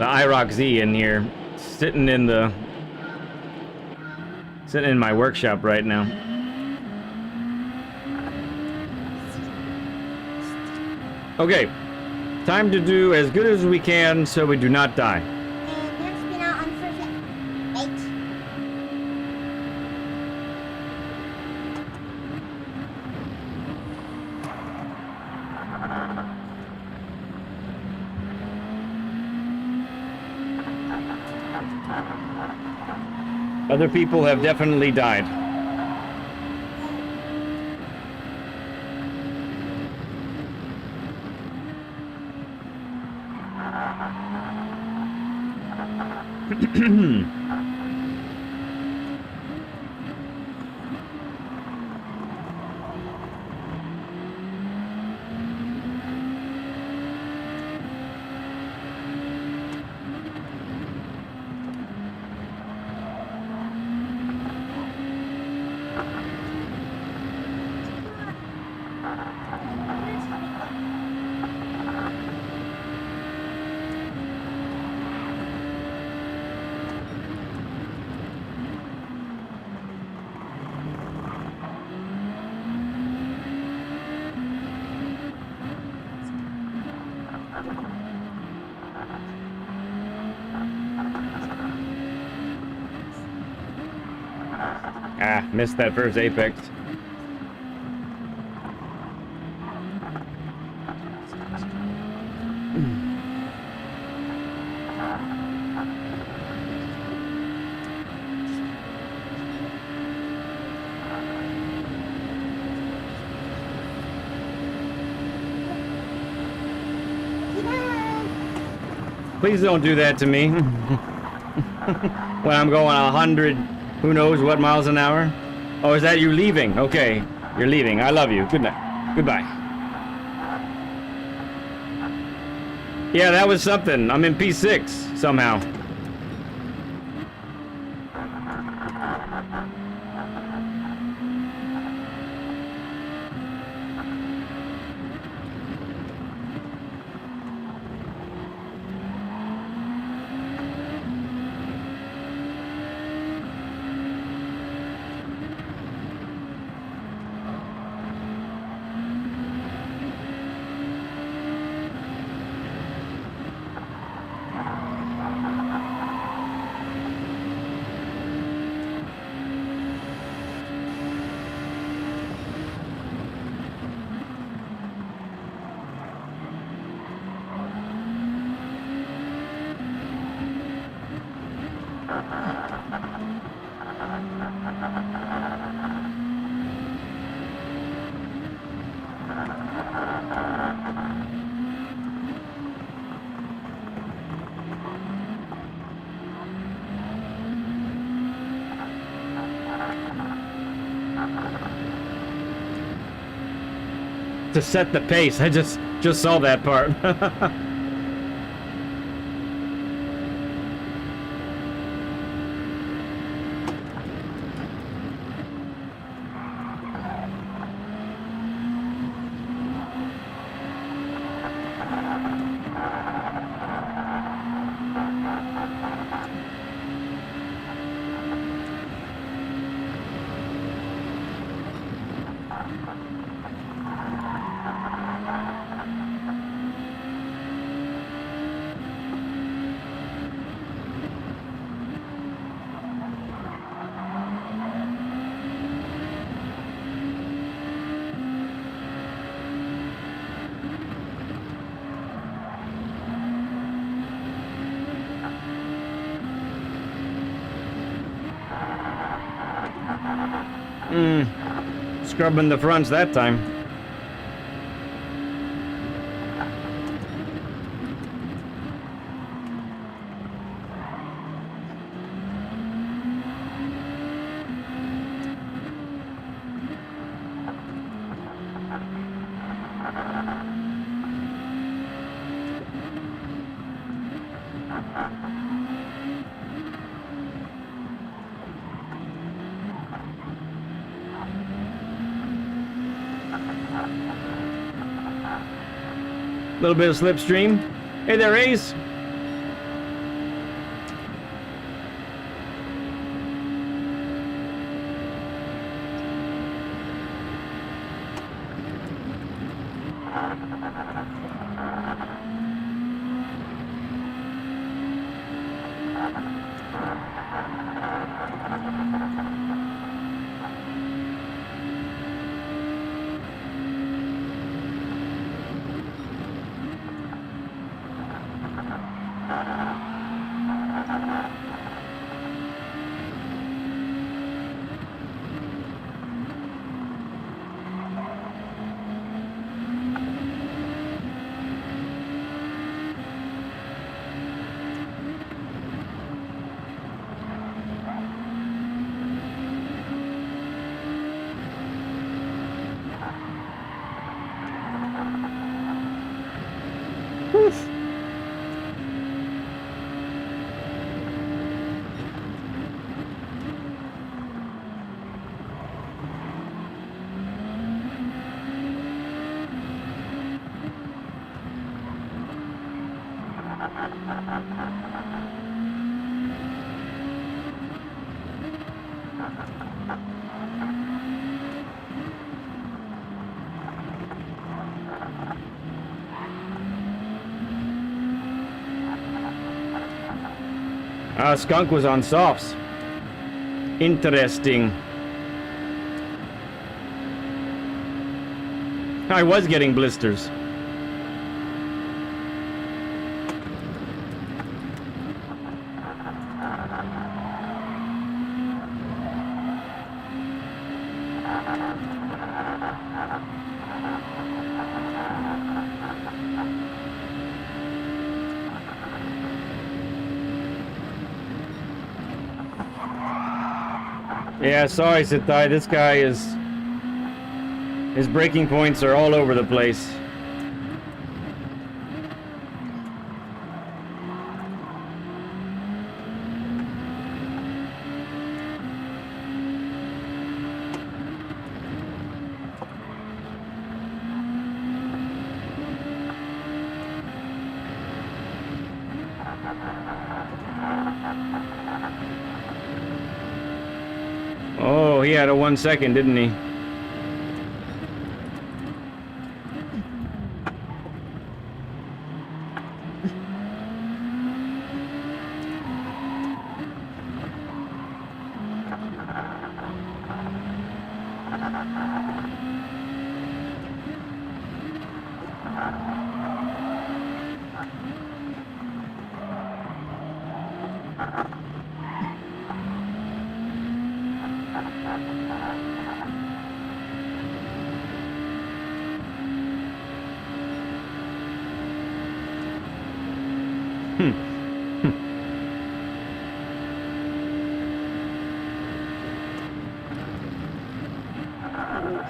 IROC Z in here, sitting in my workshop right now. Okay, time to do as good as we can so we do not die.
And next spin out on first hit. Wait.
Other people have definitely died. Ah, missed that first apex. Please don't do that to me. When I'm going 100, who knows what miles an hour? Oh, is that you leaving? Okay, you're leaving. I love you. Good night. Goodbye. Yeah, that was something. I'm in P6 somehow. To set the pace. I just saw that part. Scrubbing the fronts that time. Little bit of slipstream. Hey there, Ace. Skunk was on softs. Interesting. I was getting blisters. Yeah, sorry, Sitai. This guy is... his braking points are all over the place. Oh, he had a 1 second, didn't he?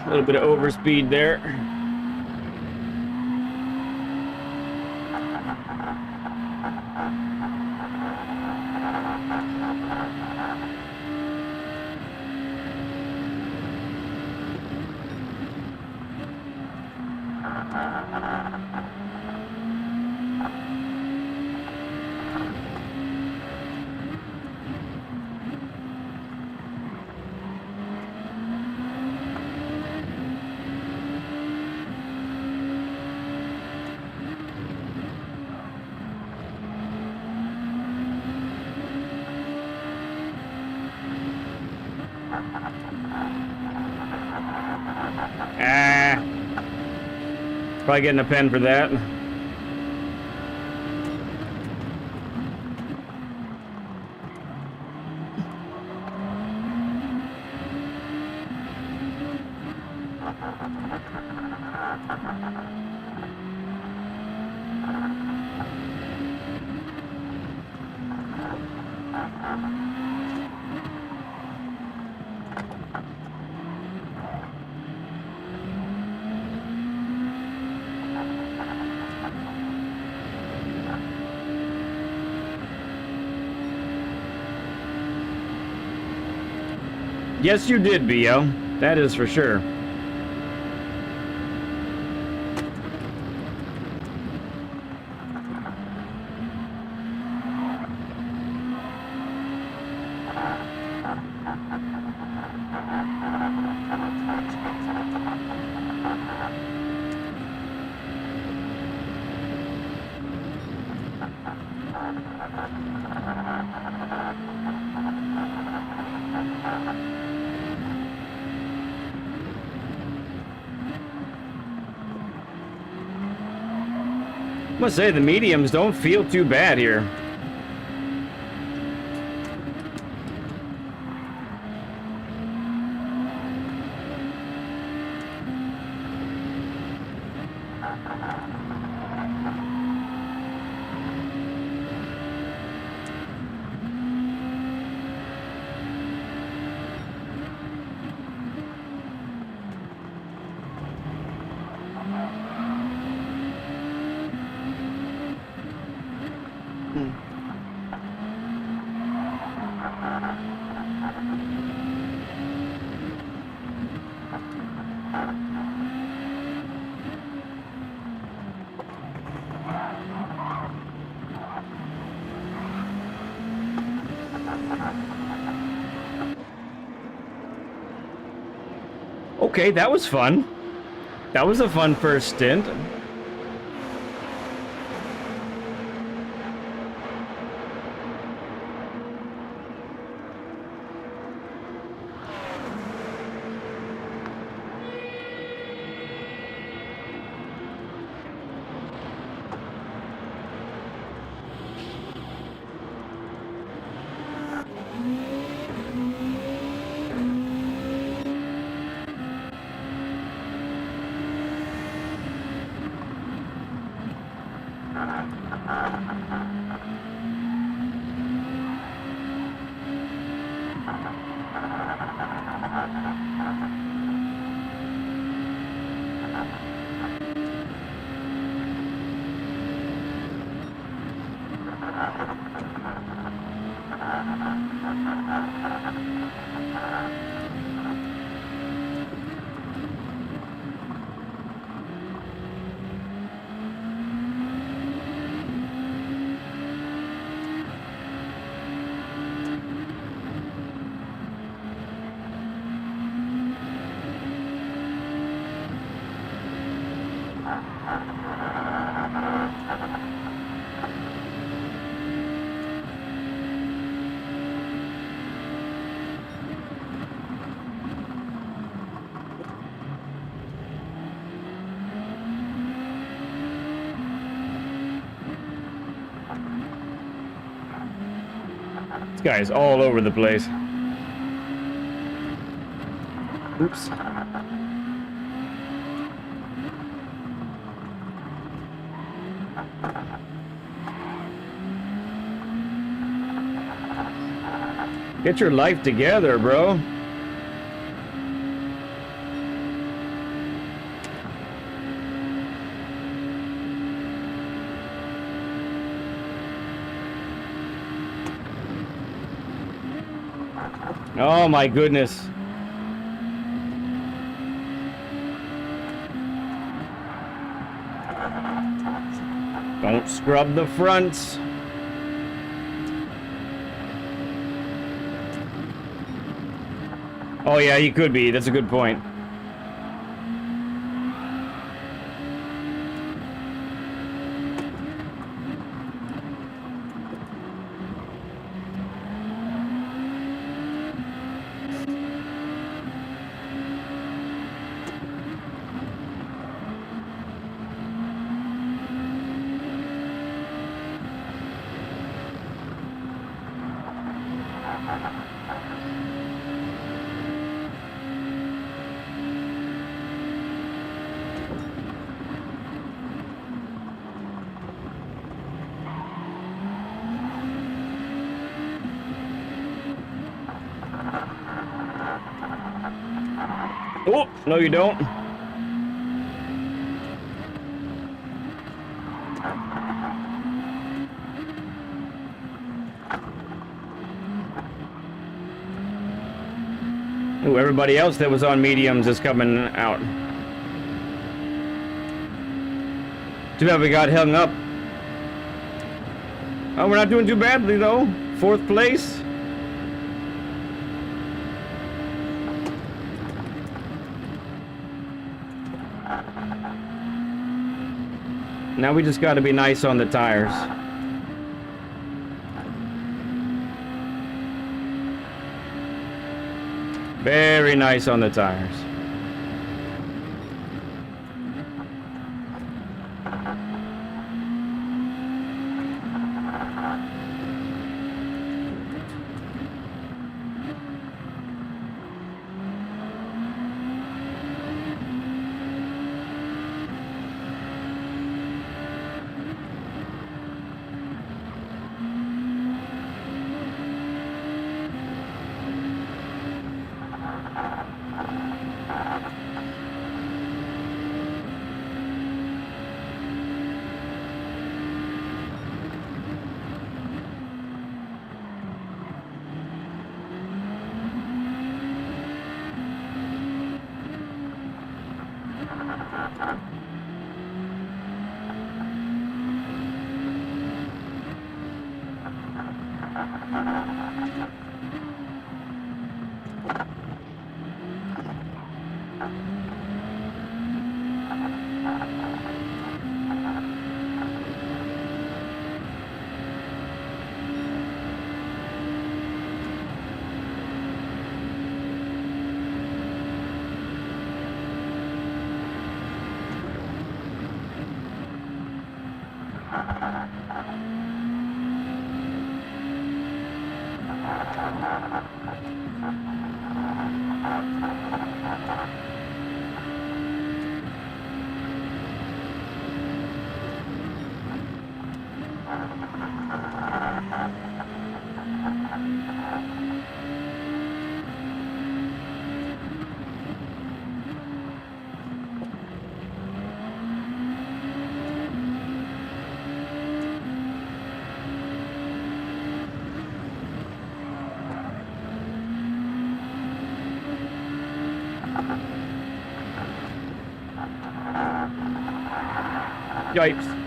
A little bit of overspeed there. Probably getting a pen for that. Yes, you did, BO. That is for sure. I must say, the mediums don't feel too bad here. Okay, that was fun. That was a fun first stint. This guy is all over the place. Oops. Get your life together, bro. Oh my goodness. Don't scrub the fronts. Oh yeah, you could be. That's a good point. Oh, no you don't. Ooh, everybody else that was on mediums is coming out. Too bad we got hung up. Oh, we're not doing too badly though. 4th place. Now we just got to be nice on the tires. Very nice on the tires. Yipes.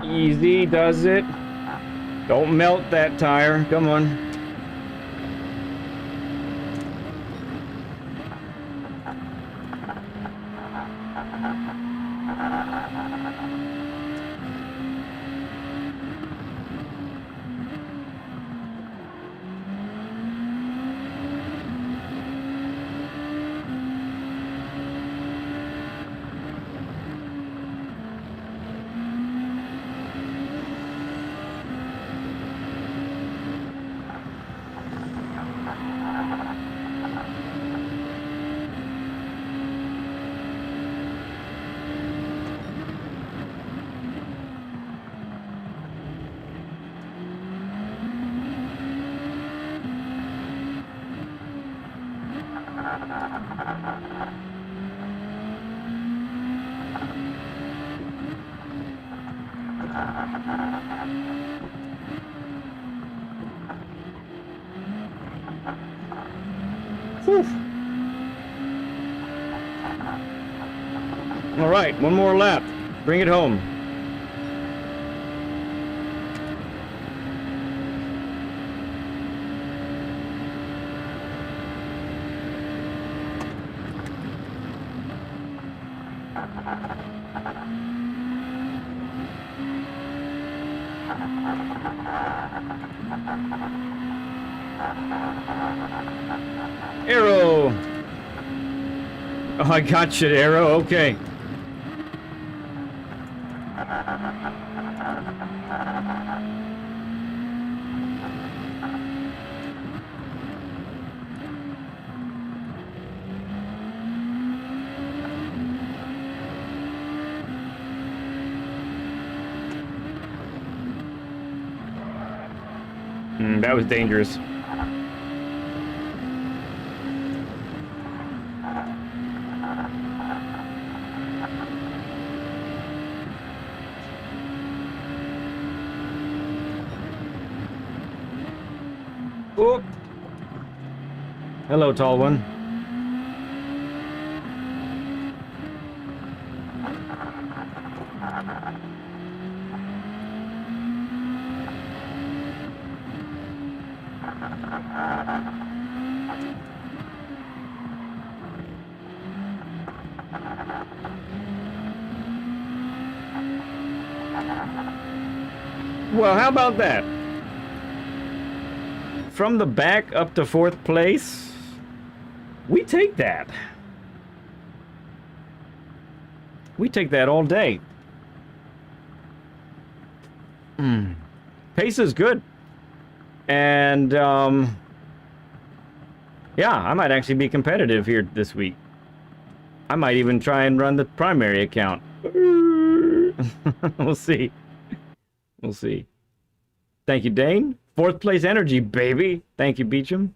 Easy does it. Don't melt that tire. Come on. Whew. All right, one more lap. Bring it home. Arrow. Oh, I got you, Arrow. Okay. That was dangerous. Oh. Hello, tall one. Well, how about that? From the back up to 4th place, we take that. We take that all day. Pace is good. And, yeah, I might actually be competitive here this week. I might even try and run the primary account. We'll see. We'll see. Thank you, Dane. 4th place energy, baby. Thank you, Beecham.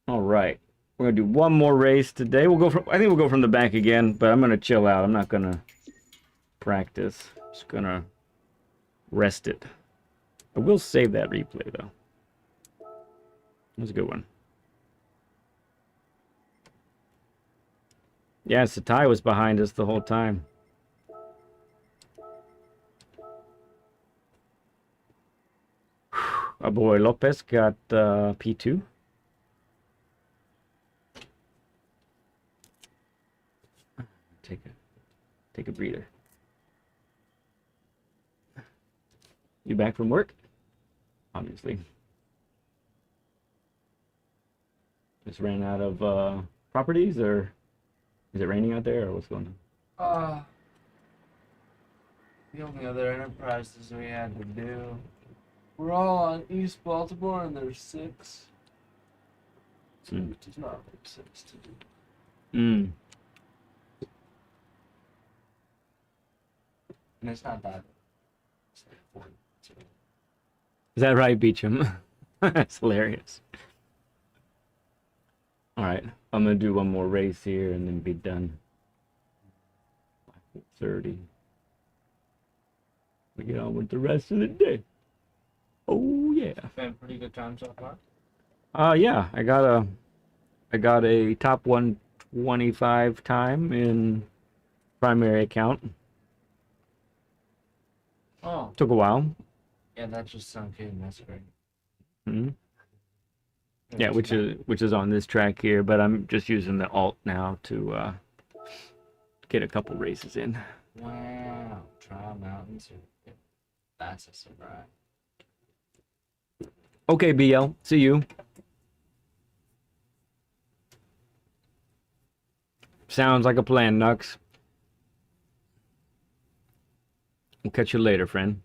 All right. We're gonna do one more race today. We'll go from. I think we'll go from the back again, but I'm gonna chill out. I'm not gonna practice. Just gonna rest it. I will save that replay though. That's a good one. Yeah, Satai was behind us the whole time. Our boy Lopez got P2. Take a breather. You back from work? Obviously. Just ran out of properties, or is it raining out there, or what's going on?
The only other enterprises we had to do. We're all on East Baltimore, and there's 6. So it does not make sense to do. And it's not bad. It's like 40.
Is that right, Beecham? That's hilarious. Alright, I'm gonna do one more race here and then be done. 5:30. We get on with the rest of the day. Oh yeah.
Been pretty good time so far.
Yeah, I got a top 125 time in primary account.
Oh.
Took a while.
Yeah, that just sunk in. That's great.
Mm-hmm. Yeah, which is on this track here, but I'm just using the alt now to get a couple races in.
Wow. Trial Mountain Circuit. That's a surprise.
Okay, BL. See you. Sounds like a plan, Nux. We'll catch you later, friend.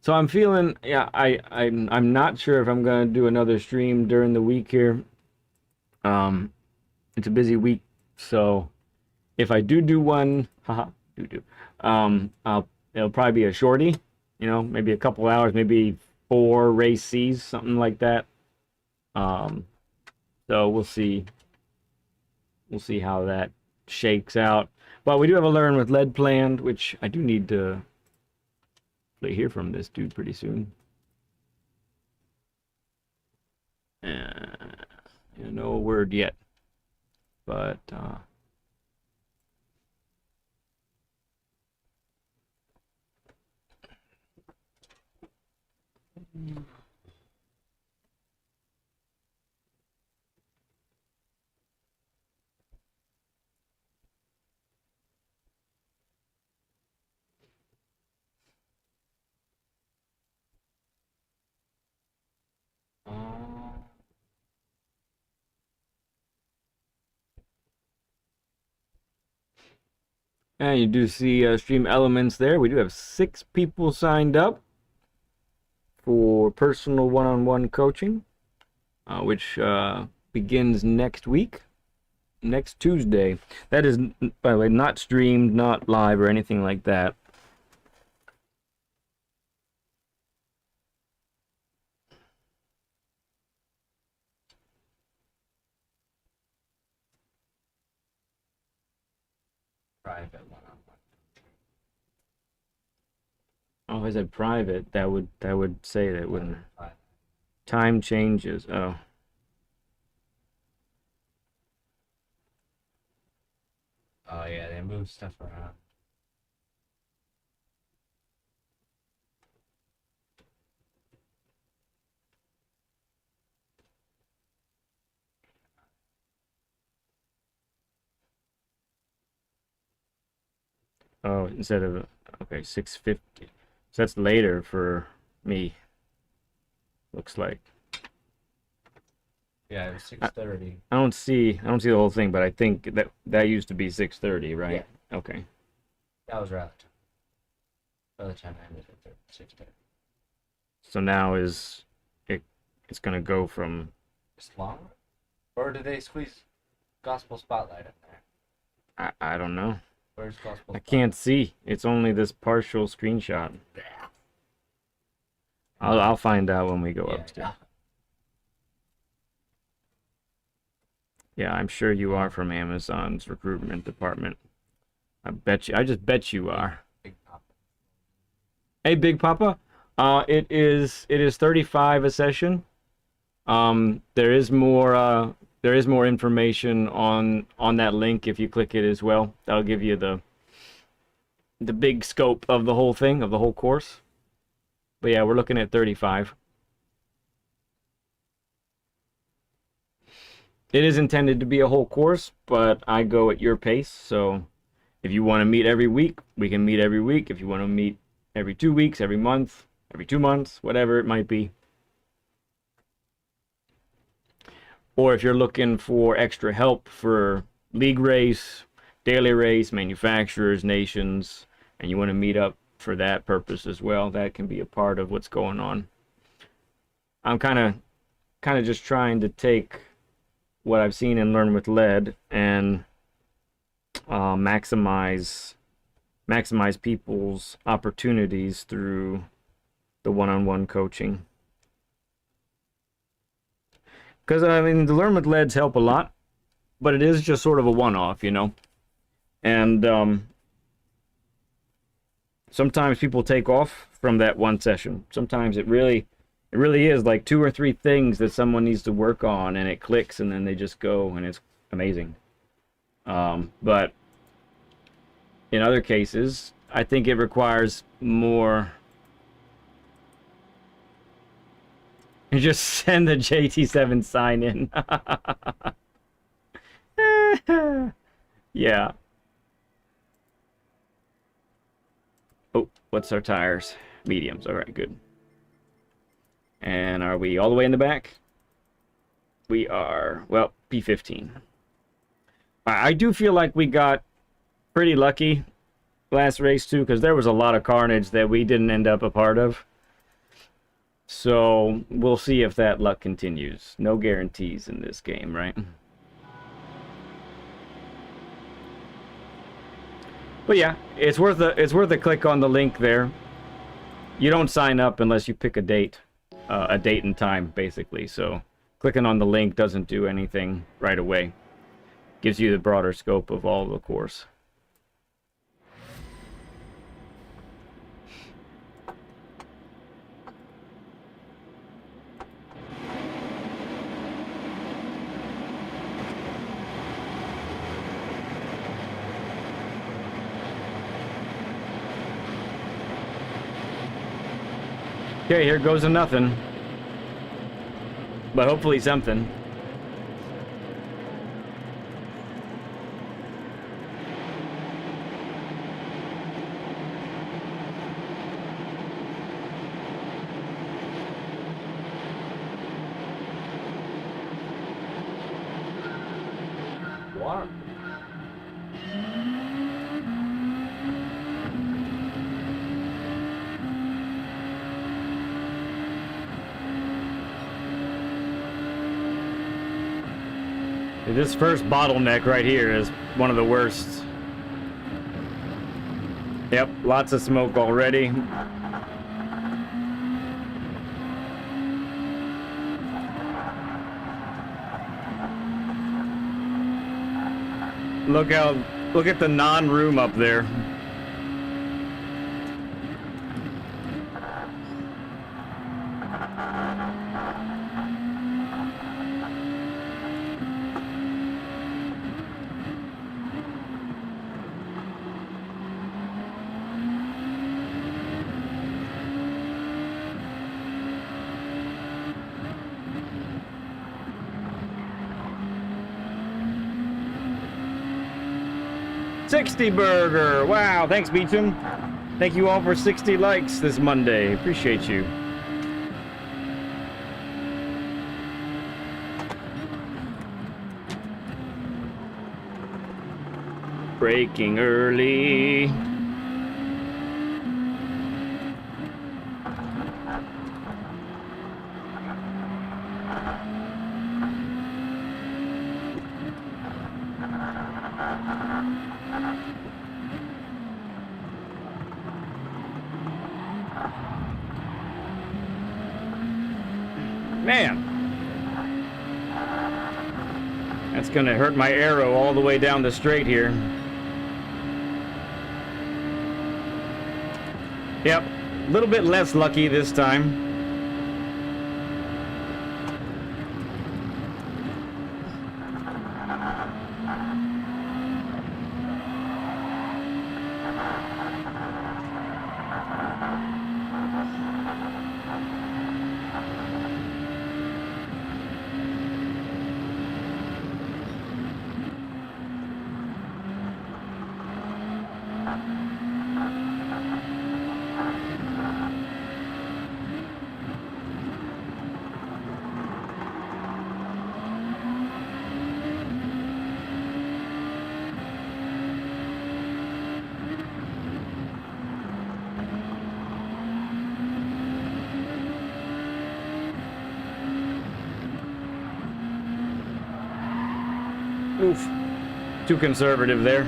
So I'm feeling, yeah, I'm not sure if I'm gonna do another stream during the week here. It's a busy week, so if I do one, it'll probably be a shorty, you know, maybe a couple hours, maybe 4 race C's, something like that. So we'll see how that shakes out. But we do have a learn with lead planned, which I do need to hear from this dude pretty soon. No word yet, but and you do see stream elements there. We do have 6 people signed up for personal one-on-one coaching, which begins next week, next Tuesday. That is, by the way, not streamed, not live, or anything like that.
Private one-on-one.
Oh, I said private. That would say that, wouldn't it? Time changes. Oh.
Oh yeah, they move stuff around.
Oh, instead of, okay, 6:50. So that's later for me. Looks like.
Yeah, it was 6:30.
I don't see the whole thing, but I think that used to be 6:30, right?
Yeah.
Okay.
That was right. By the time I ended at 6:30.
So now it's gonna go from.
It's longer? Or did they squeeze Gospel Spotlight in there?
I don't know.
Where's Gospel
I
Spotlight?
can't see. It's only this partial screenshot. I'll find out when we go upstairs. Yeah, I'm sure you are from Amazon's recruitment department. I bet you. I just bet you are.
Big Papa.
Hey, Big Papa. It is 35 a session. There is more information on that link if you click it as well. That'll give you the big scope of the whole thing, of the whole course. But yeah, we're looking at 35. It is intended to be a whole course, but I go at your pace. So if you want to meet every week, we can meet every week. If you want to meet every 2 weeks, every month, every 2 months, whatever it might be. Or if you're looking for extra help for league race, daily race, manufacturers, nations, and you want to meet up for that purpose as well, that can be a part of what's going on. I'm kind of just trying to take what I've seen and learn with lead and maximize people's opportunities through the one-on-one coaching. Because I mean, the learn with leads help a lot, but it is just sort of a one-off, you know. And sometimes people take off from that one session. Sometimes it really is like 2 or 3 things that someone needs to work on, and it clicks, and then they just go, and it's amazing. But in other cases, I think it requires more. You just send the GT7 sign in. Yeah. Oh, what's our tires? Mediums. All right, good. And are we all the way in the back? We are, well, P15. I do feel like we got pretty lucky last race too, because there was a lot of carnage that we didn't end up a part of. So we'll see if that luck continues. No guarantees in this game, right? But yeah, it's worth a click on the link there. You don't sign up unless you pick a date and time, basically. So clicking on the link doesn't do anything right away. Gives you the broader scope of all the course. Okay, here goes a nothing. But hopefully something.
Water.
This first bottleneck right here is one of the worst. Yep, lots of smoke already. Look at the non-room up there. $60 burger. Wow, thanks, Beecham. Thank you all for 60 likes this Monday. Appreciate you. Braking early. Man. That's gonna hurt my arrow all the way down the straight here. Yep, a little bit less lucky this time. Oof. Too conservative there.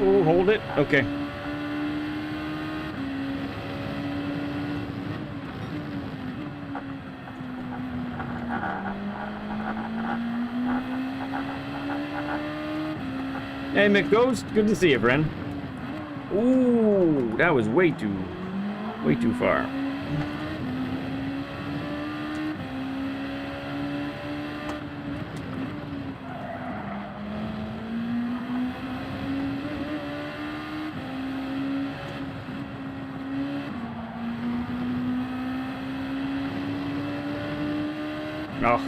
Oh, hold it. Okay. Hey, McGhost. Good to see you, friend. Ooh, that was way too far. Oh.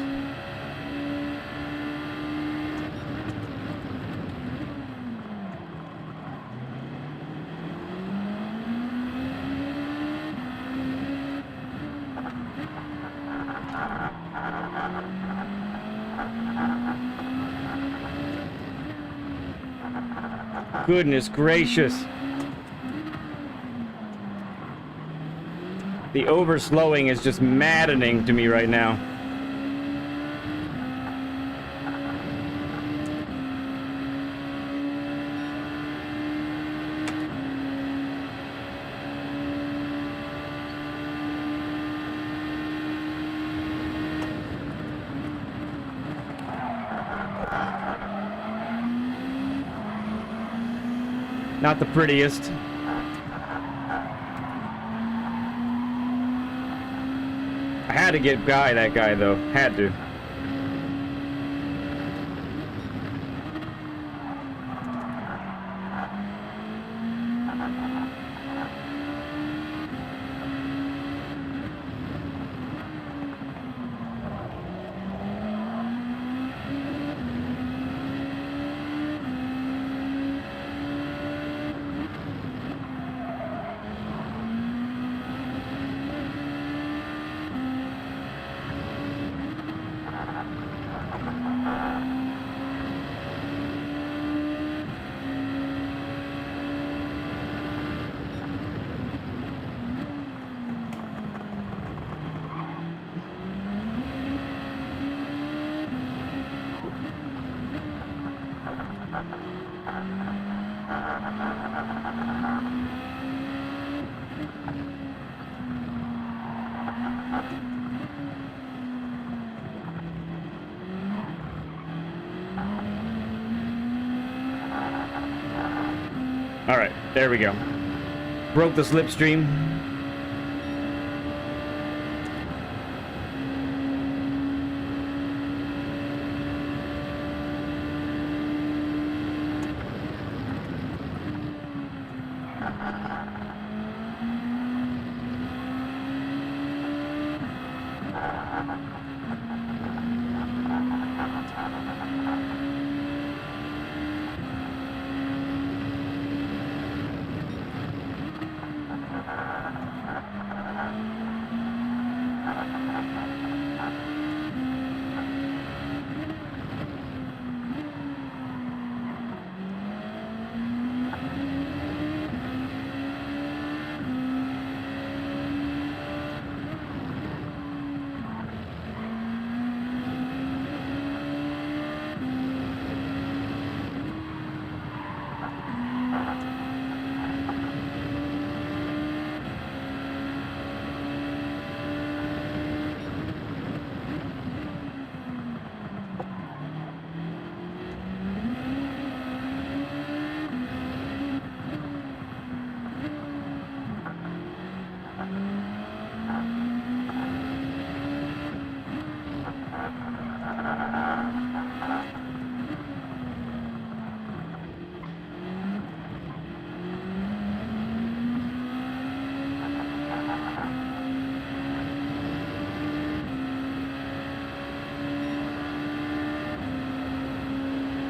Goodness gracious. The overslowing is just maddening to me right now. Not the prettiest. I had to get that guy though. Had to. All right, there we go. Broke the slipstream.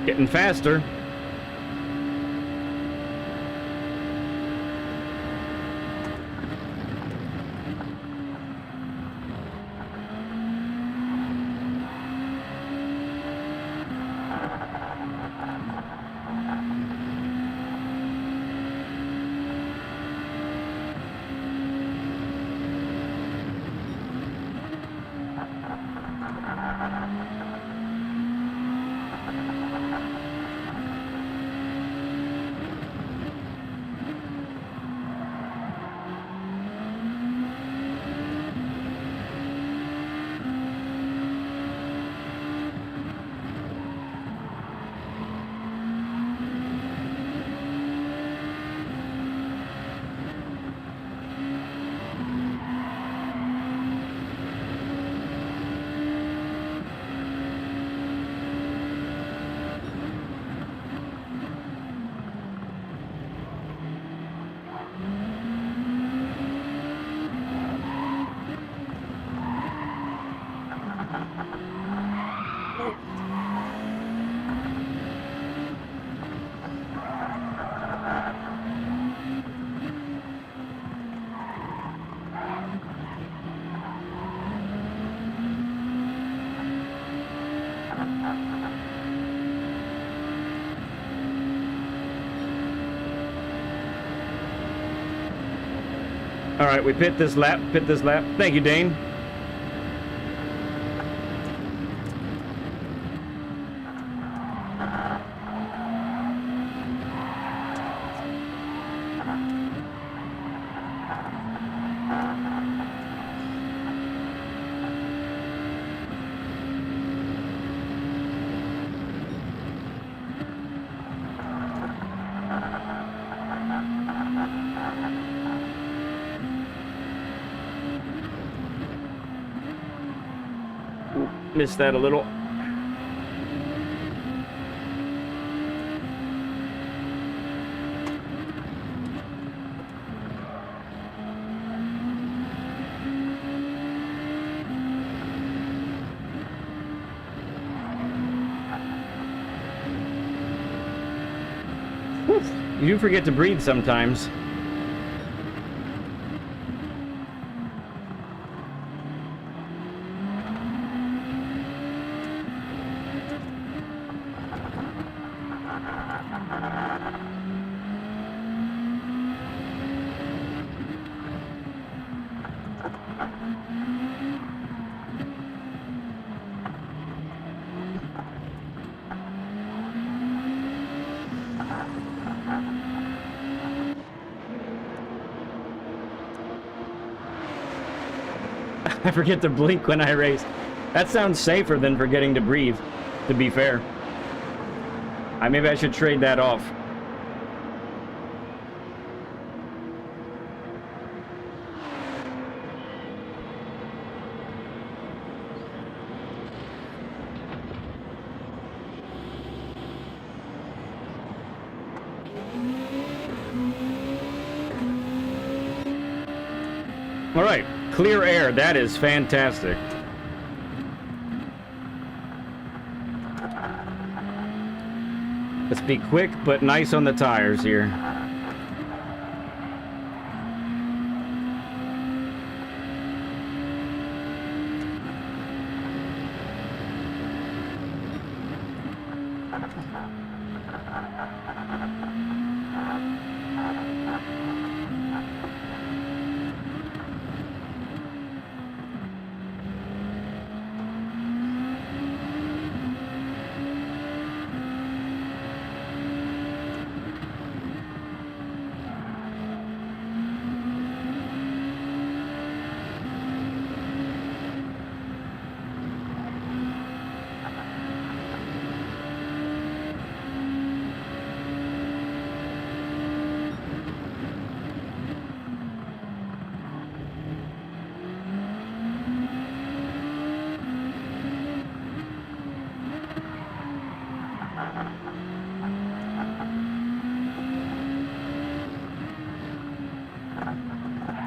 Getting faster. All right, we pit this lap, pit this lap. Thank you, Dane. Missed that a little. Whew. You do forget to breathe sometimes. I forget to blink when I race. That sounds safer than forgetting to breathe, to be fair. Maybe I should trade that off. All right, clear air. That is fantastic. Let's be quick, but nice on the tires here.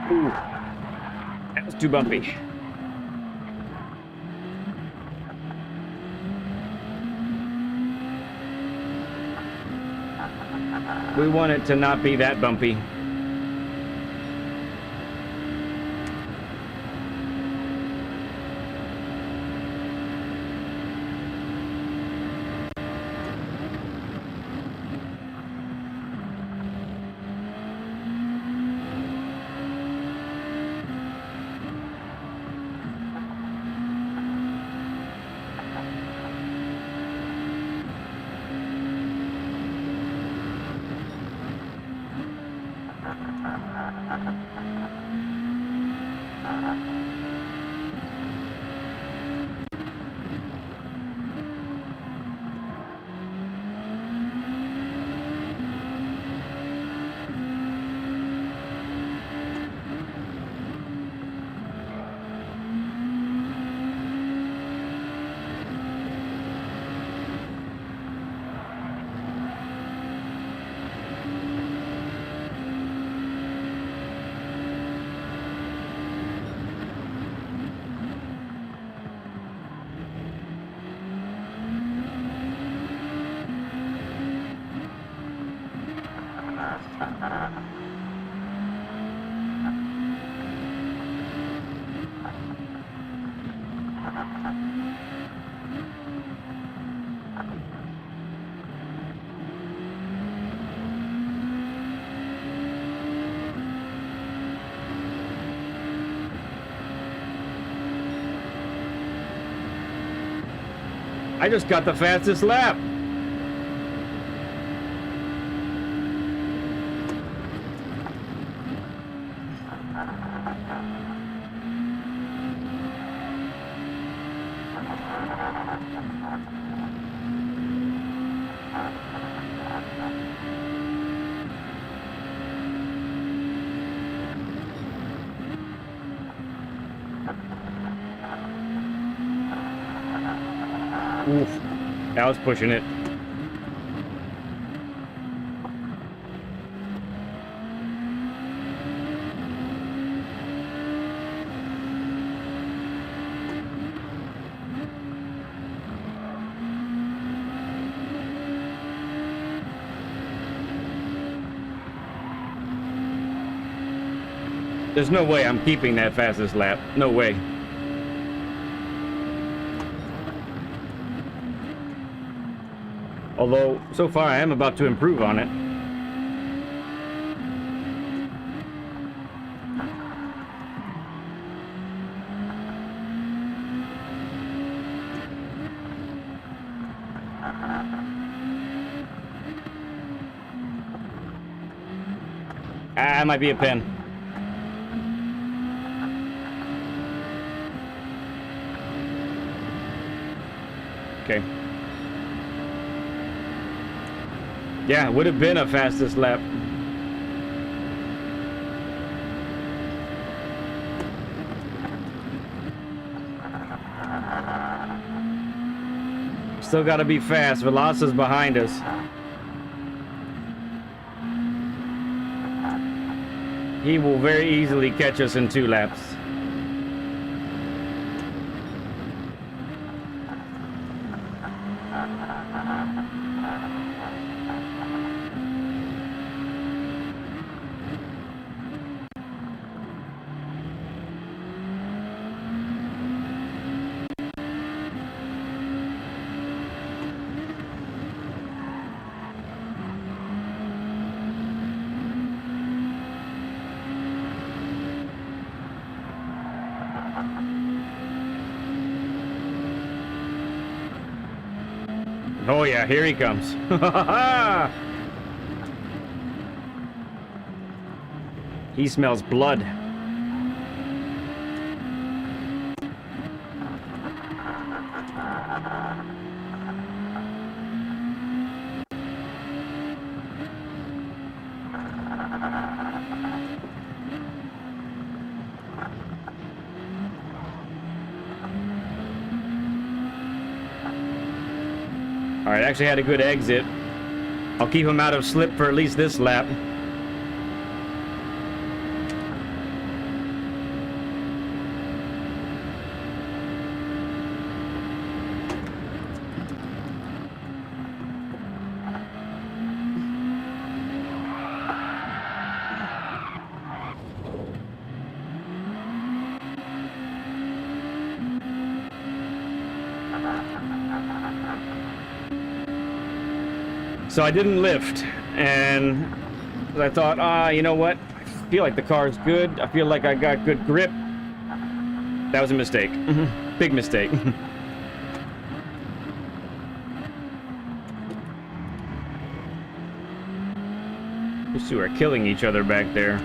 Ooh, that was too bumpy. We want it to not be that bumpy. I just got the fastest lap. Oof, that was pushing it. There's no way I'm keeping that fastest lap. No way. Although, so far I am about to improve on it. Ah, it might be a pin. Okay. Yeah, it would have been a fastest lap. Still got to be fast. Veloci's behind us. He will very easily catch us in 2 laps. Oh yeah, here he comes. He smells blood. All right, actually had a good exit. I'll keep him out of slip for at least this lap. So I didn't lift, and I thought, you know what? I feel like the car's good. I feel like I got good grip. That was a mistake. Big mistake. Those two are killing each other back there.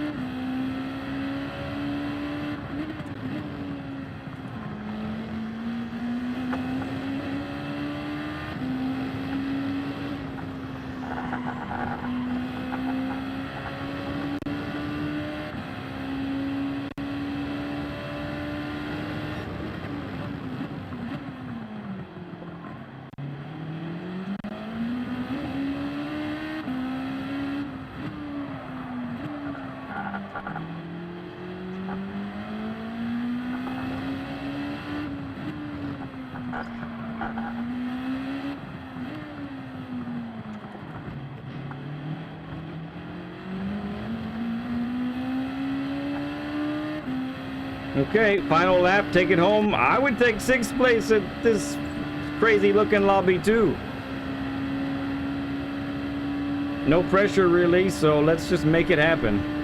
Okay, final lap, take it home. I would take 6th place at this crazy looking lobby too. No pressure really, so let's just make it happen.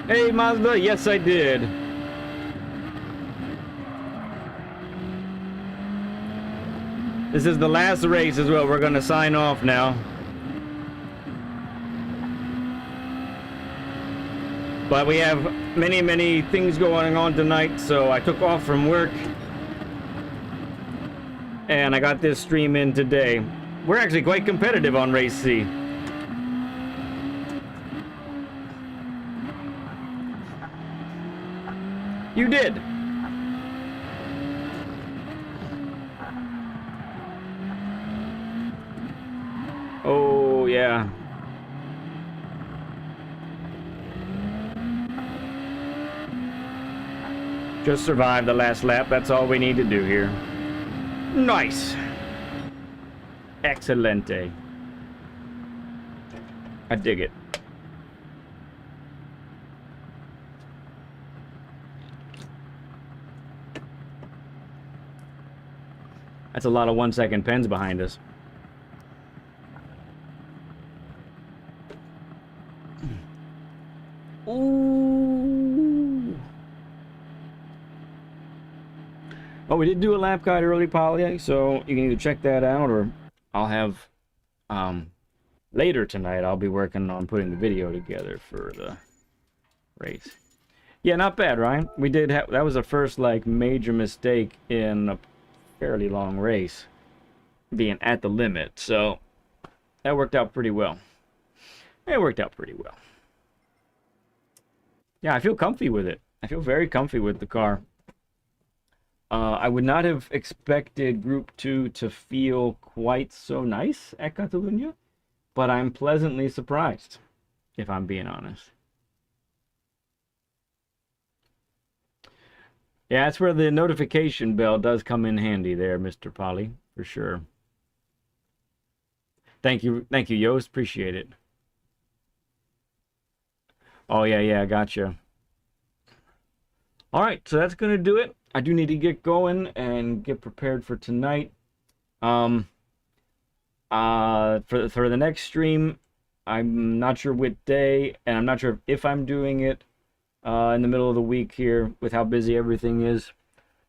Hey Mazda, yes I did. This is the last race as well. We're gonna sign off now. But we have many things going on tonight, so I took off from work. And I got this stream in today. We're actually quite competitive on Race C. You did. Oh, yeah. Just survive the last lap. That's all we need to do here. Nice. Excelente. I dig it. That's a lot of 1-second pens behind us. Ooh. Oh, we did do a lap guide early, Polly, so you can either check that out or I'll have later tonight I'll be working on putting the video together for the race. Yeah, not bad, Ryan. We did have, that was the first like major mistake in a fairly long race, being at the limit, so that worked out pretty well. It worked out pretty well. Yeah, I feel comfy with it. I feel very comfy with the car. I would not have expected Group 2 to feel quite so nice at Catalunya, but I'm pleasantly surprised, if I'm being honest. Yeah, that's where the notification bell does come in handy there, Mr. Polly, for sure. Thank you, Yost. Appreciate it. Oh, yeah, gotcha. All right, so that's going to do it. I do need to get going and get prepared for tonight. For the next stream, I'm not sure what day, and I'm not sure if I'm doing it in the middle of the week here with how busy everything is.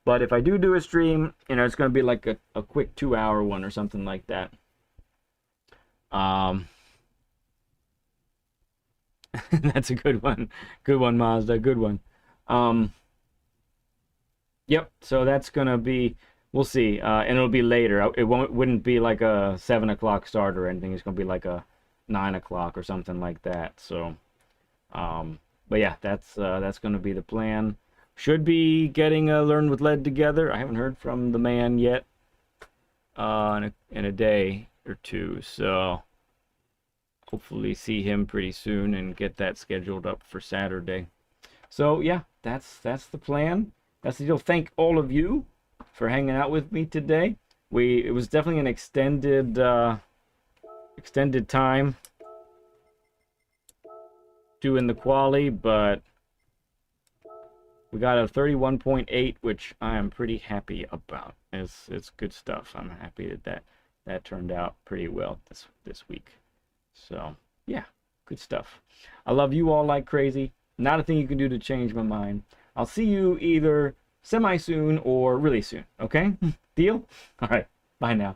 But if I do a stream, you know, it's going to be like a quick 2-hour one or something like that. That's a good one. Good one, Mazda. Good one. Yep, so that's going to be, we'll see. And it'll be later. It wouldn't be like a 7 o'clock start or anything. It's going to be like a 9 o'clock or something like that. So, but yeah, that's going to be the plan. should be getting a Learn with Lead together. I haven't heard from the man yet in a day or two, so hopefully see him pretty soon and get that scheduled up for Saturday. So yeah, that's the plan. That's the deal. Thank all of you for hanging out with me today. It was definitely an extended time doing the quali, but we got a 31.8, which I am pretty happy about. It's good stuff. I'm happy that turned out pretty well this week. So yeah, good stuff. I love you all like crazy. Not a thing you can do to change my mind. I'll see you either semi-soon or really soon, okay? Deal? All right, bye now.